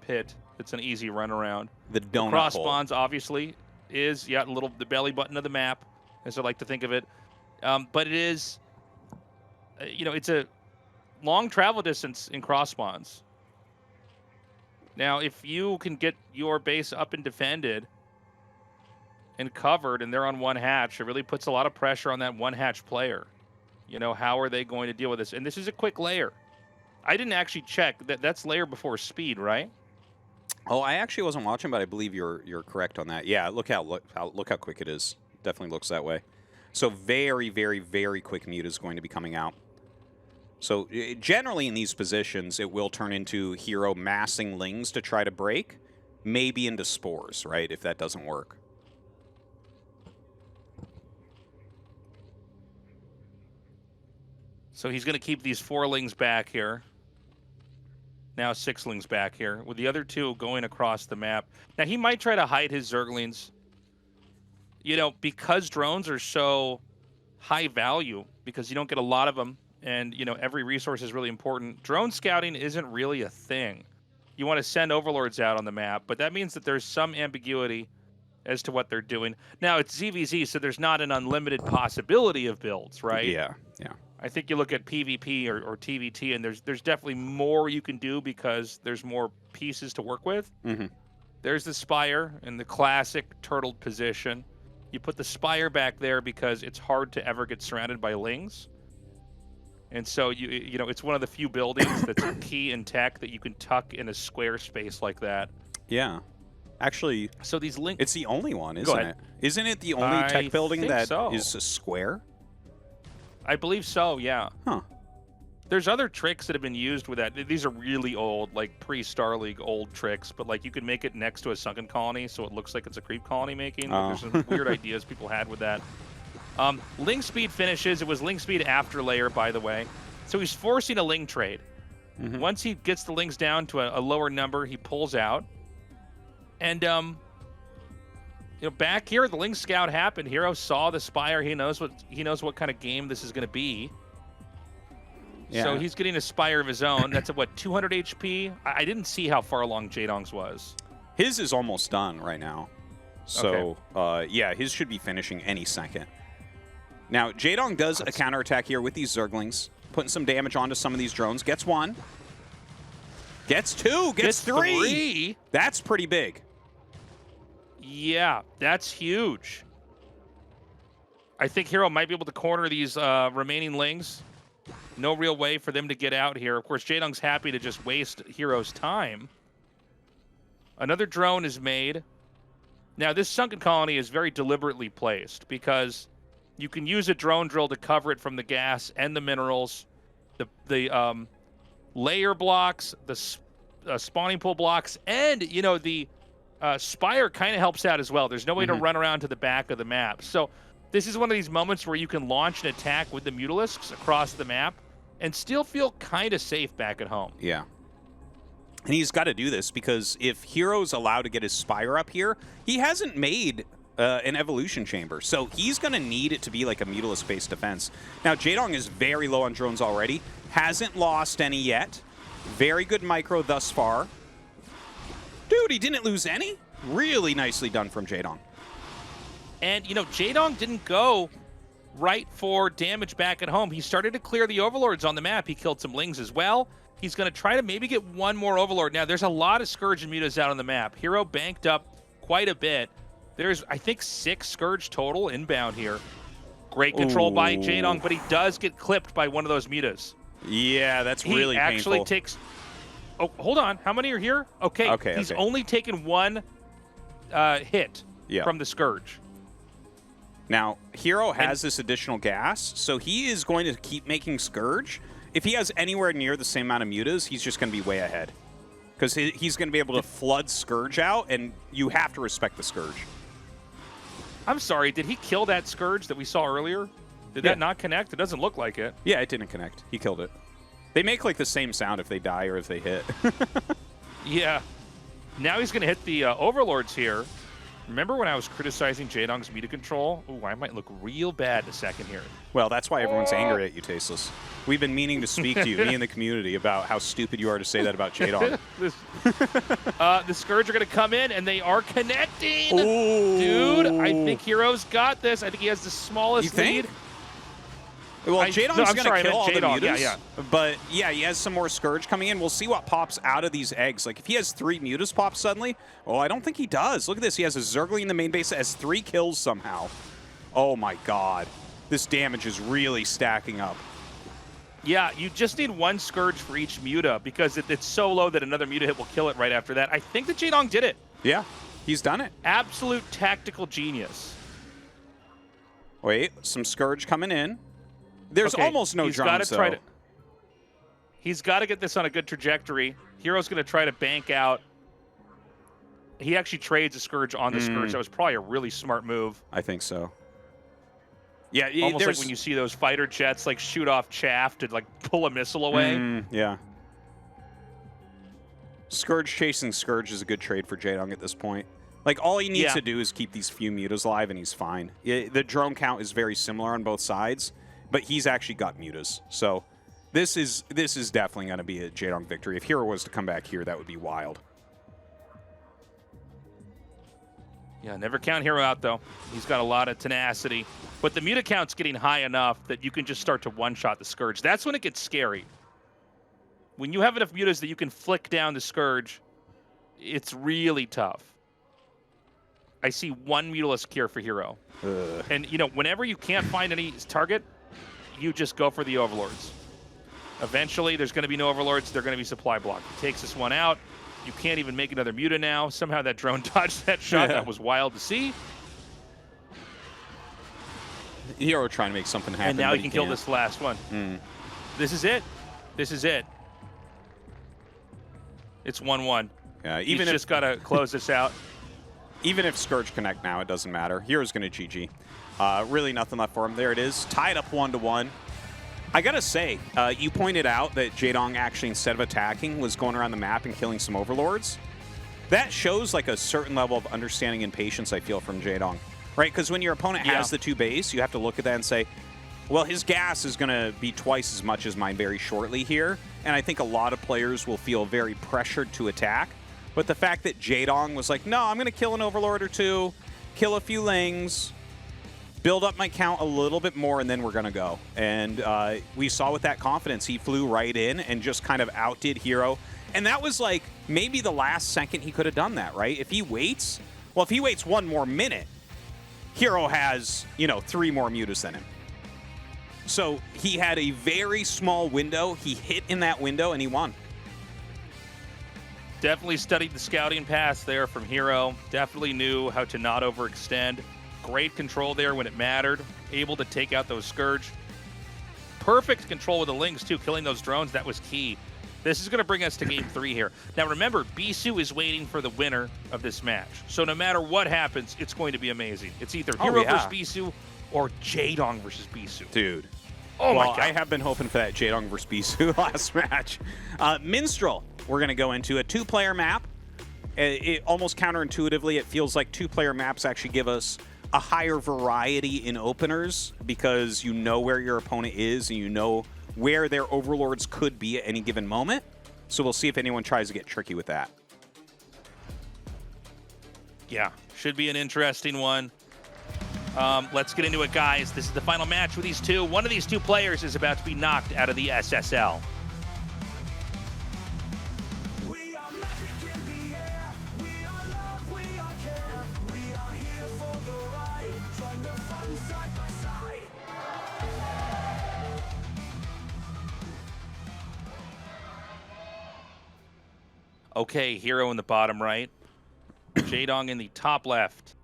pit. It's an easy run around. The donut cross hole. spawns obviously is, the belly button of the map, as I like to think of it. But it is, you know, it's a long travel distance in cross spawns. Now, if you can get your base up and defended and covered and they're on 1 hatch, it really puts a lot of pressure on that 1 hatch player. You know, how are they going to deal with this? And this is a quick layer. I didn't actually check. That's layer before speed, right? Oh, I actually wasn't watching, but I believe you're correct on that. Yeah, look how quick it is. Definitely looks that way. So very, very, very quick mute is going to be coming out. So generally in these positions, it will turn into Hero massing lings to try to break, maybe into spores, right, if that doesn't work. So he's going to keep these 4 lings back here. Now 6 lings back here, with the other 2 going across the map. Now he might try to hide his Zerglings. You know, because drones are so high value, because you don't get a lot of them, and, you know, every resource is really important. Drone scouting isn't really a thing. You want to send overlords out on the map, but that means that there's some ambiguity as to what they're doing. Now, it's ZVZ, so there's not an unlimited possibility of builds, right? Yeah, yeah. I think you look at PvP or TVT, and there's definitely more you can do because there's more pieces to work with. Mm-hmm. There's the Spire in the classic turtled position. You put the Spire back there because it's hard to ever get surrounded by Lings. And so, you know, it's one of the few buildings that's key in tech that you can tuck in a square space like that. Yeah. Actually, so these Lings... It's the only one, isn't it? Isn't it the only tech building that is a square? I believe so, yeah. Huh. There's other tricks that have been used with that. These are really old, like pre-StarLeague old tricks, but like you could make it next to a sunken colony so it looks like it's a creep colony making. There's some weird ideas people had with that. Ling speed finishes. It was Ling speed after layer, by the way. So he's forcing a Ling trade. Once he gets the Lings down to a lower number, he pulls out. And, you know, back here, the Ling Scout happened. Hero saw the Spire. He knows what kind of game this is going to be. Yeah. So he's getting a Spire of his own. That's at, what, 200 HP? I didn't see how far along Jdong's was. His is almost done right now. So, yeah, his should be finishing any second. Now, Jdong does a counterattack here with these Zerglings, putting some damage onto some of these drones. Gets one. Gets two. Gets three. That's pretty big. Yeah, that's huge. I think Hero might be able to corner these remaining Lings. No real way for them to get out here. Of course, Jdong's happy to just waste Hero's time. Another drone is made. Now, this sunken colony is very deliberately placed because you can use a drone drill to cover it from the gas and the minerals. The layer blocks, the spawning pool blocks, and, you know, the Spire kind of helps out as well. There's no way to run around to the back of the map. So this is one of these moments where you can launch an attack with the Mutalisks across the map and still feel kind of safe back at home. Yeah. And he's got to do this because if Hero's allowed to get his Spire up here, he hasn't made an evolution chamber. So he's going to need it to be like a Mutalisk-based defense. Now, Jdong is very low on drones already. Hasn't lost any yet. Very good micro thus far. Dude, he didn't lose any? Really nicely done from Jdong. And, you know, Jdong didn't go right for damage back at home. He started to clear the Overlords on the map. He killed some Lings as well. He's going to try to maybe get one more Overlord. Now, there's a lot of Scourge and Mutas out on the map. Hero banked up quite a bit. There's, I think, 6 Scourge total inbound here. Great control by Jdong, but he does get clipped by one of those Mutas. Yeah, that's really painful. He actually takes... Oh, hold on. How many are here? Okay, he's only taken one hit from the Scourge. Now, Hero has this additional gas, so he is going to keep making Scourge. If he has anywhere near the same amount of Mutas, he's just going to be way ahead. Because he's going to be able to flood Scourge out, and you have to respect the Scourge. I'm sorry, did he kill that Scourge that we saw earlier? Did that not connect? It doesn't look like it. Yeah, it didn't connect. He killed it. They make like the same sound if they die or if they hit. Yeah. Now he's going to hit the Overlords here. Remember when I was criticizing Jdong's meter control? Ooh, I might look real bad in a second here. Well, that's why everyone's angry at you, Tasteless. We've been meaning to speak to you, me and the community, about how stupid you are to say that about Jdong. The Scourge are going to come in, and they are connecting. Ooh. Dude, I think Hero's got this. I think he has the smallest lead. Well, Jdong's going to kill all the Mutas. Yeah. But, yeah, he has some more Scourge coming in. We'll see what pops out of these eggs. Like, if he has 3 Mutas pop suddenly, well, I don't think he does. Look at this. He has a Zergling in the main base that has 3 kills somehow. Oh, my God. This damage is really stacking up. Yeah, you just need 1 Scourge for each Muta because it's so low that another Muta hit will kill it right after that. I think that Jdong did it. Yeah, he's done it. Absolute tactical genius. Wait, some Scourge coming in. There's almost no drones, though. He's got to get this on a good trajectory. Hero's going to try to bank out. He actually trades a Scourge on the Scourge. That was probably a really smart move. I think so. Yeah, almost like when you see those fighter jets like shoot off chaff to like pull a missile away. Yeah. Scourge chasing Scourge is a good trade for Jdong at this point. Like, all he needs to do is keep these few Mutas alive, and he's fine. The drone count is very similar on both sides, but he's actually got Mutas. So this is definitely going to be a Jdong victory. If Hero was to come back here, that would be wild. Yeah, never count Hero out, though. He's got a lot of tenacity. But the muta count's getting high enough that you can just start to one-shot the Scourge. That's when it gets scary. When you have enough mutas that you can flick down the Scourge, it's really tough. I see one mutalist cure for Hero. And, you know, whenever you can't find any target, you just go for the Overlords. Eventually, there's going to be no Overlords. They're going to be supply blocked. He takes this one out. You can't even make another muta now. Somehow that drone dodged that shot. That was wild to see. Hero trying to make something happen. And now he can kill this last one. This is it. This is it. It's 1-1. Yeah, He's just got to close this out. Even if Scourge connect now, it doesn't matter. Hero's going to GG. Really nothing left for him. There it is. Tied up 1-1. I got to say, you pointed out that Jdong actually, instead of attacking, was going around the map and killing some Overlords. That shows like a certain level of understanding and patience, I feel, from Jdong. Right? Because when your opponent has the 2 base, you have to look at that and say, well, his gas is going to be twice as much as mine very shortly here. And I think a lot of players will feel very pressured to attack. But the fact that Jdong was like, no, I'm going to kill an Overlord or 2, kill a few Lings, build up my count a little bit more, and then we're going to go. And we saw with that confidence, he flew right in and just kind of outdid Hero. And that was like maybe the last second he could have done that, right? If he waits, well, if he waits 1 more minute, Hero has, you know, 3 more mutas than him. So he had a very small window. He hit in that window, and he won. Definitely studied the scouting pass there from Hero. Definitely knew how to not overextend. Great control there when it mattered. Able to take out those Scourge. Perfect control with the Lings, too. Killing those drones, that was key. This is going to bring us to Game 3 here. Now, remember, Bisu is waiting for the winner of this match. So no matter what happens, it's going to be amazing. It's either Hero versus Bisu or Jdong versus Bisu. Dude. Oh, my God. I have been hoping for that Jdong versus Bisu last match. Minstrel, we're going to go into a 2-player map. It almost counterintuitively, it feels like 2-player maps actually give us a higher variety in openers because you know where your opponent is and you know where their Overlords could be at any given moment. So we'll see if anyone tries to get tricky with that. Yeah, should be an interesting one. Let's get into it, guys. This is the final match with these two. One of these 2 players is about to be knocked out of the SSL. Okay, Hero in the bottom right. Jdong in the top left.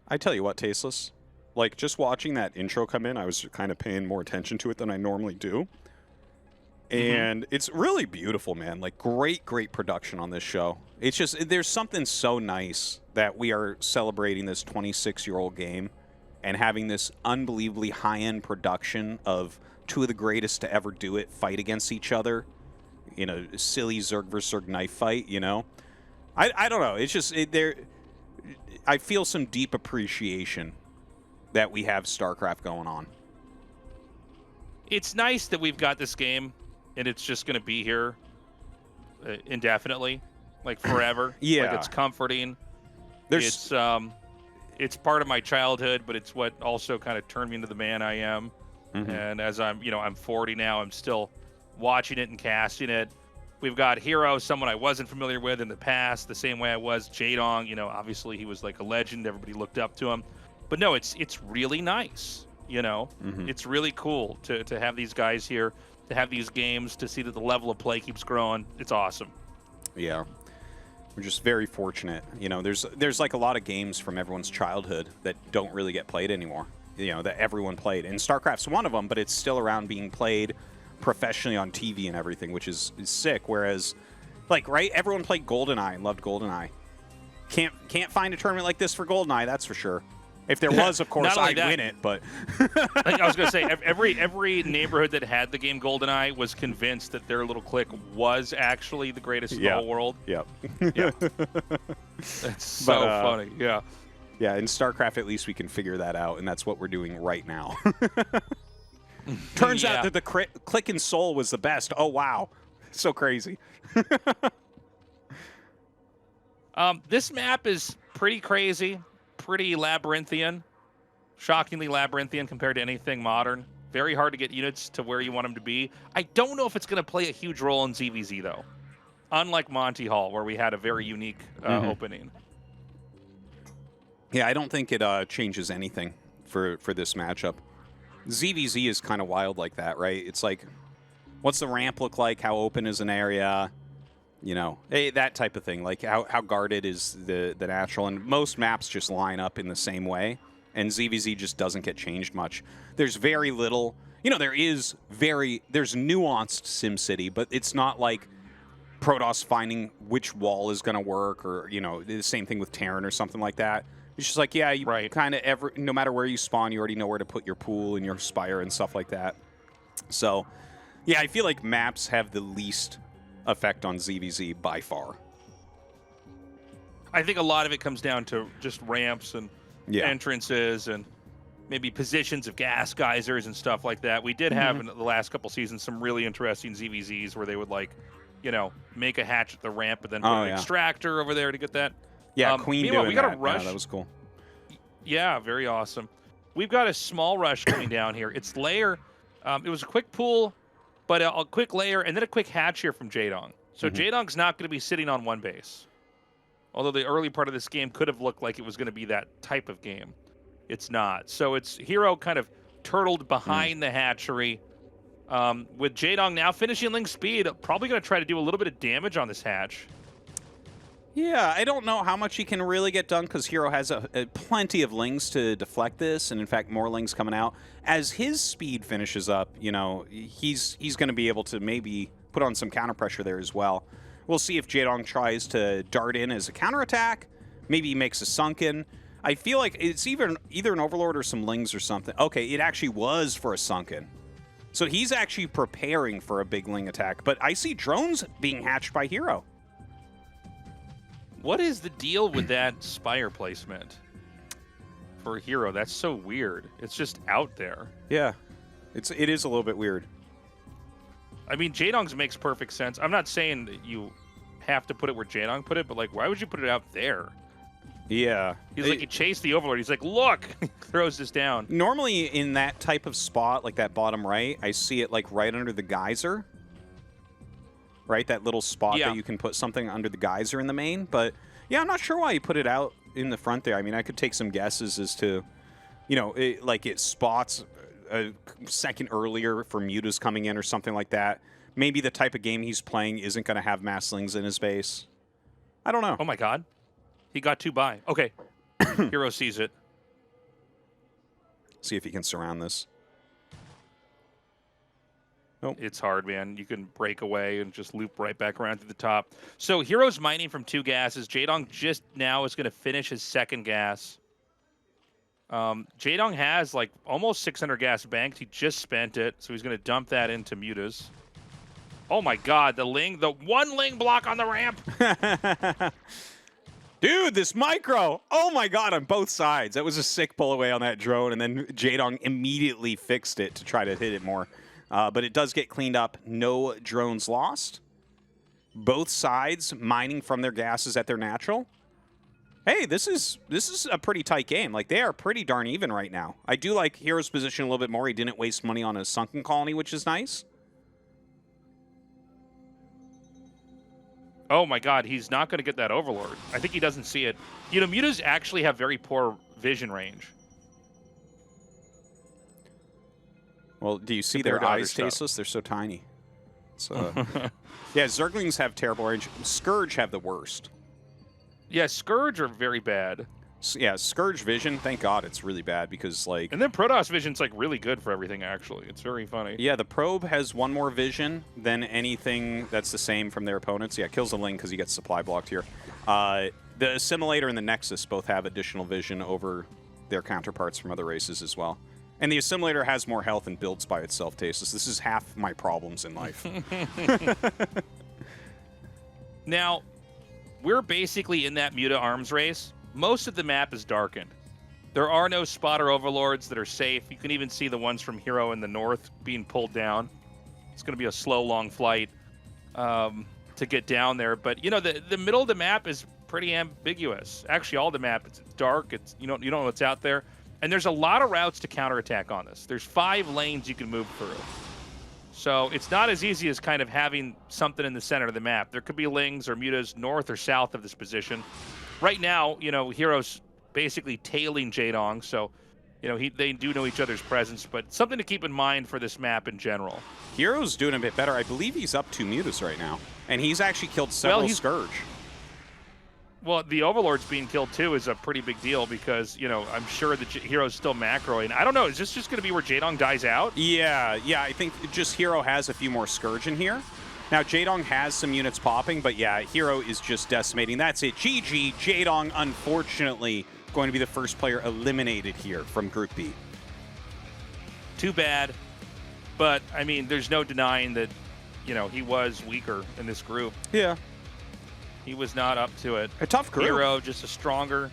I tell you what, Tasteless. Like, just watching that intro come in, I was kind of paying more attention to it than I normally do. And it's really beautiful, man. Like, great production on this show. It's just, there's something so nice that we are celebrating this 26-year-old game and having this unbelievably high-end production of 2 of the greatest to ever do it fight against each other. You know, silly Zerg versus Zerg knife fight, you know? I don't know. It's just, I feel some deep appreciation that we have StarCraft going on. It's nice that we've got this game, and it's just going to be here indefinitely, like forever. Yeah. Like, it's comforting. It's part of my childhood, but it's what also kind of turned me into the man I am. And as I'm 40 now, I'm still watching it and casting it. We've got Hero, someone I wasn't familiar with in the past, the same way I was Jdong. You know, obviously he was like a legend. Everybody looked up to him. But no, it's really nice, you know? It's really cool to have these guys here, to have these games, to see that the level of play keeps growing. It's awesome. Yeah. We're just very fortunate. You know, there's like a lot of games from everyone's childhood that don't really get played anymore, you know, that everyone played. And StarCraft's one of them, but it's still around being played professionally on TV and everything, which is sick. Whereas, like, right, everyone played GoldenEye and loved GoldenEye. Can't find a tournament like this for GoldenEye, that's for sure. If there was, of course, I'd win it, but... Like I was going to say, every neighborhood that had the game GoldenEye was convinced that their little clique was actually the greatest in the whole world. Yep. Yeah. It's so funny, yeah. Yeah, in StarCraft, at least we can figure that out, and that's what we're doing right now. Turns out that the click and soul was the best. Oh, wow. So crazy. This map is pretty crazy, pretty labyrinthian, shockingly labyrinthian compared to anything modern. Very hard to get units to where you want them to be. I don't know if it's going to play a huge role in ZVZ, though. Unlike Monty Hall, where we had a very unique opening. Yeah, I don't think it changes anything for this matchup. ZVZ is kind of wild like that, right? It's like, what's the ramp look like? How open is an area? You know, that type of thing. Like, how guarded is the natural? And most maps just line up in the same way. And ZVZ just doesn't get changed much. There's very little, you know, there's nuanced SimCity, but it's not like Protoss finding which wall is going to work, or, you know, the same thing with Terran or something like that. It's just like, yeah, you kind of no matter where you spawn, you already know where to put your pool and your spire and stuff like that. So, yeah, I feel like maps have the least effect on ZVZ by far. I think a lot of it comes down to just ramps and entrances and maybe positions of gas geysers and stuff like that. We did have in the last couple seasons some really interesting ZVZs where they would, like, you know, make a hatch at the ramp but then put an extractor over there to get that. Yeah, Queen doing we got that. a rush. Yeah, that was cool. Yeah, very awesome. We've got a small rush coming down here. It's layer. It was a quick pool, but a quick layer, and then a quick hatch here from Jdong. So Jdong's not going to be sitting on one base. Although the early part of this game could have looked like it was going to be that type of game. It's not. So it's Hero kind of turtled behind the hatchery. With Jdong now finishing Link speed, probably going to try to do a little bit of damage on this hatch. Yeah, I don't know how much he can really get done because Hero has plenty of lings to deflect this, and in fact, more lings coming out. As his speed finishes up, you know, he's going to be able to maybe put on some counter pressure there as well. We'll see if Jdong tries to dart in as a counterattack. Maybe he makes a sunken. I feel like it's either an Overlord or some lings or something. Okay, it actually was for a sunken. So he's actually preparing for a big ling attack. But I see drones being hatched by Hero. What is the deal with that spire placement for Hero? That's so weird. It's just out there. Yeah, it is a little bit weird. I mean, Jdong's makes perfect sense. I'm not saying that you have to put it where Jdong put it, but, like, why would you put it out there? Yeah. He's like, he chased the Overlord. He's like, look! Throws this down. Normally in that type of spot, like that bottom right, I see it, like, right under the geyser. Right? That little spot that you can put something under the geyser in the main. But, yeah, I'm not sure why you put it out in the front there. I mean, I could take some guesses as to, you know, it spots a second earlier for Mutas coming in or something like that. Maybe the type of game he's playing isn't going to have masslings in his base. I don't know. Oh, my God. He got 2 by. Okay. Hero sees it. See if he can surround this. Nope. It's hard, man. You can break away and just loop right back around to the top. So Hero's mining from 2 gases. Jdong just now is going to finish his second gas. Jdong has, like, almost 600 gas banked. He just spent it, so he's going to dump that into Mutas. Oh, my God. The one ling block on the ramp. Dude, this micro. Oh, my God, on both sides. That was a sick pull away on that drone, and then Jdong immediately fixed it to try to hit it more. But it does get cleaned up. No drones lost. Both sides mining from their gases at their natural. Hey, this is a pretty tight game. Like, they are pretty darn even right now. I do like Hero's position a little bit more. He didn't waste money on a sunken colony, which is nice. Oh, my God. He's not going to get that Overlord. I think he doesn't see it. You know, Mutas actually have very poor vision range. Well, do you see their eyes, Tastosis? They're so tiny. So, yeah, Zerglings have terrible range. Scourge have the worst. Yeah, Scourge are very bad. Yeah, Scourge vision, thank God it's really bad because, like... And then Protoss vision's, like, really good for everything, actually. It's very funny. Yeah, the Probe has 1 more vision than anything that's the same from their opponents. Yeah, kills the Ling because he gets supply blocked here. The Assimilator and the Nexus both have additional vision over their counterparts from other races as well. And the Assimilator has more health and builds by itself, Tastosis. This is half my problems in life. Now, we're basically in that Muta arms race. Most of the map is darkened. There are no spotter overlords that are safe. You can even see the ones from Hero in the north being pulled down. It's going to be a slow, long flight to get down there. But, you know, the middle of the map is pretty ambiguous. Actually, all the map, it's dark. It's you don't know what's out there, and there's a lot of routes to counterattack on this. There's 5 lanes you can move through, so it's not as easy as kind of having something in the center of the map. There could be Lings or Mutas north or south of this position. Right now, Hero's basically tailing Jdong, so they do know each other's presence, but something to keep in mind for this map in general. Hero's doing a bit better. I believe he's up 2 Mutas right now, and he's actually killed several Scourge. Well, the Overlord's being killed too is a pretty big deal because, I'm sure that Hero's still macroing. I don't know, is this just going to be where Jdong dies out? Yeah, I think just Hero has a few more Scourge in here. Now, Jdong has some units popping, but yeah, Hero is just decimating. That's it. GG. Jdong, unfortunately, going to be the first player eliminated here from Group B. Too bad. But, I mean, there's no denying that, he was weaker in this group. Yeah. He was not up to it. A tough group. Hero, just a stronger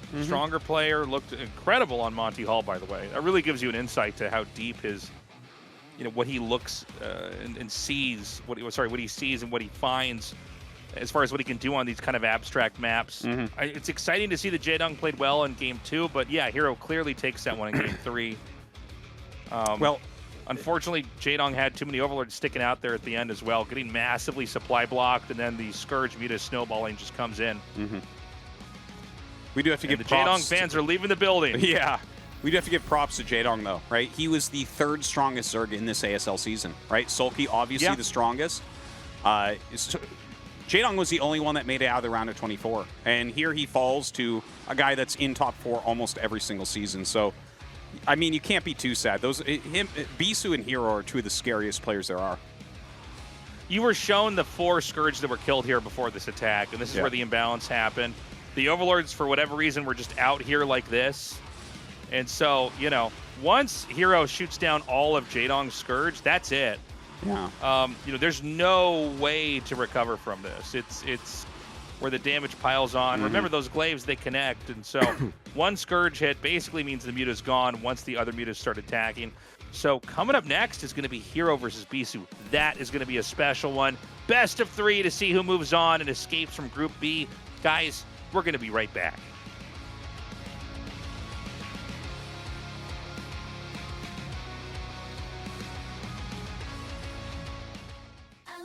player. Looked incredible on Monty Hall, by the way. That really gives you an insight to how deep his, what he looks and sees, what he sees and what he finds as far as what he can do on these kind of abstract maps. It's exciting to see that Jdong played well in Game 2, but yeah, Hero clearly takes that one in Game 3. Well, unfortunately, Jdong had too many Overlords sticking out there at the end as well, getting massively supply blocked, and then the Scourge Muta snowballing just comes in. We do have to give the props. Jdong fans are leaving the building. Yeah. We do have to give props to Jdong, though, right? He was the 3rd strongest Zerg in this ASL season, right? Sulky, obviously the strongest. Jdong was the only one that made it out of the round of 24. And here he falls to a guy that's in top 4 almost every single season. So, I mean, you can't be too sad. Bisu and Hero are 2 of the scariest players there are. You were shown the 4 Scourge that were killed here before this attack, and this is where the imbalance happened. The Overlords, for whatever reason, were just out here like this. And so, once Hero shoots down all of Jdong's Scourge, that's it. Yeah. There's no way to recover from this. It's where the damage piles on. Remember, those glaives, they connect, and so one Scourge hit basically means the Muta's gone once the other Mutas start attacking. So coming up next is going to be Hero versus Bisu. That is going to be a special one. Best of 3 to see who moves on and escapes from Group B. Guys, we're going to be right back.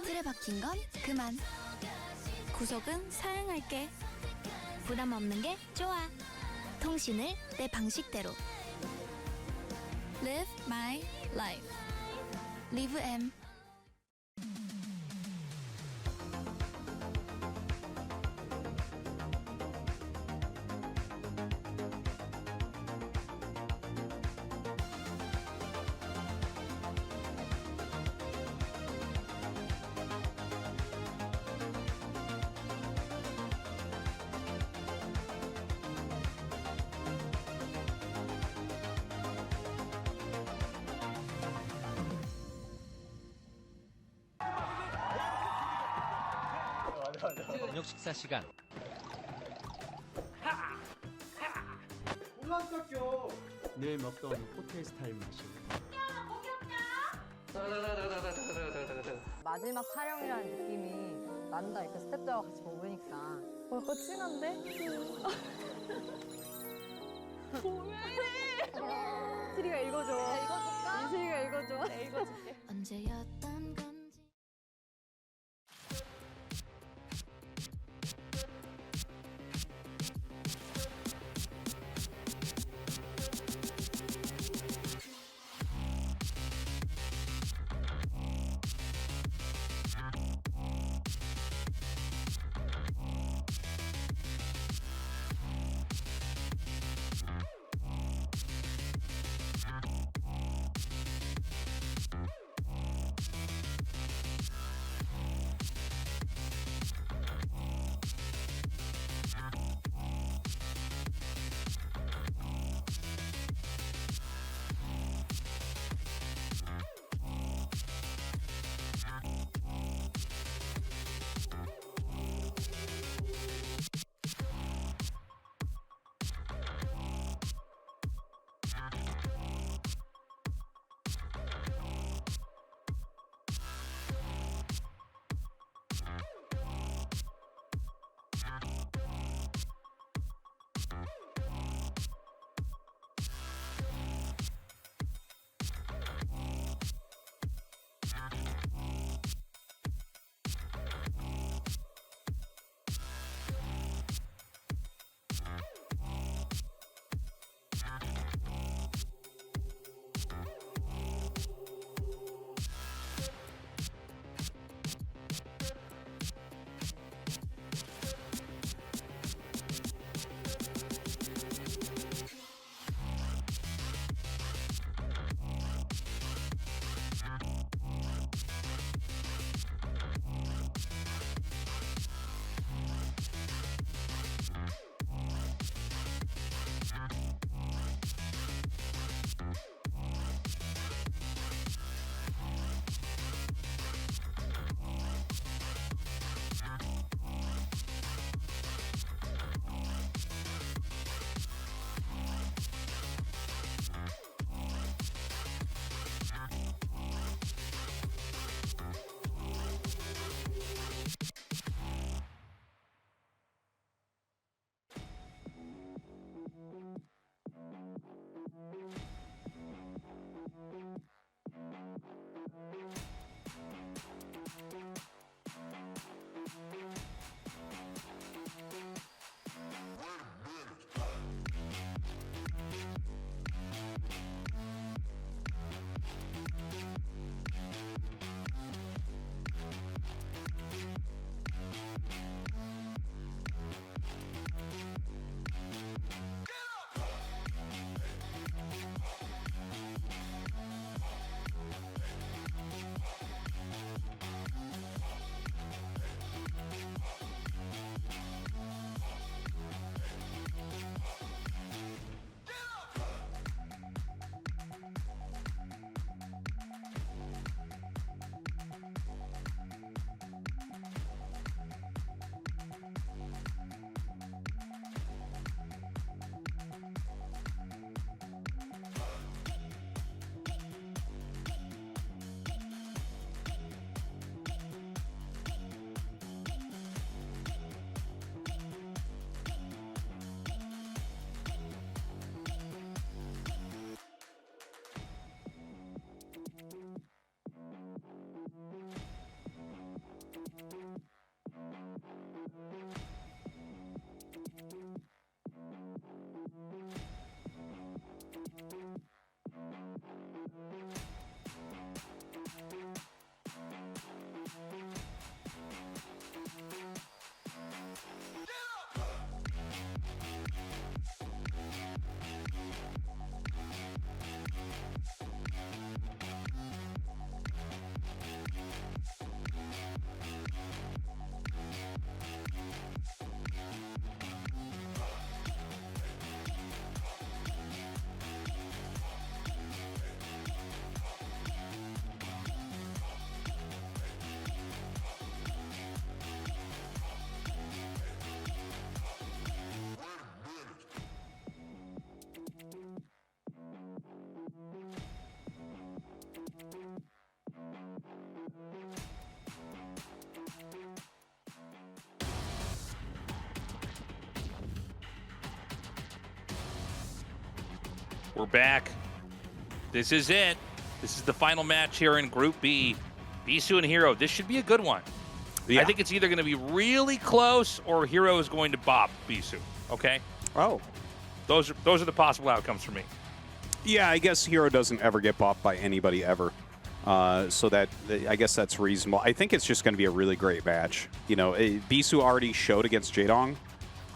틀에 박힌 건 그만. 구석은 사양할게. 부담 없는 게 좋아. 통신을 내 방식대로. Live my life. Live M. 저녁 식사 시간. 늘 먹던 호텔 스타일 맛이. 마지막 촬영이라는 느낌이 난다. 이렇게 스태프들과 같이 먹으니까. 약간 찡한데? 왜 이래? 이슬이가 읽어줘. 읽어줄까? 이슬이가 읽어줘. 네, 읽어줄게. 언제였던 건지. We're back. This is it. This is the final match here in Group B. Bisu and Hero. This should be a good one. Yeah. I think it's either going to be really close or Hero is going to bop Bisu. Okay? Oh. Those are the possible outcomes for me. Yeah, I guess Hero doesn't ever get bopped by anybody ever. So that I guess that's reasonable. I think it's just going to be a really great match. You know, Bisu already showed against Jdong.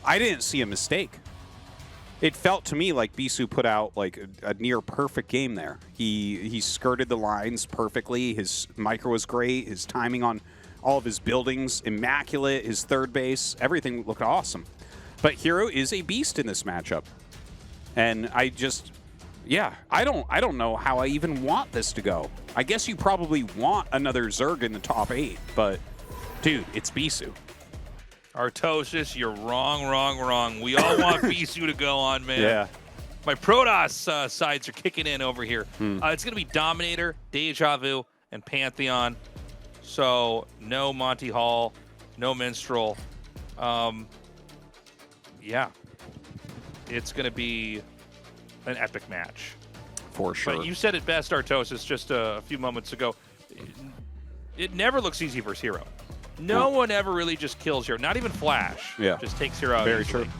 I didn't see a mistake. It felt to me like Bisu put out like a near perfect game there. He skirted the lines perfectly. His micro was great. His timing on all of his buildings, immaculate. His third base, everything looked awesome. But Hero is a beast in this matchup. And I just, yeah, I don't know how I even want this to go. I guess you probably want another Zerg in the top 8, but dude, it's Bisu. Tastosis, you're wrong. We all want Bisu to go on, man. Yeah. My Protoss sides are kicking in over here. It's going to be Dominator, Deja Vu, and Pantheon. So no Monty Hall, no Minstrel. Yeah. It's going to be an epic match. For sure. But you said it best, Tastosis, just a few moments ago. It never looks easy versus Hero. No one ever really just kills Hero. Not even Flash. Yeah. Just takes Hero out. Very easily. true.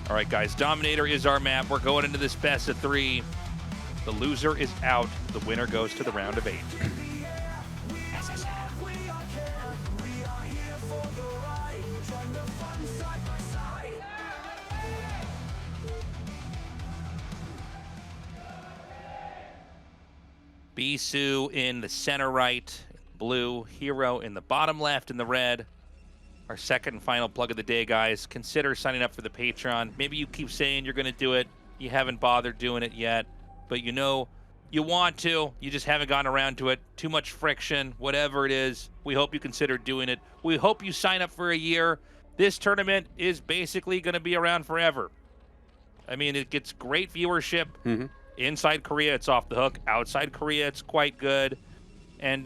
All right, guys. Dominator is our map. We're going into this best of 3. The loser is out. The winner goes to the round of 8. Bisu in the center right, blue. Hero in the bottom left in the red. Our second and final plug of the day, guys. Consider signing up for the Patreon. Maybe you keep saying you're going to do it. You haven't bothered doing it yet. But you know you want to. You just haven't gotten around to it. Too much friction, whatever it is. We hope you consider doing it. We hope you sign up for a year. This tournament is basically going to be around forever. I mean, it gets great viewership. Inside Korea, it's off the hook. Outside Korea, it's quite good. And,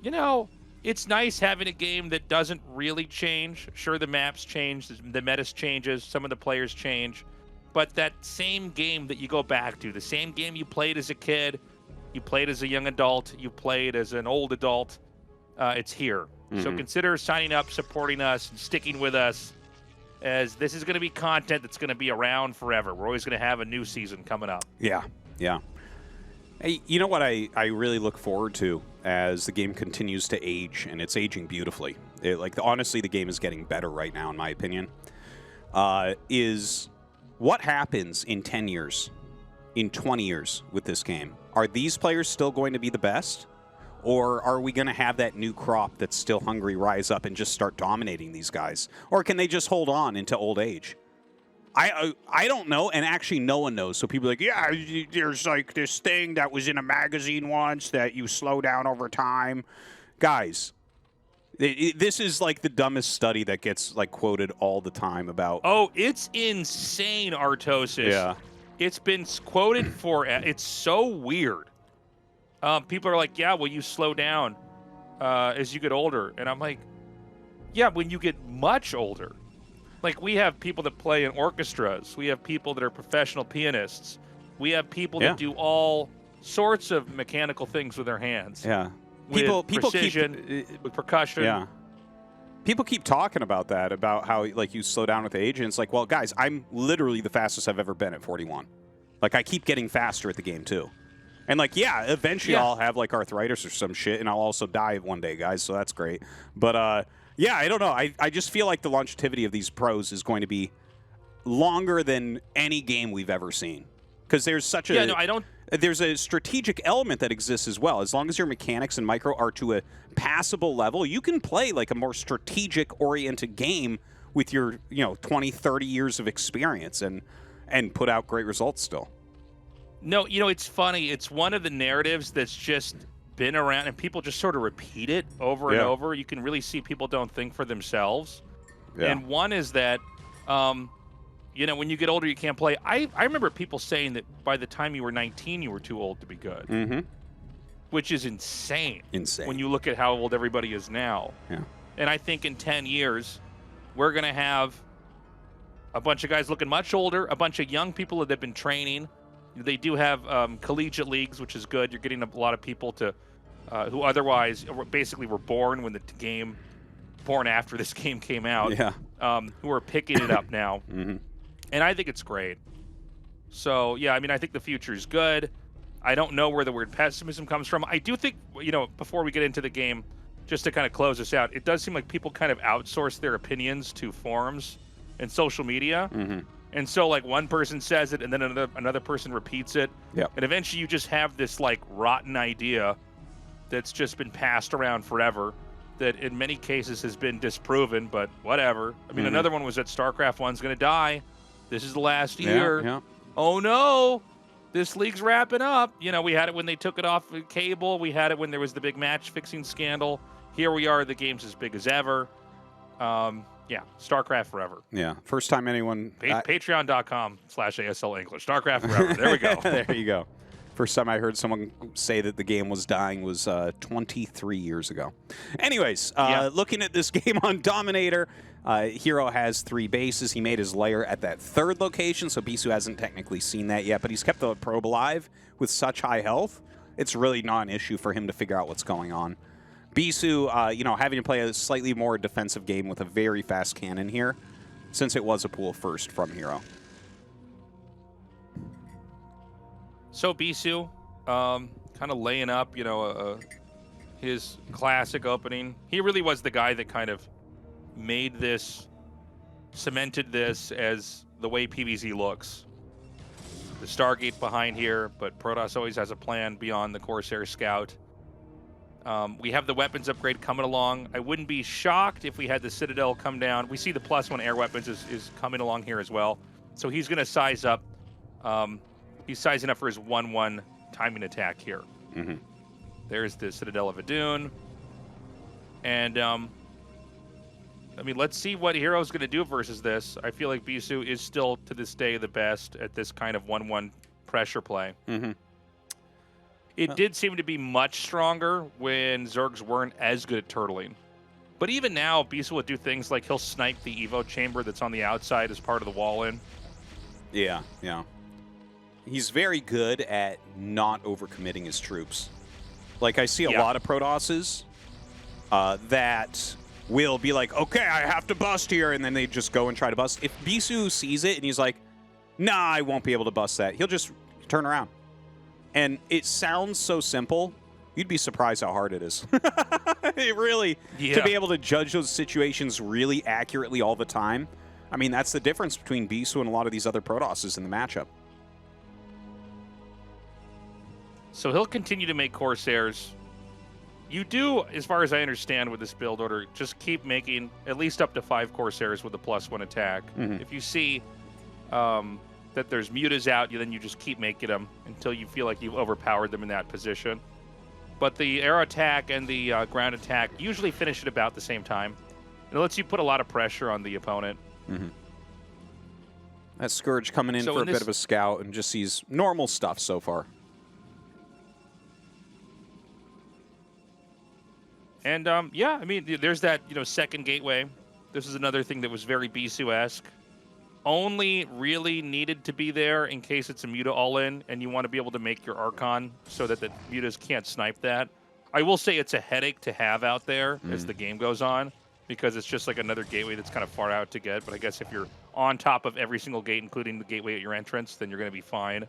you know, it's nice having a game that doesn't really change. Sure, the maps change, the metas changes, some of the players change. But that same game that you go back to, the same game you played as a kid, you played as a young adult, you played as an old adult, it's here. So consider signing up, supporting us, and sticking with us, as this is going to be content that's going to be around forever. We're always going to have a new season coming up. Yeah. Hey, you know what I really look forward to as the game continues to age, and it's aging beautifully. Honestly, the game is getting better right now, in my opinion, is what happens in 10 years, in 20 years with this game. Are these players still going to be the best? Or are we going to have that new crop that's still hungry rise up and just start dominating these guys? Or can they just hold on into old age? I don't know, and actually no one knows. So people are like, yeah, there's like this thing that was in a magazine once that you slow down over time. Guys, this is like the dumbest study that gets like quoted all the time about. Oh, it's insane, Tastosis. Yeah. It's been quoted for, it's so weird. People are like, yeah, well, you slow down as you get older. And I'm like, yeah, when you get much older. Like, we have people that play in orchestras. We have people that are professional pianists. We have people that do all sorts of mechanical things with their hands. Yeah. With precision, with percussion. Yeah. People keep talking about that, about how like you slow down with age. And it's like, well, guys, I'm literally the fastest I've ever been at 41. Like, I keep getting faster at the game, too. And, like, yeah, eventually I'll have, like, arthritis or some shit, and I'll also die one day, guys, so that's great. But, yeah, I don't know. I just feel like the longevity of these pros is going to be longer than any game we've ever seen. Because there's such a... Yeah, no, I don't... There's a strategic element that exists as well. As long as your mechanics and micro are to a passable level, you can play, like, a more strategic-oriented game with your, 20, 30 years of experience and put out great results still. No, it's funny. It's one of the narratives that's just been around, and people just sort of repeat it over and over. You can really see people don't think for themselves. Yeah. And one is that, when you get older, you can't play. I remember people saying that by the time you were 19, you were too old to be good. Which is insane. When you look at how old everybody is now. Yeah. And I think in 10 years, we're going to have a bunch of guys looking much older, a bunch of young people that have been training, They do have collegiate leagues, which is good. You're getting a lot of people to who otherwise basically were born when the game, born after this game came out, who are picking it up now. And I think it's great. So, yeah, I mean, I think the future is good. I don't know where the word pessimism comes from. I do think, you know, before we get into the game, just to kind of close this out, it does seem like people kind of outsource their opinions to forums and social media. And so, like, one person says it, and then another person repeats it. And eventually you just have this, like, rotten idea that's just been passed around forever that in many cases has been disproven, but whatever. I mean, another one was that StarCraft 1's going to die. This is the last year. Oh, no. This league's wrapping up. You know, we had it when they took it off cable. We had it when there was the big match-fixing scandal. Here we are. The game's as big as ever. Yeah, StarCraft forever. Yeah, first time anyone... Patreon.com/ASL English. StarCraft forever. There we go. There you go. First time I heard someone say that the game was dying was 23 years ago. Anyways, looking at this game on Dominator, Hero has 3 bases. He made his lair at that 3rd location, so Bisu hasn't technically seen that yet, but he's kept the probe alive with such high health. It's really not an issue for him to figure out what's going on. Bisu, you know, having to play a slightly more defensive game with a very fast cannon here, since it was a pool first from Hero. So Bisu, kind of laying up, you know, his classic opening. He really was the guy that kind of made this, cemented this as the way PvZ looks. The Stargate behind here, but Protoss always has a plan beyond the Corsair Scout. We have the weapons upgrade coming along. I wouldn't be shocked if we had the Citadel come down. We see the +1 air weapons is coming along here as well. So he's going to size up. He's sizing up for his 1-1 timing attack here. There's the Citadel of Adun. And, I mean, let's see what Hero's going to do versus this. I feel like Bisu is still, to this day, the best at this kind of 1-1 pressure play. It did seem to be much stronger when Zergs weren't as good at turtling. But even now, Bisu will do things like he'll snipe the Evo chamber that's on the outside as part of the wall-in. Yeah. He's very good at not overcommitting his troops. Like, I see a lot of Protosses that will be like, okay, I have to bust here, and then they just go and try to bust. If Bisu sees it and he's like, nah, I won't be able to bust that, he'll just turn around. And it sounds so simple, you'd be surprised how hard it is. It really, to be able to judge those situations really accurately all the time, I mean, that's the difference between Bisu and a lot of these other Protosses in the matchup. So he'll continue to make Corsairs. You do, as far as I understand with this build order, just keep making at least up to 5 Corsairs with a +1 attack. If you see that there's mutas out, then you just keep making them until you feel like you've overpowered them in that position. But the air attack and the ground attack usually finish at about the same time. It lets you put a lot of pressure on the opponent. That Scourge coming in for a bit of a scout and just sees normal stuff so far. And, yeah, I mean, there's that, you know, second gateway. This is another thing that was very Bisu-esque. Only really needed to be there in case it's a muta all-in and you want to be able to make your Archon so that the mutas can't snipe that. I will say it's a headache to have out there as the game goes on because it's just like another gateway that's kind of far out to get. But I guess if you're on top of every single gate, including the gateway at your entrance, then you're going to be fine.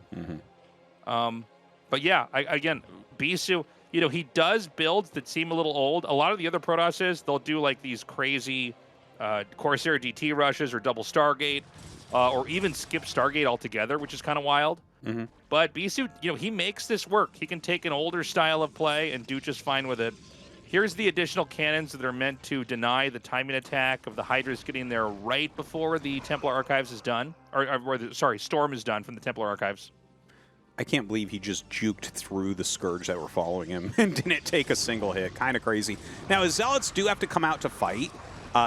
But yeah, again, Bisu, you know, he does builds that seem a little old. A lot of the other Protosses, they'll do like these crazy Corsair DT rushes or double Stargate, or even skip Stargate altogether, which is kind of wild. But Bisu, you know, he makes this work. He can take an older style of play and do just fine with it. Here's the additional cannons that are meant to deny the timing attack of the Hydras getting there right before the Templar Archives is done. Sorry, Storm is done from the Templar Archives. I can't believe he just juked through the Scourge that were following him and didn't take a single hit. Kind of crazy. Now, his Zealots do have to come out to fight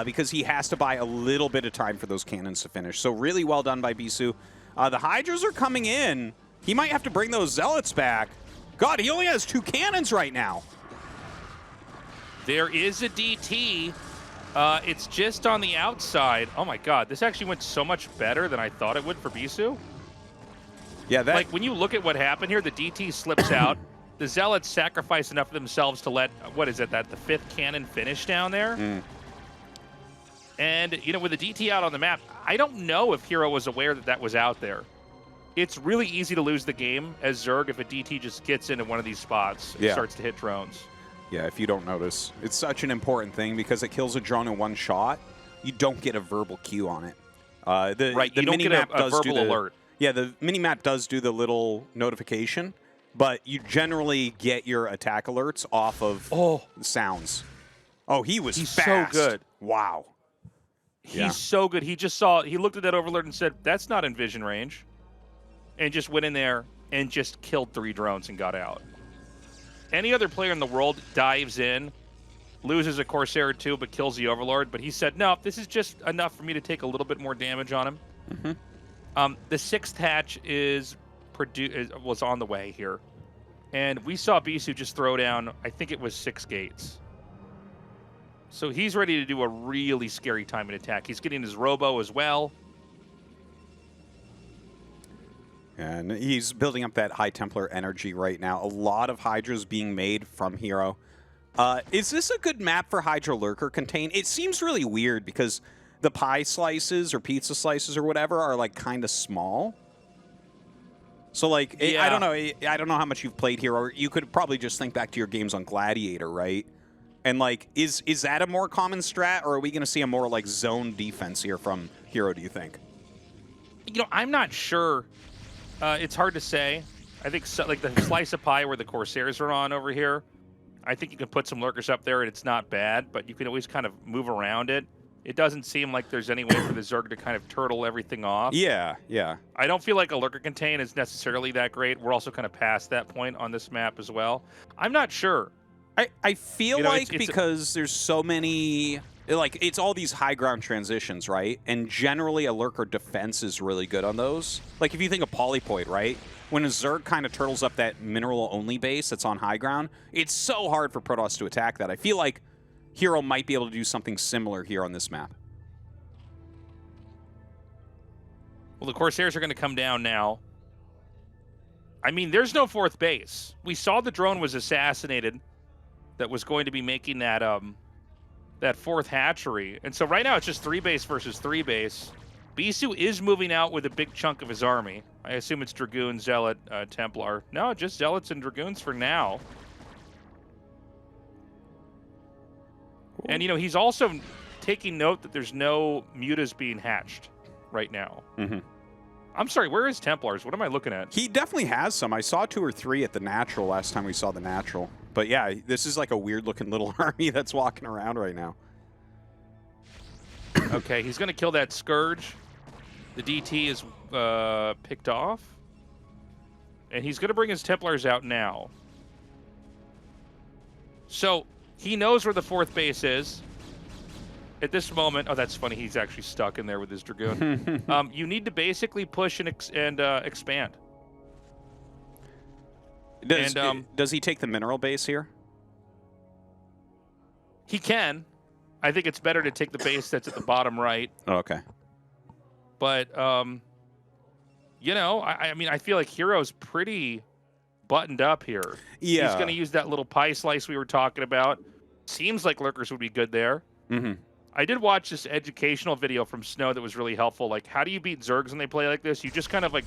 because he has to buy a little bit of time for those cannons to finish. So really well done by Bisu. The Hydras are coming in. He might have to bring those Zealots back. God, he only has 2 cannons right now. There is a DT. It's just on the outside. Oh my God, this actually went so much better than I thought it would for Bisu. Yeah, that... Like, when you look at what happened here, the DT slips out. The Zealots sacrifice enough of themselves to let, what is it, that the 5th cannon finish down there? And, you know, with the DT out on the map, I don't know if Hero was aware that that was out there. It's really easy to lose the game as Zerg if a DT just gets into one of these spots and starts to hit drones. Yeah, if you don't notice. It's such an important thing because it kills a drone in one shot. You don't get a verbal cue on it. The you don't get a verbal alert. Yeah, the mini-map does do the little notification, but you generally get your attack alerts off of sounds. Oh, he's fast. So good. Wow. He's so good. He just saw, he looked at that overlord and said, that's not in vision range. And just went in there and just killed 3 drones and got out. Any other player in the world dives in, loses a Corsair or 2, but kills the overlord. But he said, no, this is just enough for me to take a little bit more damage on him. The 6th hatch was on the way here. And we saw Bisu just throw down, I think it was 6 gates. So he's ready to do a really scary timing attack. He's getting his robo as well. And he's building up that High Templar energy right now. A lot of Hydras being made from Hero. Is this a good map for Hydra Lurker Contain? It seems really weird because the pie slices or pizza slices or whatever are like kind of small. So like, I don't know. I don't know how much you've played Hero. You could probably just think back to your games on Gladiator, right? And like, is that a more common strat, or are we going to see a more like zone defense here from Hero, do you think? You know, I'm not sure. It's hard to say. I think like the slice of pie where the Corsairs are on over here, I think you can put some lurkers up there and it's not bad, but you can always kind of move around it. It doesn't seem like there's any way for the Zerg to kind of turtle everything off. Yeah, yeah. I don't feel like a lurker contain is necessarily that great. We're also kind of past that point on this map as well. I'm not sure. I feel like because there's so many, like, it's all these high ground transitions, right? And generally a lurker defense is really good on those. Like, if you think of Polypoid, right? When a Zerg kind of turtles up that mineral-only base that's on high ground, it's so hard for Protoss to attack that. I feel like Hero might be able to do something similar here on this map. Well, the Corsairs are going to come down now. I mean, there's no 4th base. We saw the drone was assassinated that was going to be making that that 4th hatchery. And so right now it's just 3 base versus 3 base. Bisu is moving out with a big chunk of his army. I assume it's Dragoon, Zealot, Templar. No, just Zealots and Dragoons for now. Cool. And, you know, he's also taking note that there's no mutas being hatched right now. I'm sorry, where is Templars? What am I looking at? He definitely has some. I saw 2 or 3 at the Natural last time we saw the Natural. But yeah, this is like a weird-looking little army that's walking around right now. Okay, he's going to kill that Scourge. The DT is picked off. And he's going to bring his Templars out now. So he knows where the 4th base is. At this moment, oh, that's funny. He's actually stuck in there with his Dragoon. You need to basically push and expand. Does he take the mineral base here? He can. I think it's better to take the base that's at the bottom right. Oh, okay. But, you know, I mean, I feel like Hero's pretty buttoned up here. Yeah. He's going to use that little pie slice we were talking about. Seems like lurkers would be good there. I did watch this educational video from Snow that was really helpful. Like, how do you beat Zergs when they play like this? You just kind of like,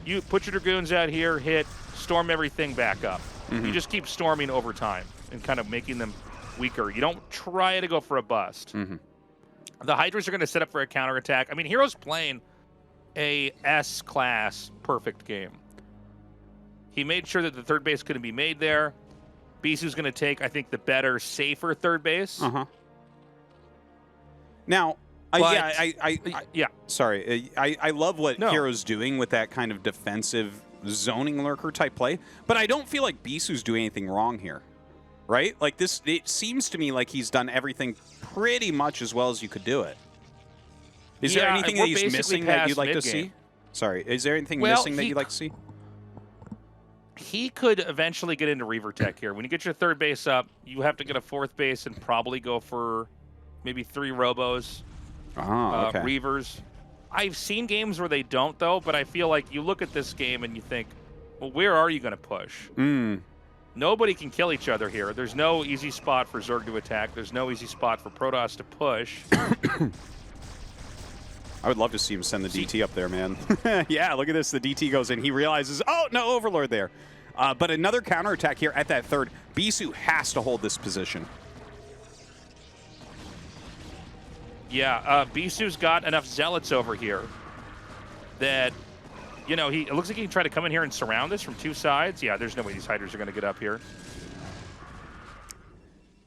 you put your Dragoons out here, hit, storm everything back up. You just keep storming over time and kind of making them weaker. You don't try to go for a bust. The Hydras are going to set up for a counterattack. I mean, Hero's playing a S-class perfect game. He made sure that the 3rd base couldn't be made there. Bisu's going to take, I think, the better, safer 3rd base. Now, yeah. Sorry, I love what Hero's doing with that kind of defensive zoning lurker type play, but I don't feel like Bisu's doing anything wrong here, right? Like this, it seems to me like he's done everything pretty much as well as you could do it. Is there anything that he's missing that you'd like to see? Sorry, is there anything missing that you'd like to see? He could eventually get into Reaver Tech here. When you get your 3rd base up, you have to get a 4th base and probably go for maybe 3 Robos, okay. Reavers. I've seen games where they don't, though, but I feel like you look at this game and you think, well, where are you going to push? Nobody can kill each other here. There's no easy spot for Zerg to attack. There's no easy spot for Protoss to push. I would love to see him send the DT up there, man. Yeah, look at this. The DT goes in. He realizes, oh, no Overlord there. But another counterattack here at that third. Bisu has to hold this position. Yeah, Bisu's got enough Zealots over here that, you know, it looks like he can try to come in here and surround this from 2 sides. Yeah, there's no way these Hydras are going to get up here.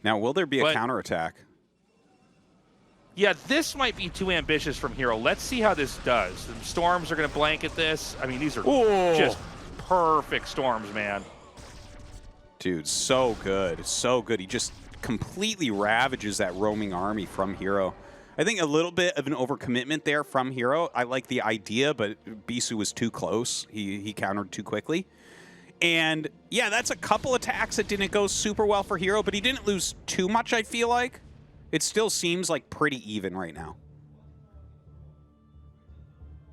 Now, will there be a counterattack? Yeah, this might be too ambitious from Hero. Let's see how this does. The Storms are going to blanket this. I mean, these are just perfect Storms, man. Dude, so good. So good. He just completely ravages that roaming army from Hero. I think a little bit of an overcommitment there from Hero. I like the idea, but Bisu was too close. He countered too quickly. And yeah, that's a couple attacks that didn't go super well for Hero, but he didn't lose too much, I feel like. It still seems like pretty even right now.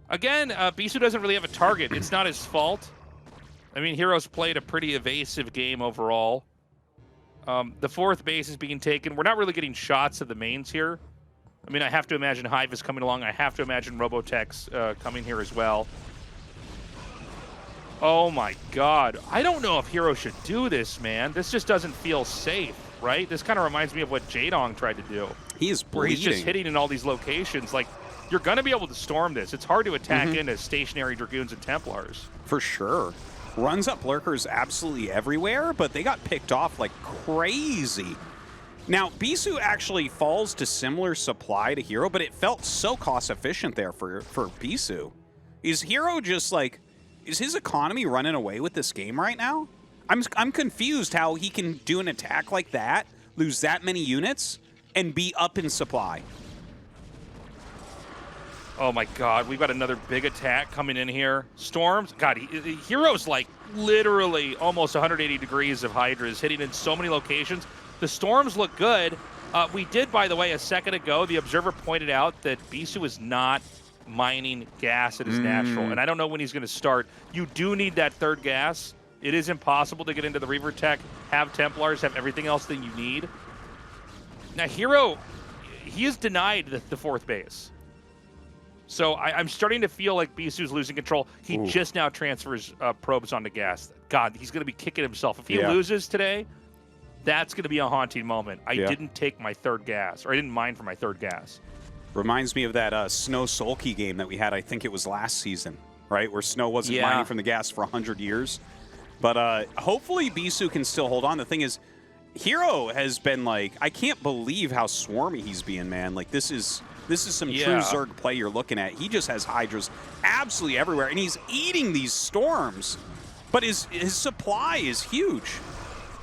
Again, Bisu doesn't really have a target. It's not his fault. I mean, Hero's played a pretty evasive game overall. The 4th base is being taken. We're not really getting shots of the mains here. I mean, I have to imagine Hive is coming along. I have to imagine Robotech's coming here as well. Oh my god. I don't know if Hero should do this, man. This just doesn't feel safe, right? This kind of reminds me of what Jdong tried to do. He is bleeding. Where he's just hitting in all these locations. Like, you're going to be able to storm this. It's hard to attack into stationary Dragoons and Templars. For sure. Runs up Lurkers absolutely everywhere, but they got picked off like crazy. Now, Bisu actually falls to similar supply to Hero, but it felt so cost-efficient there for Bisu. Is Hero just like... Is his economy running away with this game right now? I'm confused how he can do an attack like that, lose that many units, and be up in supply. Oh my god, we've got another big attack coming in here. Storms, god, Hero's like literally almost 180 degrees of Hydras hitting in so many locations. The Storms look good. We did, by the way, a second ago, the Observer pointed out that Bisu is not mining gas at his natural, and I don't know when he's going to start. You do need that 3rd gas. It is impossible to get into the Reaver Tech, have Templars, have everything else that you need. Now, Hero, he is denied the 4th base. So I'm starting to feel like Bisu's losing control. He just now transfers probes onto gas. God, he's going to be kicking himself. If he loses today, that's going to be a haunting moment. I didn't take my 3rd gas, or I didn't mine for my 3rd gas. Reminds me of that Snow Sulky game that we had, I think it was last season, right? Where Snow wasn't mining from the gas for 100 years. But hopefully Bisu can still hold on. The thing is, Hero has been like, I can't believe how swarmy he's being, man. Like, this is some true Zerg play you're looking at. He just has Hydras absolutely everywhere, and he's eating these storms. But his supply is huge.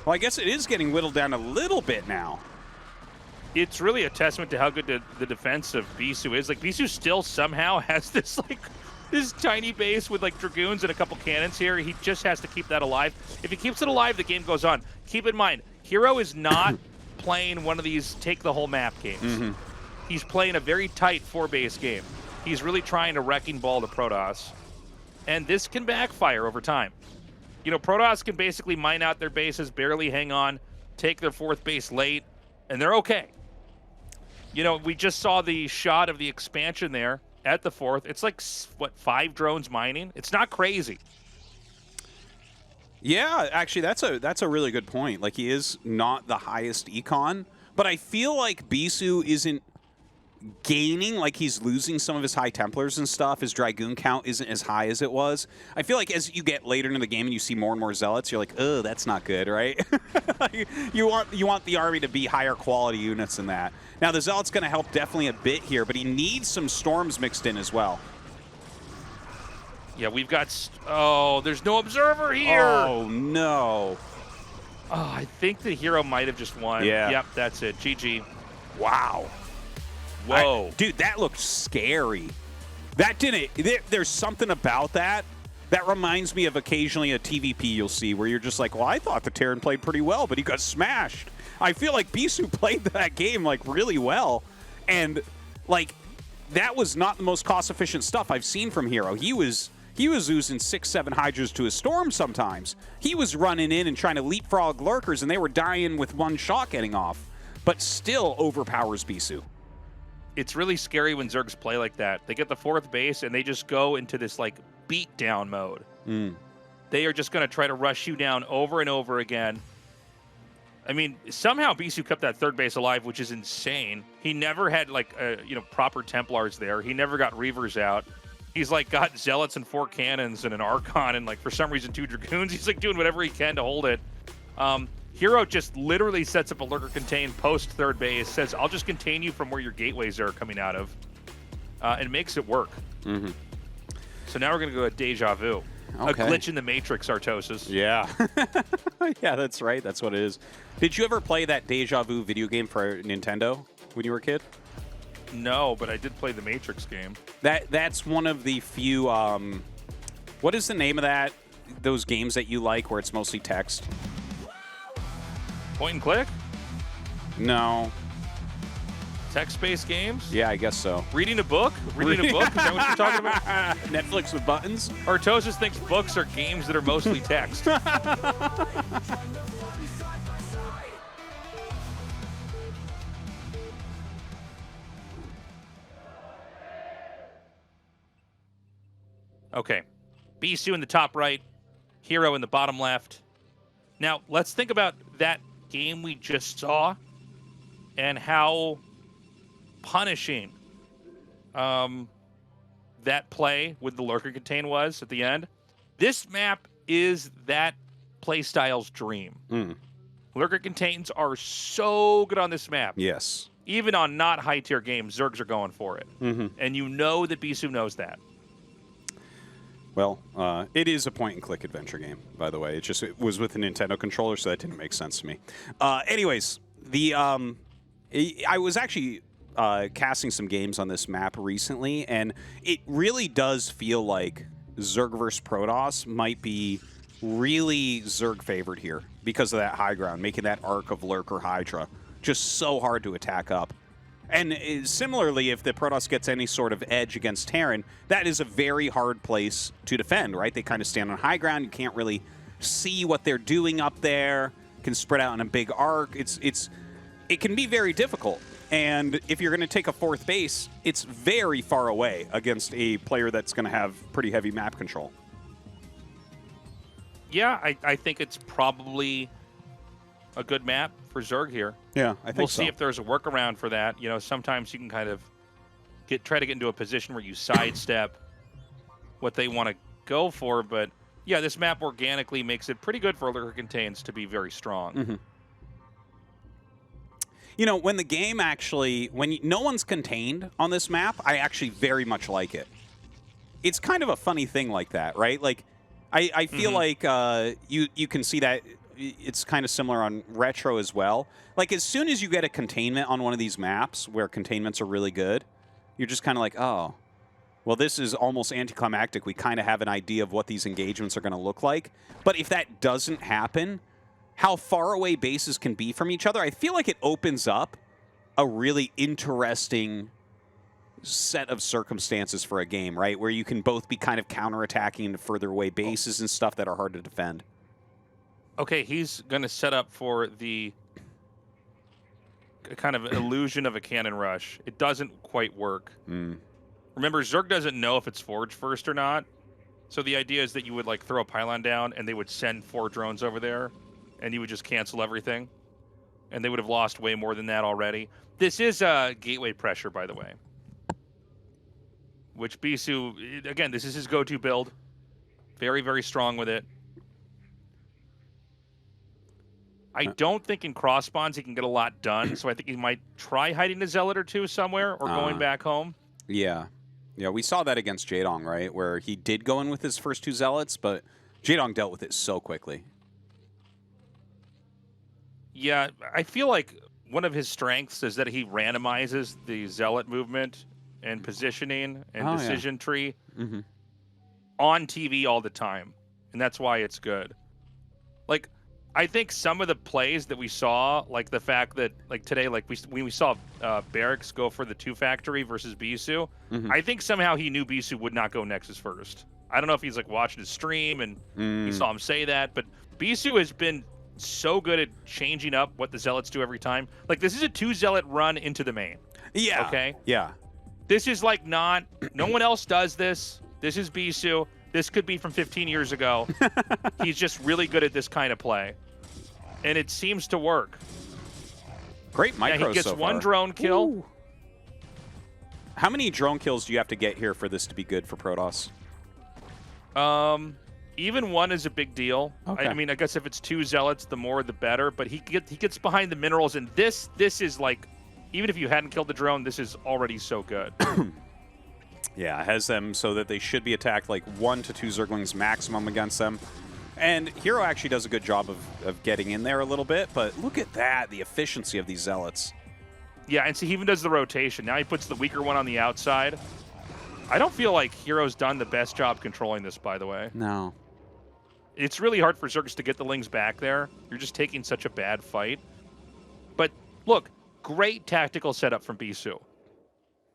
Well, I guess it is getting whittled down a little bit now. It's really a testament to how good the defense of Bisu is. Like, Bisu still somehow has this, like, this tiny base with, like, Dragoons and a couple cannons here. He just has to keep that alive. If he keeps it alive, the game goes on. Keep in mind, Hero is not playing one of these take-the-whole-map games. He's playing a very tight 4-base game. He's really trying to wrecking ball to Protoss. And this can backfire over time. You know, Protoss can basically mine out their bases, barely hang on, take their 4th base late, and they're okay. You know, we just saw the shot of the expansion there at the 4th. It's like, what, 5 drones mining? It's not crazy. Yeah, actually, that's a really good point. Like, he is not the highest econ, but I feel like Bisu isn't gaining, like he's losing some of his high Templars and stuff. His Dragoon count isn't as high as it was. I feel like as you get later into the game and you see more and more Zealots, you're like, oh, that's not good, right? you want the army to be higher quality units than that. Now, the Zealot's going to help definitely a bit here, but he needs some Storms mixed in as well. Yeah, we've got... Oh, there's no Observer here! Oh, no. Oh, I think the Hero might have just won. Yeah. Yep, that's it. GG. Wow. Whoa. Dude, that looked scary. That didn't... There's something about that that reminds me of occasionally a TVP you'll see where you're just like, well, I thought the Terran played pretty well, but he got smashed. I feel like Bisu played that game, like, really well. And, like, that was not the most cost-efficient stuff I've seen from Hero. He was using 6-7 Hydras to a storm sometimes. He was running in and trying to leapfrog lurkers, and they were dying with one shot getting off, but still overpowers Bisu. It's really scary when Zergs play like that. They get the 4th base, and they just go into this, like, beat-down mode. They are just going to try to rush you down over and over again. I mean, somehow Bisu kept that 3rd base alive, which is insane. He never had, like, proper Templars there. He never got Reavers out. He's, like, got Zealots and 4 cannons and an Archon and, like, for some reason 2 Dragoons. He's, like, doing whatever he can to hold it. Hero just literally sets up a lurker contain post 3rd base, says, I'll just contain you from where your gateways are coming out of, and makes it work. So now we're going to go to Deja Vu. Okay. A glitch in the Matrix, Artosis. Yeah. Yeah, that's right. That's what it is. Did you ever play that Deja Vu video game for Nintendo when you were a kid? No, but I did play the Matrix game. That's one of the few, what is the name of that? Those games that you like where it's mostly text? Point and click? No. Text-based games? Yeah, I guess so. Reading a book? Reading a book? Is that what you're talking about? Netflix with buttons? Artosis thinks books are games that are mostly text. Okay. Bisu in the top right, Hero in the bottom left. Now, let's think about that game we just saw and how punishing that play with the Lurker Contain was at the end. This map is that playstyle's dream. Lurker Contains are so good on this map. Yes. Even on not high-tier games, Zergs are going for it. And you know that Bisu knows that. Well, it is a point-and-click adventure game, by the way. It was with a Nintendo controller, so that didn't make sense to me. Anyways, I was actually casting some games on this map recently, and it really does feel like Zerg vs. Protoss might be really Zerg favored here because of that high ground, making that arc of Lurker Hydra just so hard to attack up. And similarly, if the Protoss gets any sort of edge against Terran, that is a very hard place to defend, right? They kind of stand on high ground. You can't really see what they're doing up there. Can spread out in a big arc. It can be very difficult. And if you're going to take a 4th base, it's very far away against a player that's going to have pretty heavy map control. Yeah, I think it's probably a good map for Zerg here. Yeah, I think we'll so. see if there's a workaround for that. You know, sometimes you can kind of try to get into a position where you sidestep what they want to go for. But yeah, this map organically makes it pretty good for Lurker Contains to be very strong. You know, when the game actually, no one's contained on this map, I actually very much like it. It's kind of a funny thing like that, right? Like, I feel like you can see that it's kind of similar on Retro as well. Like, as soon as you get a containment on one of these maps where containments are really good, you're just kind of like, oh, well, this is almost anticlimactic. We kind of have an idea of what these engagements are going to look like. But if that doesn't happen, how far away bases can be from each other, I feel like it opens up a really interesting set of circumstances for a game, right? Where you can both be kind of counterattacking to further away bases and stuff that are hard to defend. Okay, he's going to set up for the kind of illusion of a cannon rush. It doesn't quite work. Remember, Zerg doesn't know if it's Forge first or not. So the idea is that you would like throw a pylon down and they would send 4 drones over there and you would just cancel everything. And they would have lost way more than that already. This is gateway pressure, by the way. Which Bisu, again, this is his go-to build. Very, very strong with it. I don't think in cross spawns he can get a lot done, so I think he might try hiding a zealot or two somewhere or going back home. Yeah. Yeah, we saw that against Jdong, right? Where he did go in with his first 2 zealots, but Jdong dealt with it so quickly. Yeah, I feel like one of his strengths is that he randomizes the zealot movement and positioning and decision tree on TV all the time. And that's why it's good. Like, I think some of the plays that we saw, like the fact that, like today, like when we saw Barracks go for the 2 factory versus Bisu, I think somehow he knew Bisu would not go Nexus first. I don't know if he's like watching his stream and he saw him say that, but Bisu has been so good at changing up what the Zealots do every time. Like this is a 2 Zealot run into the main. Yeah. Okay. Yeah. This is like no one else does this. This is Bisu. This could be from 15 years ago. He's just really good at this kind of play. And it seems to work. Great micro he gets so one far. drone kill. Ooh. How many drone kills do you have to get here for this to be good for Protoss? Even 1 is a big deal. Okay. I mean, I guess if it's 2 Zealots, the more the better. But he gets behind the minerals, and this is like, even if you hadn't killed the drone, this is already so good. Yeah, it has them so that they should be attacked like 1 to 2 Zerglings maximum against them. And Hero actually does a good job of getting in there a little bit, but look at that, the efficiency of these Zealots. Yeah, and see, he even does the rotation. Now he puts the weaker one on the outside. I don't feel like Hero's done the best job controlling this, by the way. No. It's really hard for Zergs to get the Lings back there. You're just taking such a bad fight. But look, great tactical setup from Bisu.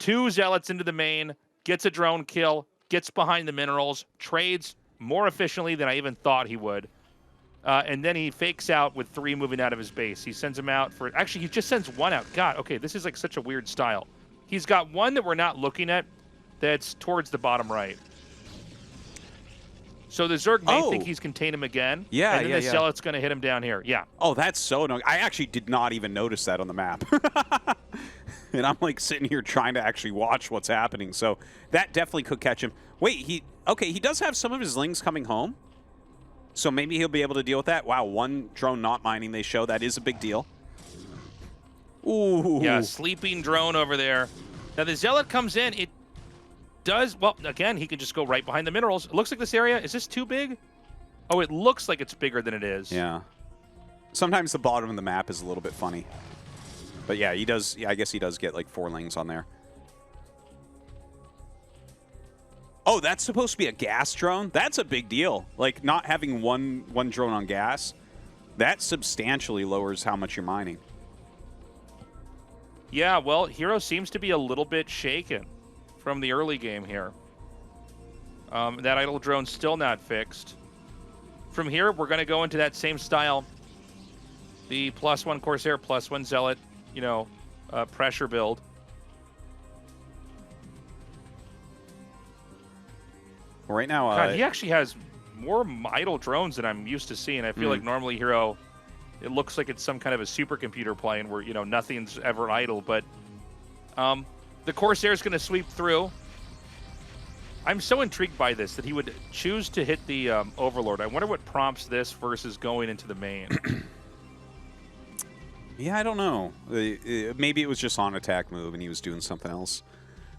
2 Zealots into the main, gets a drone kill, gets behind the minerals, trades more efficiently than I even thought he would. And then he fakes out with 3 moving out of his base. He sends him out for... Actually, he just sends 1 out. God, okay, this is like such a weird style. He's got 1 that we're not looking at that's towards the bottom right. So the Zerg may think he's contained him again. Yeah, and then the Zealot's going to hit him down here. Yeah. Oh, that's so annoying. I actually did not even notice that on the map. And I'm like sitting here trying to actually watch what's happening. So that definitely could catch him. Wait, he does have some of his Lings coming home. So maybe he'll be able to deal with that. Wow, 1 drone not mining they show. That is a big deal. Ooh. Yeah, sleeping drone over there. Now the Zealot comes in. It does, well, again, he can just go right behind the minerals. It looks like this area, is this too big? Oh, it looks like it's bigger than it is. Yeah. Sometimes the bottom of the map is a little bit funny. But yeah, he does. Yeah, I guess he does get like 4 Lings on there. Oh, that's supposed to be a gas drone? That's a big deal. Like not having one drone on gas, that substantially lowers how much you're mining. Yeah, well, Hero seems to be a little bit shaken from the early game here. That idle drone's still not fixed. From here, we're going to go into that same style. The +1 Corsair, +1 Zealot, you know, pressure build. Right now, God, he actually has more idle drones than I'm used to seeing. I feel like normally Hero, it looks like it's some kind of a supercomputer playing where, you know, nothing's ever idle. But the Corsair's going to sweep through. I'm so intrigued by this that he would choose to hit the Overlord. I wonder what prompts this versus going into the main. Yeah, I don't know. Maybe it was just on attack move and he was doing something else.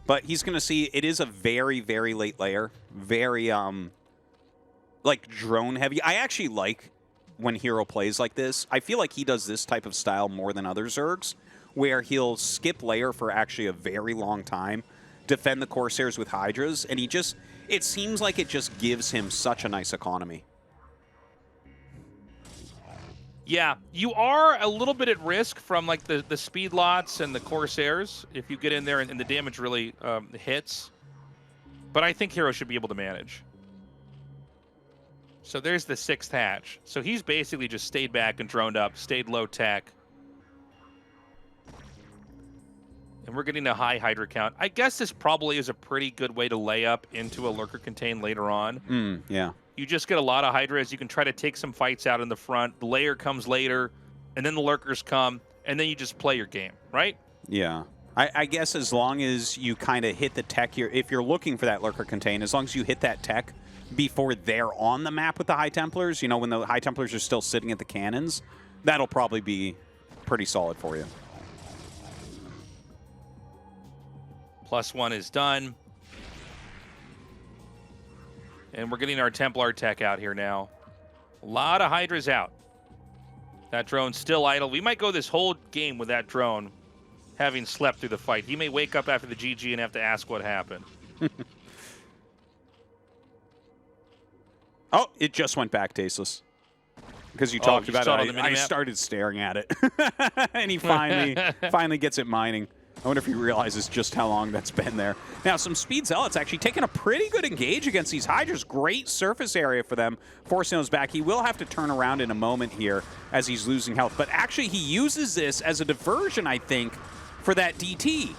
But he's going to see it is a very, very late layer. Very, like, drone heavy. I actually like when Hero plays like this. I feel like he does this type of style more than other Zergs, where he'll skip layer for actually a very long time, defend the Corsairs with Hydras, and he just, it seems like it just gives him such a nice economy. Yeah, you are a little bit at risk from like the speed lots and the Corsairs if you get in there and the damage really hits. But I think Hero should be able to manage. So there's the 6th hatch. So he's basically just stayed back and droned up, stayed low tech. And we're getting a high Hydra count. I guess this probably is a pretty good way to lay up into a Lurker Contain later on. Yeah. You just get a lot of Hydras. You can try to take some fights out in the front. The layer comes later, and then the Lurkers come, and then you just play your game, right? Yeah. I guess as long as you kind of hit the tech here, if you're looking for that Lurker Contain, as long as you hit that tech before they're on the map with the High Templars, you know, when the High Templars are still sitting at the cannons, that'll probably be pretty solid for you. +1 is done. And we're getting our Templar tech out here now. A lot of Hydras out. That drone's still idle. We might go this whole game with that drone having slept through the fight. He may wake up after the GG and have to ask what happened. Oh, it just went back, Tastosis. because you Oh, talked you about saw it it. on the I minimap? started staring at it, and he finally gets it mining. I wonder if he realizes just how long that's been there. Now, some Speed Zealots actually taking a pretty good engage against these Hydras. Great surface area for them, forcing those back. He will have to turn around in a moment here as he's losing health. But actually, he uses this as a diversion, I think, for that DT.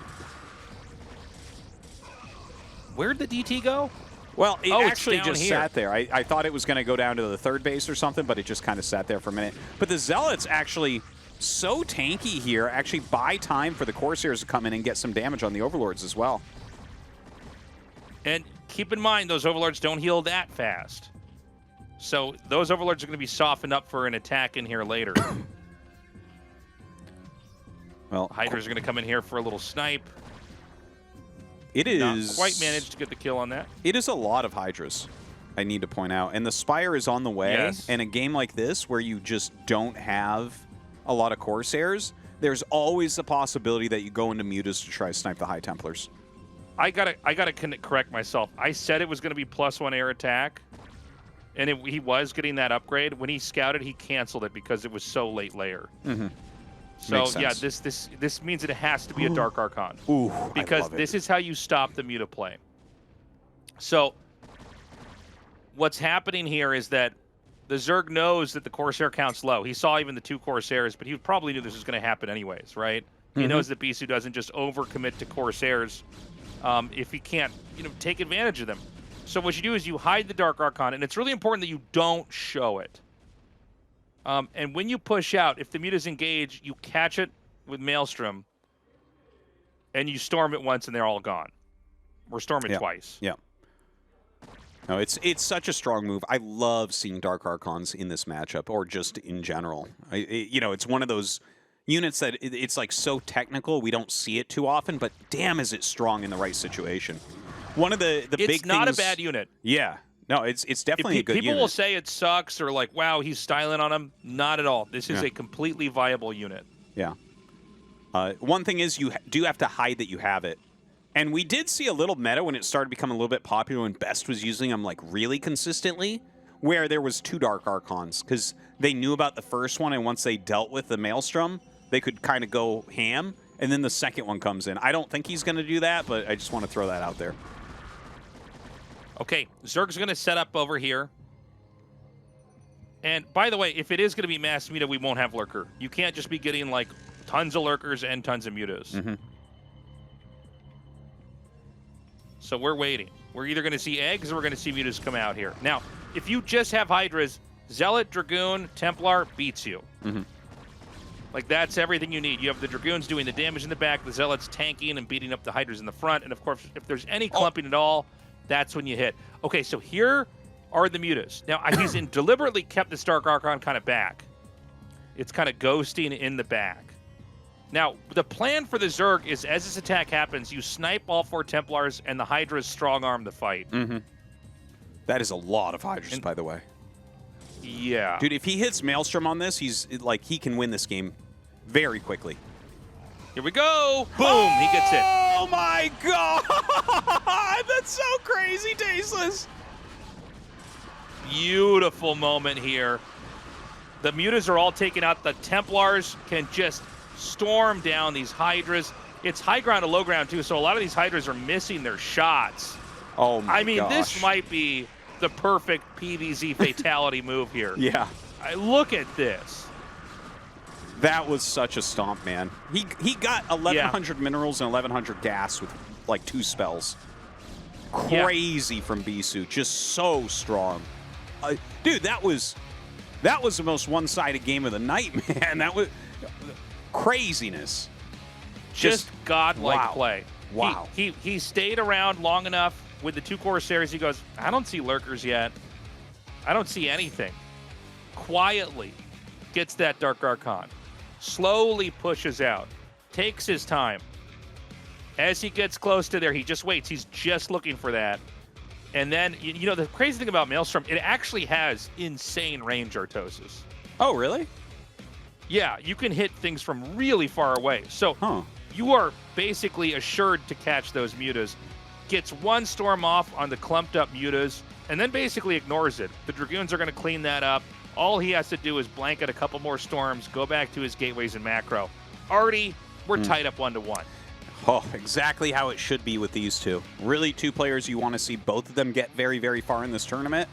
Where'd the DT go? Well, it it's actually down just here. sat there. I thought it was going to go down to the third base or something, but it just kind of sat there for a minute. But the Zealots actually so tanky here, actually buy time for the Corsairs to come in and get some damage on the Overlords as well. And keep in mind, those Overlords don't heal that fast. So those Overlords are going to be softened up for an attack in here later. Well, Hydras are going to come in here for a little snipe. It is Not quite managed to get the kill on that. It is a lot of Hydras, I need to point out. And the Spire is on the way. Yes. And a game like this where you just don't have a lot of Corsairs, there's always the possibility that you go into Mutas to try to snipe the High Templars. I gotta correct myself. I said it was going to be +1 air attack, and he was getting that upgrade. When he scouted, he canceled it because it was so late layer. Mm-hmm. So Makes yeah, sense. this means it has to be a Dark Archon. Ooh, because I love it. this is how you stop the Muta play. So what's happening here is that the Zerg knows that the Corsair count's low. He saw even the 2 Corsairs, but he probably knew this was going to happen anyways, right? He knows that Bisu doesn't just overcommit to Corsairs if he can't, take advantage of them. So what you do is you hide the Dark Archon, and it's really important that you don't show it. And when you push out, if the Mutas engage, you catch it with Maelstrom, and you storm it once, and they're all gone. Or storm it twice. Yeah. No, it's such a strong move. I love seeing Dark Archons in this matchup, or just in general. It's one of those units that it's like so technical, we don't see it too often, but damn is it strong in the right situation. One of the big things... It's not a bad unit. Yeah. No, it's definitely a good People unit. will say it sucks or like, wow, he's styling on him. Not at all. This is a completely viable unit. Yeah. One thing is you do have to hide that you have it. And we did see a little meta when it started becoming a little bit popular when Best was using them like really consistently, where there was 2 Dark Archons because they knew about the first one, and once they dealt with the Maelstrom, they could kind of go ham, and then the second one comes in. I don't think he's going to do that, but I just want to throw that out there. Okay, Zerg's going to set up over here. And by the way, if it is going to be mass Muta, we won't have Lurker. You can't just be getting like tons of Lurkers and tons of Mutas. Mm-hmm. So we're waiting. We're either going to see eggs or we're going to see Mutas come out here. Now, if you just have Hydras, Zealot, Dragoon, Templar beats you. Mm-hmm. Like, that's everything you need. You have the Dragoons doing the damage in the back, the Zealots tanking and beating up the Hydras in the front, and of course, if there's any clumping at all, that's when you hit. Okay, so here are the Mutas. Now, he's deliberately kept the Dark Archon kind of back. It's kind of ghosting in the back. Now, the plan for the Zerg is, as this attack happens, you snipe all 4 Templars, and the Hydras strong-arm the fight. Mm-hmm. That is a lot of Hydras, by the way. Yeah. Dude, if he hits Maelstrom on this, he can win this game very quickly. Here we go. Boom, he gets it. Oh my god! That's so crazy, Tasteless. Beautiful moment here. The Mutas are all taken out. The Templars can just storm down these Hydras. It's high ground to low ground, too, so a lot of these Hydras are missing their shots. Oh my I mean, gosh. this might be the perfect PvZ fatality move here. Yeah. Look at this. That was such a stomp, man. He got 1,100 minerals and 1,100 gas with like 2 spells. Crazy from Bisu. Just so strong. Dude, that was the most one-sided game of the night, man. That was craziness. Just godlike wow. play. Wow. He stayed around long enough with the 2 Corsairs. He goes, I don't see Lurkers yet. I don't see anything. Quietly gets that Dark Archon. Slowly pushes out. Takes his time. As he gets close to there, he just waits. He's just looking for that. And then, the crazy thing about Maelstrom, it actually has insane range, Artosis. Oh, really? Yeah, you can hit things from really far away. So you are basically assured to catch those Mutas. Gets 1 storm off on the clumped up Mutas, and then basically ignores it. The Dragoons are going to clean that up. All he has to do is blanket a couple more storms, go back to his gateways and macro. Already, we're tied up 1-1. Oh, exactly how it should be with these two. Really, two players you want to see both of them get very, very far in this tournament.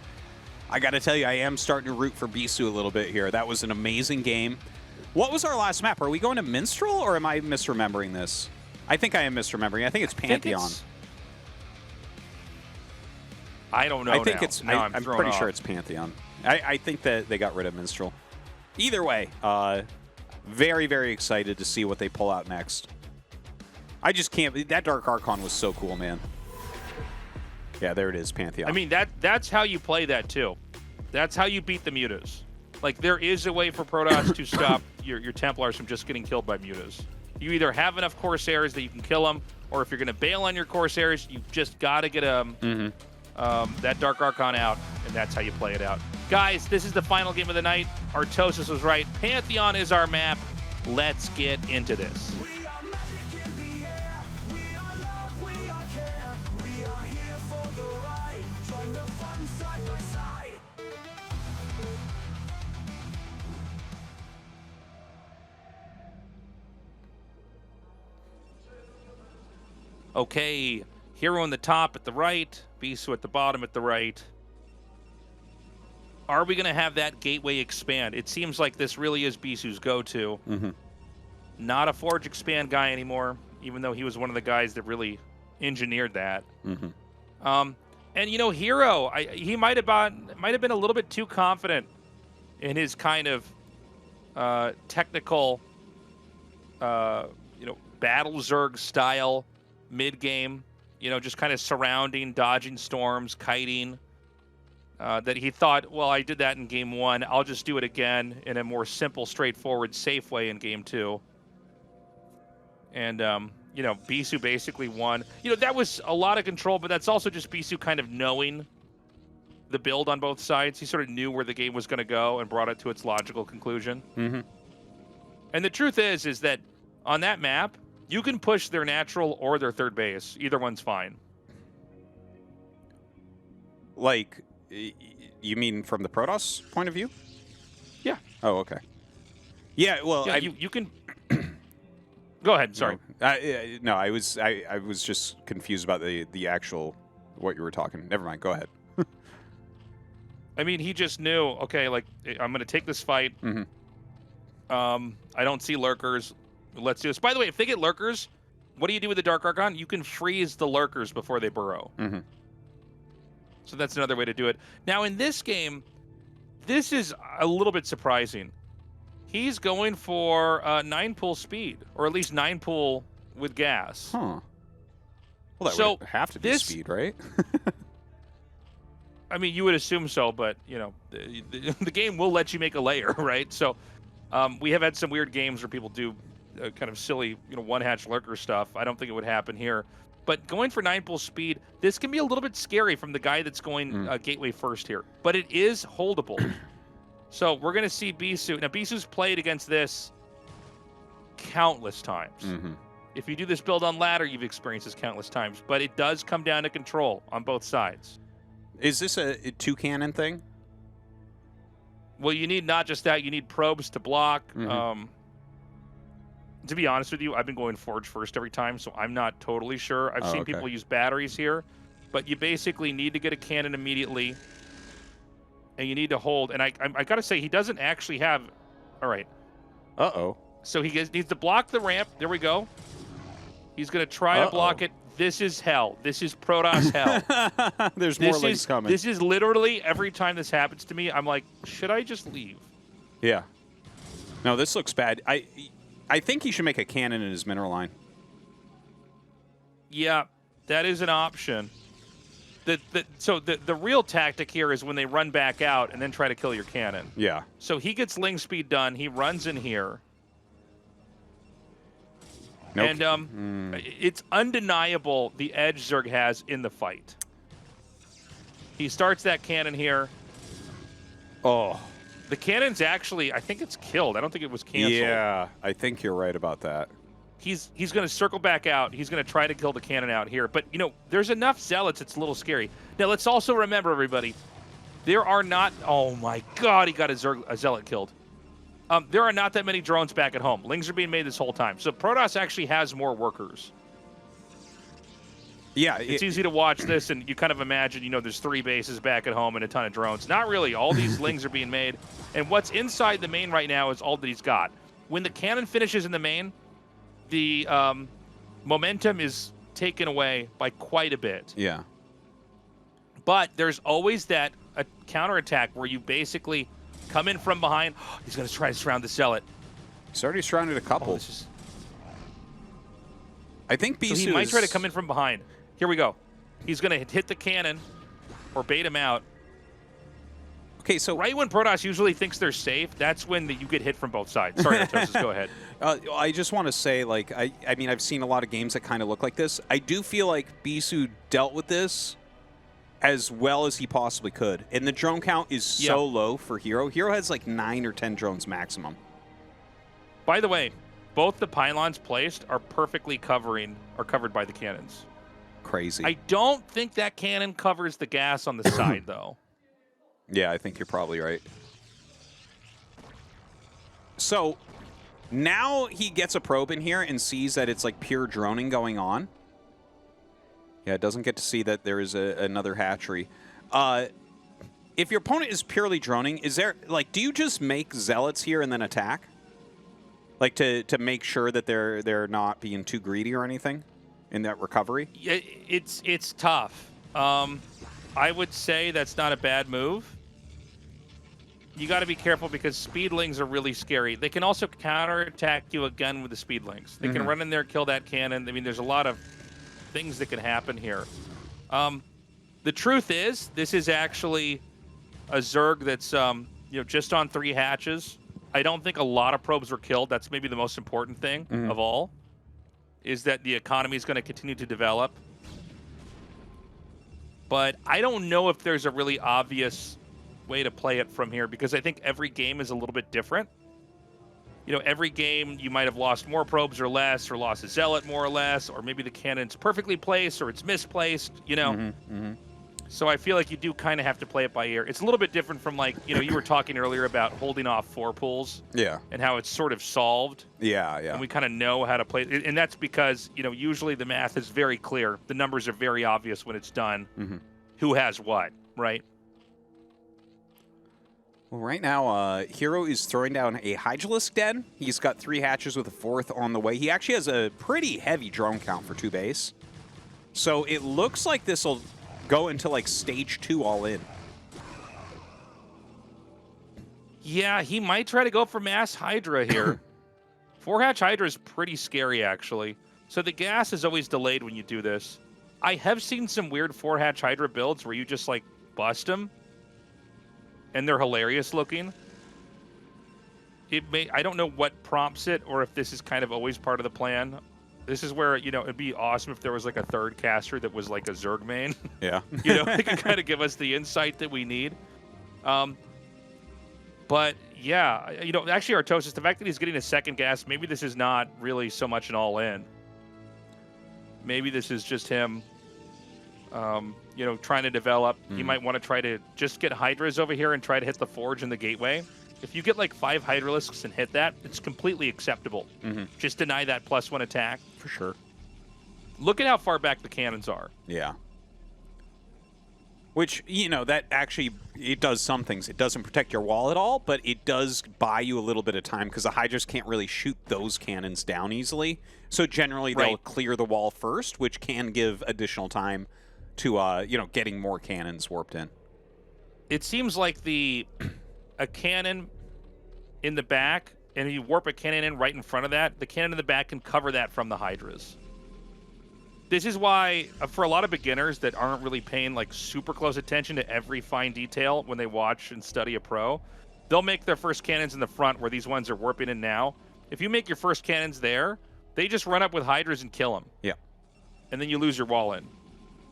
I got to tell you, I am starting to root for Bisu a little bit here. That was an amazing game. What was our last map? Are we going to Minstrel, or am I misremembering this? I think I am misremembering. I think it's Pantheon. I don't know. I think now. it's. Now I'm pretty sure it's Pantheon. I think that they got rid of Minstrel. Either way, very, very excited to see what they pull out next. I just can't. That Dark Archon was so cool, man. Yeah, there it is, Pantheon. I mean, that's how you play that, too. That's how you beat the Mutas. Like, there is a way for Protoss to stop your Templars from just getting killed by Mutas. You either have enough Corsairs that you can kill them, or if you're going to bail on your Corsairs, you've just got to get that Dark Archon out, and that's how you play it out. Guys, this is the final game of the night. Tastosis was right. Pantheon is our map. Let's get into this. Okay, Hero on the top at the right, Bisu at the bottom at the right. Are we going to have that gateway expand? It seems like this really is Bisu's go-to. Not a Forge expand guy anymore, even though he was one of the guys that really engineered that. And you know, Hero, he might have been a little bit too confident in his kind of technical, battle Zerg style mid-game, just kind of surrounding, dodging storms, kiting, that he thought, well, I did that in game 1. I'll just do it again in a more simple, straightforward, safe way in game 2. And, Bisu basically won. That was a lot of control, but that's also just Bisu kind of knowing the build on both sides. He sort of knew where the game was going to go and brought it to its logical conclusion. And the truth is that on that map, you can push their natural or their third base. Either one's fine. Like, you mean from the Protoss point of view? Yeah. Oh, okay. Yeah, well, yeah, you can... Go ahead, sorry. No, I was just confused about the actual, what you were talking. Never mind, go ahead. I mean, he just knew, okay, like, I'm going to take this fight. I don't see lurkers. Let's do this. By the way, if they get lurkers, what do you do with the Dark Archon? You can freeze the lurkers before they burrow. So that's another way to do it. Now, in this game, this is a little bit surprising. He's going for 9-pull speed, or at least 9-pull with gas. Huh. Well, that would have to be speed, right? I mean, you would assume so, but, the game will let you make a layer, right? So we have had some weird games where people do kind of silly, one-hatch lurker stuff. I don't think it would happen here. But going for 9-pull speed, this can be a little bit scary from the guy that's going gateway first here. But it is holdable. So we're going to see Bisu. Now, Bisu's played against this countless times. If you do this build on ladder, you've experienced this countless times. But it does come down to control on both sides. Is this a two-cannon thing? Well, you need not just that. You need probes to block. To be honest with you, I've been going Forge first every time, so I'm not totally sure. I've seen people use batteries here, but you basically need to get a cannon immediately, and you need to hold. And I got to say, he doesn't actually have... All right. So he needs to block the ramp. There we go. He's going to try to block it. This is hell. This is Protoss hell. There's more links coming. This is literally, every time this happens to me, I'm like, should I just leave? Yeah. No, this looks bad. I think he should make a cannon in his mineral line. Yeah, that is an option. So the real tactic here is when they run back out and then try to kill your cannon. Yeah. So he gets ling speed done. He runs in here. And it's undeniable the edge Zerg has in the fight. He starts that cannon here. Oh. The cannon's actually, I think it's killed. I don't think it was canceled. Yeah, I think you're right about that. He's going to circle back out. He's going to try to kill the cannon out here. But, there's enough zealots, it's a little scary. Now, let's also remember, everybody, There are not... Oh, my God, he got a Zealot killed. There are not that many drones back at home. Lings are being made this whole time. So Protoss actually has more workers. Yeah. It's easy to watch this, and you kind of imagine, you know, there's 3 bases back at home and a ton of drones. Not really. All these Lings are being made. And what's inside the main right now is all that he's got. When the cannon finishes in the main, the momentum is taken away by quite a bit. Yeah. But there's always that counterattack where you basically come in from behind. He's going to try to surround the Zealot. He's already surrounded a couple. I think Bisu so he might try to come in from behind. Here we go. He's going to hit the cannon or bait him out. Okay, so right when Protoss usually thinks they're safe, that's when you get hit from both sides. Sorry, Tastosis, go ahead. I just want to say, like, I mean, I've seen a lot of games that kind of look like this. I do feel like Bisu dealt with this as well as he possibly could. And the drone count is so low for Hero. Hero has like 9 or 10 drones maximum. By the way, both the pylons placed are perfectly covered by the cannons. Crazy. I don't think that cannon covers the gas on the side, though. Yeah, I think you're probably right. So now he gets a probe in here and sees that it's like pure droning going on. Yeah, it doesn't get to see that there is another hatchery. If your opponent is purely droning, is there, like, do you just make zealots here and then attack? Like to make sure that they're not being too greedy or anything in that recovery? Yeah, it's tough. I would say that's not a bad move. You got to be careful because speedlings are really scary. They can also counterattack you again with the speedlings. They can run in there, kill that cannon. I mean, there's a lot of things that can happen here. The truth is, this is actually a Zerg that's just on 3 hatches. I don't think a lot of probes were killed. That's maybe the most important thing of all, is that the economy is going to continue to develop. But I don't know if there's a really obvious way to play it from here, because I think every game is a little bit different. You know, every game you might have lost more probes or less, or lost a Zealot more or less, or maybe the cannon's perfectly placed or it's misplaced, you know. So I feel like you do kind of have to play it by ear. It's a little bit different from, like, you know, you were talking earlier about holding off 4 pools. Yeah. And how it's sort of solved. Yeah, yeah. And we kind of know how to play it. And that's because, you know, usually the math is very clear. The numbers are very obvious when it's done. Who has what, right? Well, right now, Hero is throwing down a Hydralisk Den. He's got 3 hatches with a 4th on the way. He actually has a pretty heavy drone count for 2 base. So it looks like this will go into, like, stage 2 all in. Yeah, he might try to go for mass Hydra here. 4-hatch Hydra is pretty scary, actually. So the gas is always delayed when you do this. I have seen some weird 4-hatch Hydra builds where you just, like, bust them. And they're hilarious looking. I don't know what prompts it, or if this is kind of always part of the plan. This is where, you know, it'd be awesome if there was like a 3rd caster that was like a Zerg main. Yeah. You know, it could kind of give us the insight that we need. But yeah, you know, actually Artosis, the fact that he's getting a 2nd gas, maybe this is not really so much an all-in. Maybe this is just him, you know, trying to develop. He might want to try to just get Hydras over here and try to hit the Forge and the Gateway. If you get like 5 Hydralisks and hit that, it's completely acceptable. Just deny that +1 attack. For sure. Look at how far back the cannons are. Yeah. Which, you know, that actually, it does some things. It doesn't protect your wall at all, but it does buy you a little bit of time because the Hydras can't really shoot those cannons down easily. So generally, they'll clear the wall first, which can give additional time to, you know, getting more cannons warped in. It seems like a cannon in the back, and if you warp a cannon in right in front of that, the cannon in the back can cover that from the Hydras. This is why, for a lot of beginners that aren't really paying like super close attention to every fine detail when they watch and study a pro, they'll make their first cannons in the front where these ones are warping in now. If you make your first cannons there, they just run up with Hydras and kill them. Yeah. And then you lose your wall in.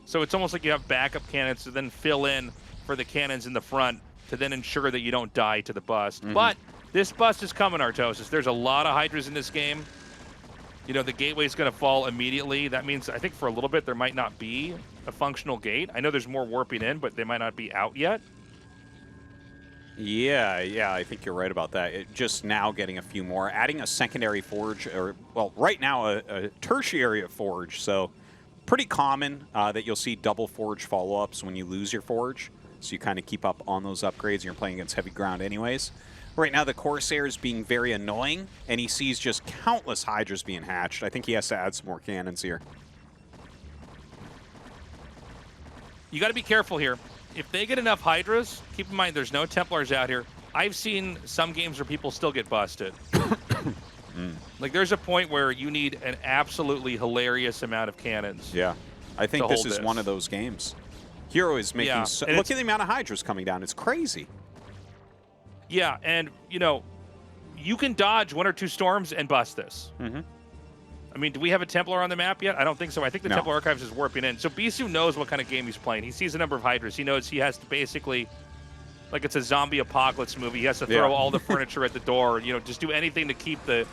So it's almost like you have backup cannons to then fill in for the cannons in the front to then ensure that you don't die to the bust. But this bust is coming, Artosis. There's a lot of Hydras in this game. You know, the gateway's going to fall immediately. That means, I think for a little bit, there might not be a functional gate. I know there's more warping in, but they might not be out yet. Yeah, I think you're right about that. Just now getting a few more, adding a secondary forge, or well, right now a tertiary forge. So pretty common that you'll see double forge follow-ups when you lose your forge. So you kind of keep up on those upgrades, and you're playing against heavy ground anyways. Right now the Corsair is being very annoying, and he sees just countless Hydras being hatched. I think he has to add some more cannons here. You got to be careful here. If they get enough Hydras, keep in mind there's no Templars out here. I've seen some games where people still get busted. Like there's a point where you need an absolutely hilarious amount of cannons. Yeah, I think this is one of those games. Hero is making look at the amount of Hydras coming down. It's crazy. Yeah, and you know, you can dodge 1 or 2 storms and bust this. I mean, do we have a Templar on the map yet? I don't think so. I think the Templar Archives is warping in. So Bisu knows what kind of game he's playing. He sees a number of Hydras. He knows he has to basically, like it's a zombie apocalypse movie, he has to throw all the furniture at the door, you know, just do anything to keep the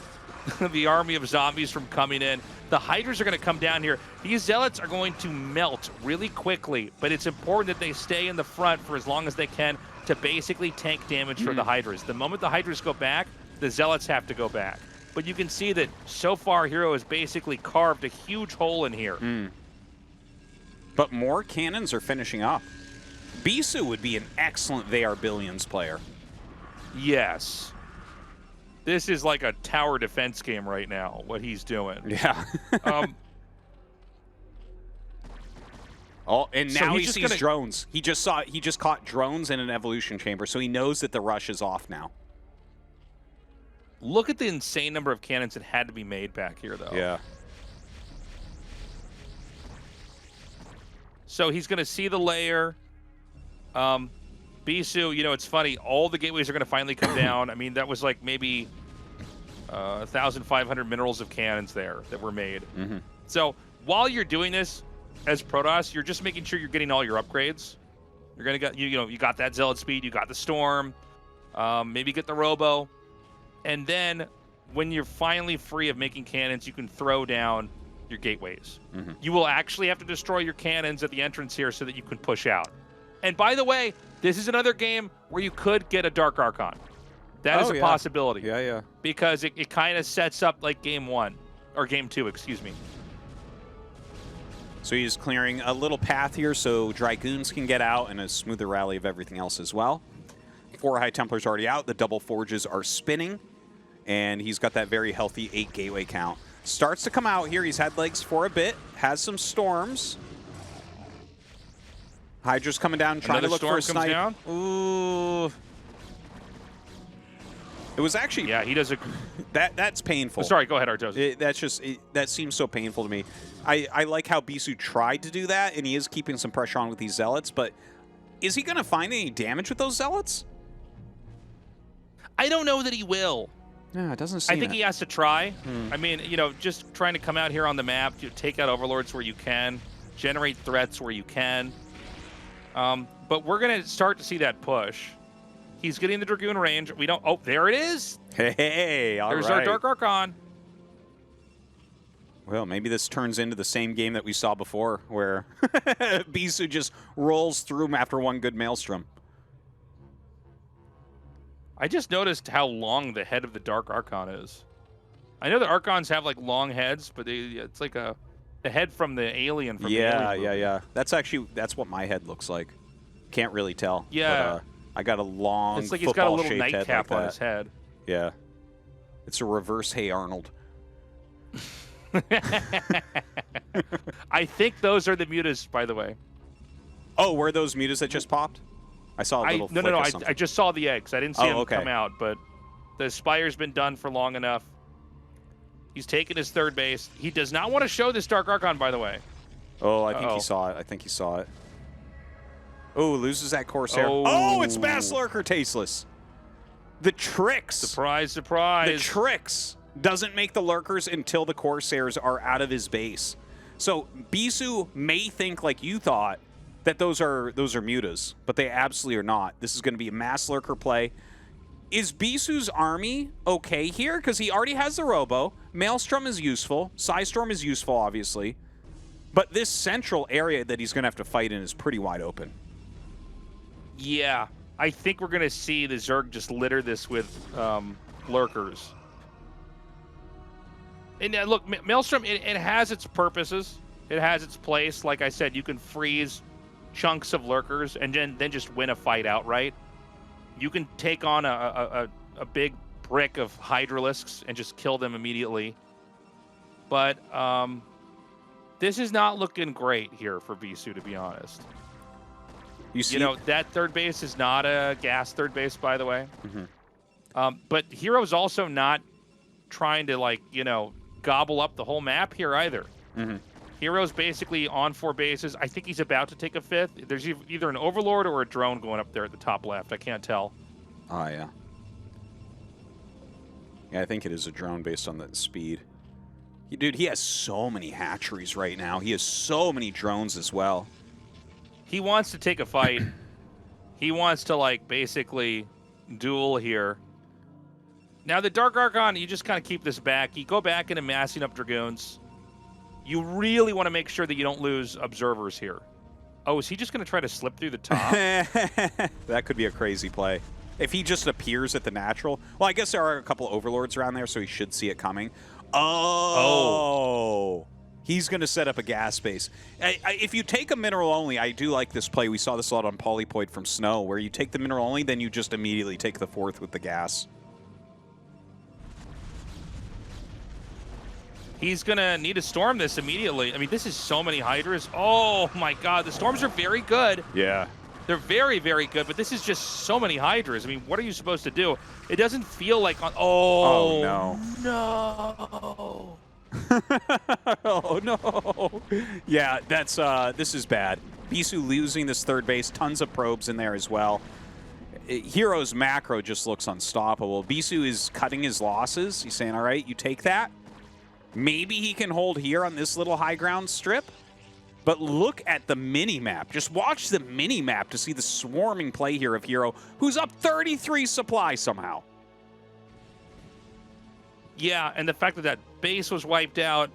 the army of zombies from coming in. The Hydras are going to come down here. These Zealots are going to melt really quickly, but it's important that they stay in the front for as long as they can to basically tank damage for the Hydras. The moment the Hydras go back, the Zealots have to go back. But you can see that so far Hero has basically carved a huge hole in here. But more cannons are finishing up. Bisu would be an excellent They Are Billions player. Yes. This is like a tower defense game right now, what he's doing. Yeah. And now he sees drones. He just caught drones in an evolution chamber, so he knows that the rush is off now. Look at the insane number of cannons that had to be made back here, though. Yeah. So he's going to see the layer. Bisu, you know, it's funny. All the gateways are going to finally come down. I mean, that was like maybe 1,500 minerals of cannons there that were made. So while you're doing this as Protoss, you're just making sure you're getting all your upgrades. You're going to get, you know, you got that Zealot speed, you got the Storm, maybe get the Robo. And then when you're finally free of making cannons, you can throw down your gateways. You will actually have to destroy your cannons at the entrance here so that you can push out. And by the way, this is another game where you could get a Dark Archon. That is a possibility. Yeah. Because it kind of sets up like game 1, or game 2, excuse me. So he's clearing a little path here so Dragoons can get out and a smoother rally of everything else as well. 4 High Templars already out. The double forges are spinning. And he's got that very healthy 8 gateway count. Starts to come out here. He's had legs for a bit. Has some storms. Hydra's coming down, trying to look for a snipe. Down. Ooh. It was actually... Yeah, he does a... That's painful. Oh, sorry, go ahead, Artos. That seems so painful to me. I like how Bisu tried to do that, and he is keeping some pressure on with these Zealots, but is he going to find any damage with those Zealots? I don't know that he will. No, it doesn't seem I think he has to try. I mean, you know, just trying to come out here on the map, to take out Overlords where you can, generate threats where you can. But we're going to start to see that push. He's getting the Dragoon range. We don't... Oh, there it is. Hey, all right. There's our Dark Archon. Well, maybe this turns into the same game that we saw before, where Bisu just rolls through him after one good Maelstrom. I just noticed how long the head of the Dark Archon is. I know the Archons have like long heads, but it's like the head from the alien from the Alien movie. Yeah. That's what my head looks like. Can't really tell. Yeah. But, I got a long It's like he's got a little football-shaped nightcap head like on his head. Yeah. It's a reverse Hey Arnold. I think those are the mutas, by the way. Oh, were those mutas that just popped? I saw a little flick of something. I just saw the eggs. I didn't see them come out, but the Spire's been done for long enough. He's taken his third base. He does not want to show this Dark Archon, by the way. Oh, I think he saw it. Oh, loses that Corsair. Oh, it's Mass Lurker Tasteless. The tricks. Surprise, surprise. The tricks doesn't make the Lurkers until the Corsairs are out of his base. So Bisu may think like you thought that those are mutas, but they absolutely are not. This is going to be a Mass Lurker play. Is Bisu's army okay here? Because he already has the Robo. Maelstrom is useful. Psystorm is useful, obviously. But this central area that he's going to have to fight in is pretty wide open. Yeah. I think we're going to see the Zerg just litter this with lurkers. And look, Maelstrom, it has its purposes. It has its place. Like I said, you can freeze chunks of lurkers and then just win a fight outright. You can take on a big brick of Hydralisks and just kill them immediately. But this is not looking great here for Bisu, to be honest. You know, that third base is not a gas third base, by the way. But Hero's also not trying to, like, you know, gobble up the whole map here either. Hero's basically on 4 bases. I think he's about to take a 5th. There's either an Overlord or a drone going up there at the top left. I can't tell. Oh, yeah. Yeah, I think it is a drone based on that speed. Dude, he has so many hatcheries right now. He has so many drones as well. He wants to take a fight. He wants to, like, basically duel here. Now, the Dark Archon, you just kind of keep this back. You go back into massing up Dragoons. You really want to make sure that you don't lose observers here. Oh, is he just going to try to slip through the top? That could be a crazy play. If he just appears at the natural. Well, I guess there are a couple Overlords around there, so he should see it coming. Oh. He's going to set up a gas base. If you take a mineral only, I do like this play. We saw this a lot on Polypoid from Snow, where you take the mineral only, then you just immediately take the 4th with the gas. He's going to need to storm this immediately. I mean, this is so many Hydras. Oh, my God. The storms are very good. Yeah. They're very, very good, but this is just so many Hydras. I mean, what are you supposed to do? It doesn't feel like... Oh, no. No. Oh, no. Yeah, that's this is bad. Bisu losing this third base. Tons of probes in there as well. Hero's macro just looks unstoppable. Bisu is cutting his losses. He's saying, all right, you take that. Maybe he can hold here on this little high ground strip. But look at the mini-map. Just watch the mini-map to see the swarming play here of Hero, who's up 33 supply somehow. Yeah, and the fact that that base was wiped out,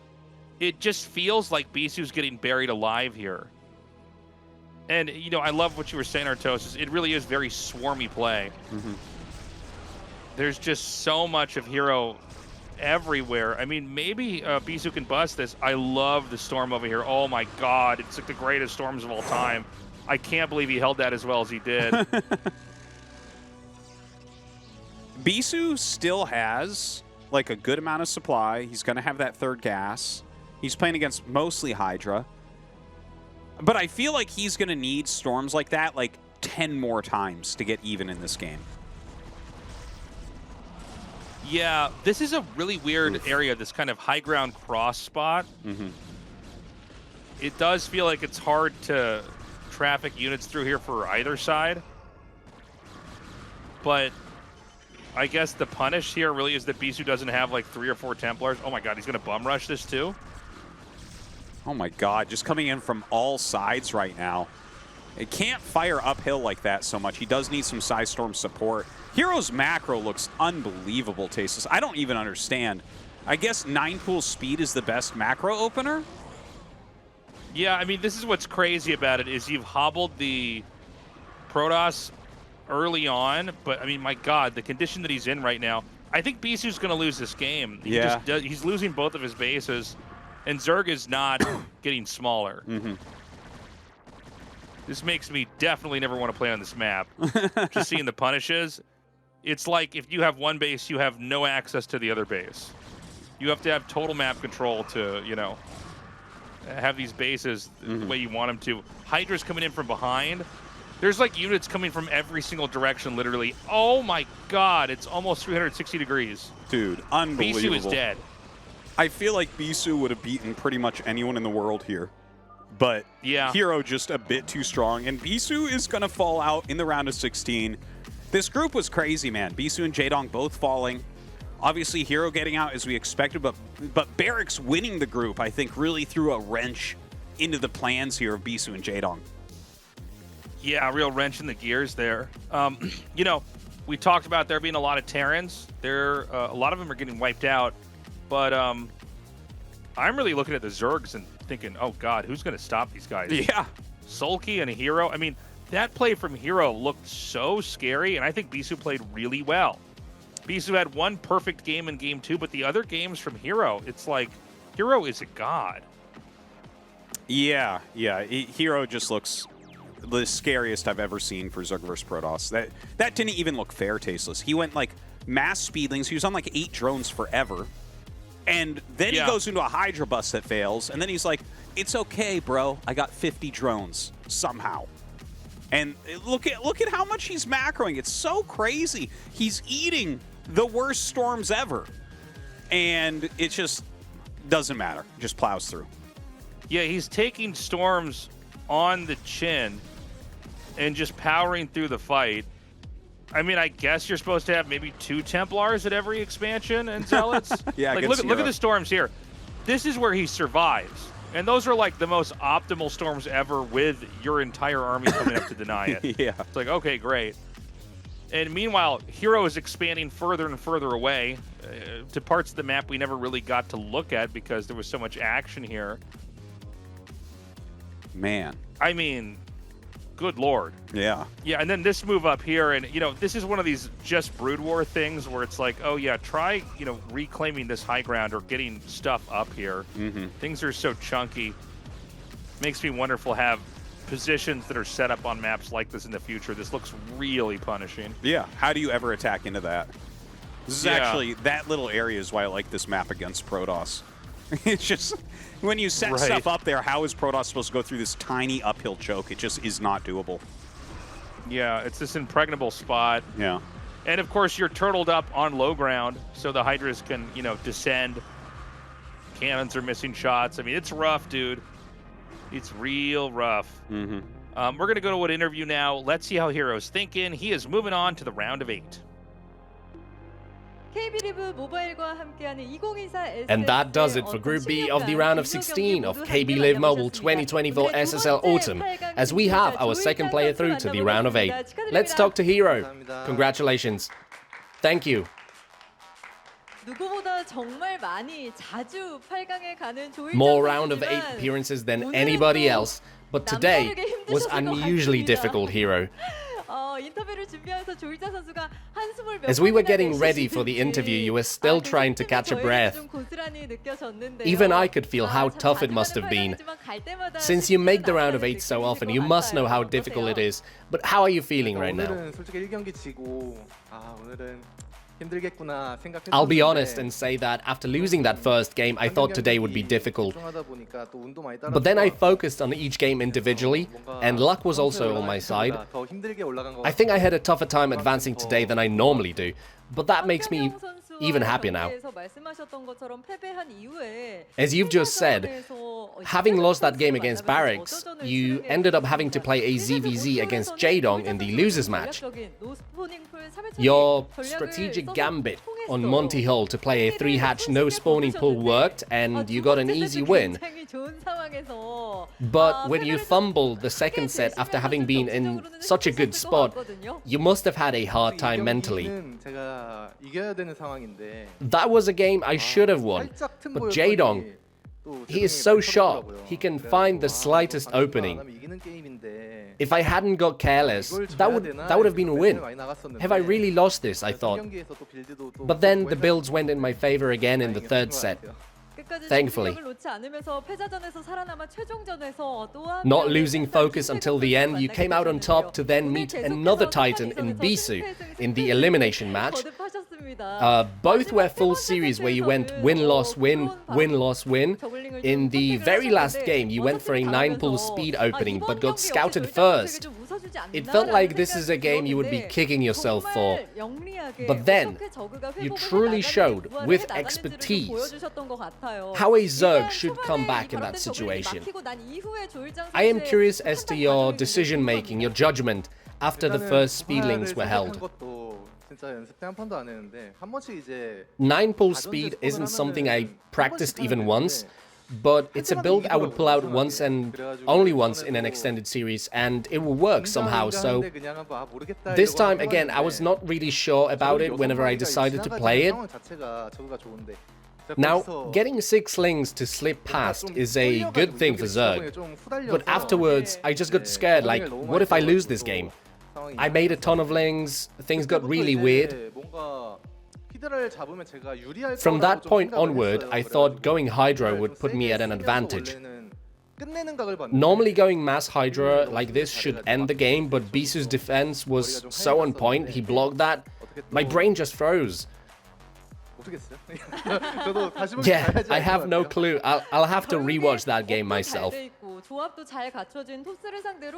it just feels like Bisu's getting buried alive here. And, you know, I love what you were saying, Tastosis. It really is very swarmy play. There's just so much of Hero everywhere. I mean, maybe Bisu can bust this. I love the storm over here. Oh my God, it's like the greatest storms of all time. I can't believe he held that as well as he did. Bisu still has like a good amount of supply. He's going to have that third gas. He's playing against mostly Hydra. But I feel like he's going to need storms like that like 10 more times to get even in this game. Yeah, this is a really weird area, this kind of high ground cross spot. It does feel like it's hard to traffic units through here for either side. But I guess the punish here really is that Bisu doesn't have like 3 or 4 Templars. Oh my God, he's going to bum rush this too? Oh my God, just coming in from all sides right now. It can't fire uphill like that so much. He does need some Psy Storm support. Hero's macro looks unbelievable, Tastosis. I don't even understand. I guess 9-pool speed is the best macro opener? Yeah, I mean, this is what's crazy about it, is you've hobbled the Protoss early on, but I mean, my God, the condition that he's in right now, I think Bisu's going to lose this game. He's losing both of his bases, and Zerg is not getting smaller. This makes me definitely never want to play on this map. Just seeing the punishes. It's like if you have one base, you have no access to the other base. You have to have total map control to, you know, have these bases the way you want them to. Hydra's coming in from behind. There's like units coming from every single direction, literally. Oh my God, it's almost 360 degrees. Dude, unbelievable. Bisu is dead. I feel like Bisu would have beaten pretty much anyone in the world here. But yeah, Hero just a bit too strong, and Bisu is going to fall out in the round of 16. This group was crazy, man. Bisu and Jdong both falling. Obviously, Hero getting out as we expected, but Barracks winning the group, I think, really threw a wrench into the plans here of Bisu and Jdong. Yeah, a real wrench in the gears there. You know, we talked about there being a lot of Terrans. A lot of them are getting wiped out, but I'm really looking at the Zergs and thinking, oh God, who's going to stop these guys? Yeah. Sulky and a Hero. I mean, that play from Hero looked so scary, and I think Bisu played really well. Bisu had one perfect game in game 2, but the other games from Hero, it's like Hero is a god. Yeah. Hero just looks the scariest I've ever seen for Zerg vs Protoss. That didn't even look fair, Tasteless. He went like mass speedlings. He was on like 8 drones forever. And then he goes into a Hydra bust that fails. And then he's like, it's okay, bro. I got 50 drones somehow. And look at how much he's macroing. It's so crazy. He's eating the worst storms ever. And it just doesn't matter. Just plows through. Yeah, he's taking storms on the chin and just powering through the fight. I mean, I guess you're supposed to have maybe 2 Templars at every expansion and Zealots. Yeah, like look at the storms here. This is where he survives. And those are like the most optimal storms ever with your entire army coming up to deny it. Yeah. It's like, okay, great. And meanwhile, Hero is expanding further and further away to parts of the map we never really got to look at because there was so much action here. Man. I mean, good lord. Yeah. Yeah, and then this move up here, and, you know, this is one of these just Brood War things where it's like, oh, yeah, try, you know, reclaiming this high ground or getting stuff up here. Things are so chunky. Makes me wonder if we'll have positions that are set up on maps like this in the future. This looks really punishing. Yeah. How do you ever attack into that? This is actually, that little area is why I like this map against Protoss. It's just, when you set stuff up there, how is Protoss supposed to go through this tiny uphill choke? It just is not doable. Yeah, it's this impregnable spot. Yeah. And of course, you're turtled up on low ground, so the Hydras can, you know, descend. Cannons are missing shots. I mean, it's rough, dude. It's real rough. We're going to go to an interview now. Let's see how Hero's thinking. He is moving on to the round of 8. And that does it for Group B of the round of 16 of KB Live Mobile 2024 SSL Autumn, as we have our second player through to the round of 8. Let's talk to Hero. Congratulations. Thank you. More round of 8 appearances than anybody else, but today was unusually difficult, Hero. As we were getting ready for the interview, you were still trying to catch a breath. Even I could feel how tough it must have been. Since you make the round of 8 so often, you must know how difficult it is. But how are you feeling right now? I'll be honest and say that after losing that first game, I thought today would be difficult. But then I focused on each game individually, and luck was also on my side. I think I had a tougher time advancing today than I normally do, but that makes me even happier now. As you've just said, having lost that game against Barracks, you ended up having to play a ZVZ against Jdong in the losers match. Your strategic gambit on Monty Hall to play a 3-hatch no spawning pool worked, and you got an easy win. But when you fumbled the second set after having been in such a good spot, you must have had a hard time mentally. That was a game I should have won, but Jdong, he is so sharp, he can find the slightest opening. If I hadn't got careless, that would have been a win. Have I really lost this, I thought. But then the builds went in my favor again in the third set. Thankfully. Not losing focus until the end, you came out on top to then meet another Titan in Bisu in the elimination match. Both were full series where you went win-loss, win, win-loss, win. In the very last game, you went for a 9-pull speed opening, but got scouted first. It felt like this is a game you would be kicking yourself for. But then, you truly showed, with expertise, how a Zerg should come back in that situation. I am curious as to your decision-making, your judgment, after the first speedlings were held. 9-pull speed isn't something I practiced even once, but it's a build I would pull out once and only once in an extended series, and it will work somehow, so this time again I was not really sure about it whenever I decided to play it. Now, getting 6 slings to slip past is a good thing for Zerg, but afterwards I just got scared, like, what if I lose this game? I made a ton of lings, things got really weird. From that point onward, I thought going Hydra would put me at an advantage. Normally going mass Hydra like this should end the game, but Bisu's defense was so on point, he blocked that. My brain just froze. Yeah, I have no clue. I'll have to rewatch that game myself.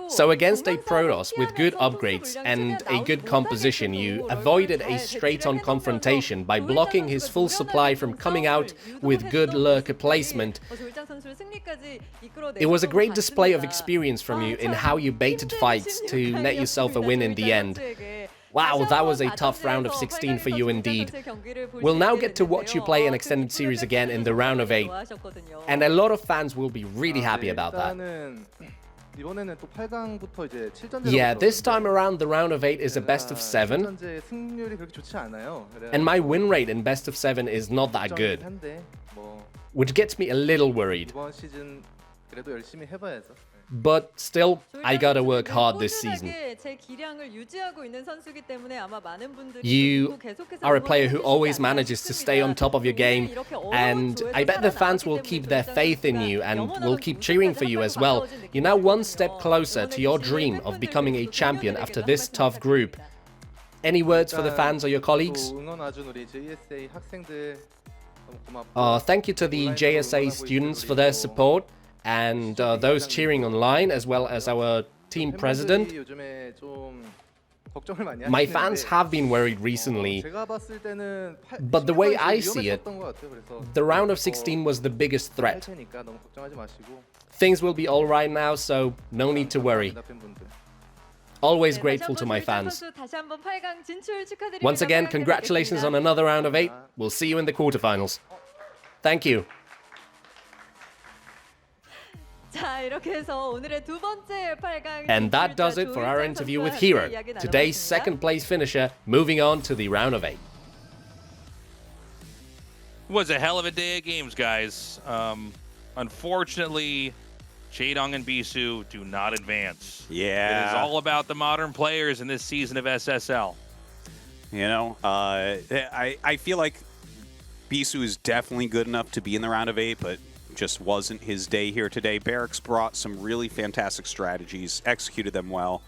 So against a Protoss with good upgrades and a good composition, you avoided a straight-on confrontation by blocking his full supply from coming out with good lurker placement. It was a great display of experience from you in how you baited fights to net yourself a win in the end. Wow, that was a tough round of 16 for you indeed. We'll now get to watch you play an extended series again in the round of 8. And a lot of fans will be really happy about that. Yeah, this time around the round of 8 is a best of 7. And my win rate in best of 7 is not that good, which gets me a little worried. But still, I gotta work hard this season. You are a player who always manages to stay on top of your game, and I bet the fans will keep their faith in you and will keep cheering for you as well. You're now one step closer to your dream of becoming a champion after this tough group. Any words for the fans or your colleagues? Thank you to the JSA students for their support, and those cheering online, as well as our team president. My fans have been worried recently, but the way I see it, the round of 16 was the biggest threat. Things will be alright now, so no need to worry. Always grateful to my fans. Once again, congratulations on another round of 8. We'll see you in the quarterfinals. Thank you. And that does it for our interview with Hero, today's second place finisher, moving on to the round of 8. It was a hell of a day of games, guys. Unfortunately, Jdong and Bisu do not advance. Yeah. It is all about the modern players in this season of SSL. You know, I feel like Bisu is definitely good enough to be in the round of 8, but just wasn't his day here today. Barracks brought some really fantastic strategies, executed them well.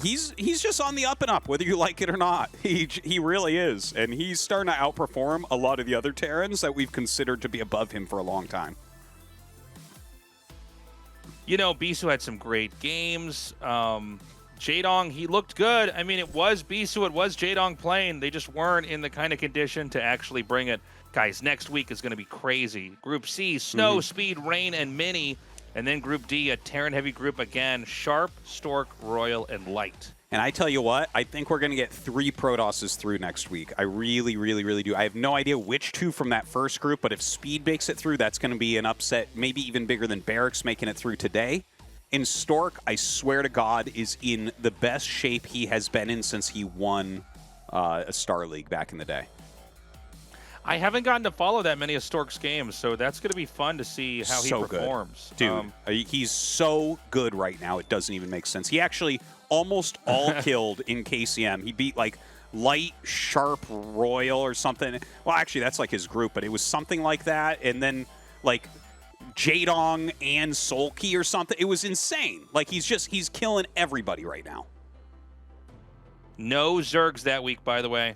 He's just on the up and up, whether you like it or not. He really is, and he's starting to outperform a lot of the other Terrans that we've considered to be above him for a long time. You know, Bisu had some great games. Jdong, he looked good. I mean, it was Bisu, it was Jdong playing. They just weren't in the kind of condition to actually bring it. Guys, next week is going to be crazy. Group C, Snow, Speed, Rain, and Mini. And then Group D, a Terran-heavy group again. Sharp, Stork, Royal, and Light. And I tell you what, I think we're going to get 3 Protosses through next week. I really, really, really do. I have no idea which 2 from that first group, but if Speed makes it through, that's going to be an upset, maybe even bigger than Barracks making it through today. And Stork, I swear to God, is in the best shape he has been in since he won a StarLeague back in the day. I haven't gotten to follow that many of Stork's games, so that's going to be fun to see how he performs. Dude, he's so good right now, it doesn't even make sense. He actually almost all killed in KCM. He beat like Light, Sharp, Royal or something. Well, actually, that's like his group, but it was something like that. And then like Jdong and Sulky or something. It was insane. Like he's killing everybody right now. No Zergs that week, by the way.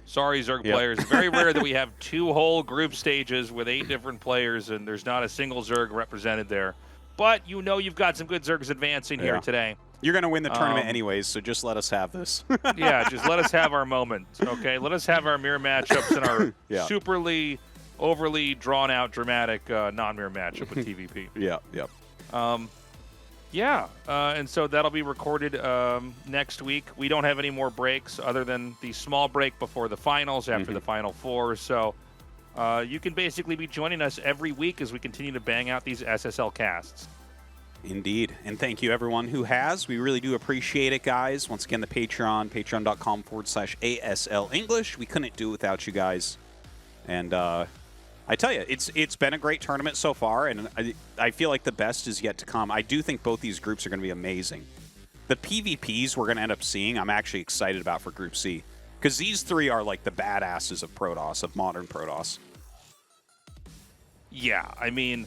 Sorry, Zerg players. Very rare that we have 2 whole group stages with 8 different players, and there's not a single Zerg represented there. But you know you've got some good Zergs advancing here today. You're going to win the tournament anyways, so just let us have this. Yeah, just let us have our moment, okay? Let us have our mirror matchups and our superly, overly drawn-out, dramatic non-mirror matchup with TVP. And so that'll be recorded next week. We don't have any more breaks other than the small break before the finals after the Final Four. So you can basically be joining us every week as we continue to bang out these SSL casts. Indeed. And thank you, everyone who has. We really do appreciate it, guys. Once again, the Patreon, patreon.com/ASL English. We couldn't do it without you guys. And I tell you, it's been a great tournament so far, and I feel like the best is yet to come. I do think both these groups are going to be amazing. The PvPs we're going to end up seeing, I'm actually excited about for Group C. Because these three are like the badasses of Protoss, of modern Protoss. Yeah, I mean,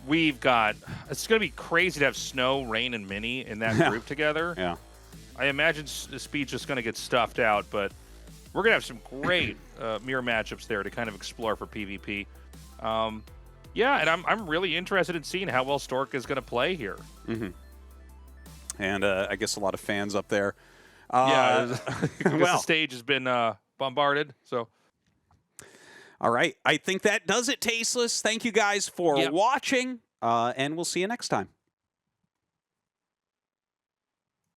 we've got... It's going to be crazy to have Snow, Rain, and Mini in that group together. Yeah. I imagine the speech is going to get stuffed out, but we're going to have some great mirror matchups there to kind of explore for PvP. Yeah, and I'm really interested in seeing how well Stork is going to play here. Mm-hmm. And I guess a lot of fans up there. Yeah, the stage has been bombarded, so... All right. I think that does it, Tasteless. Thank you guys for watching, and we'll see you next time.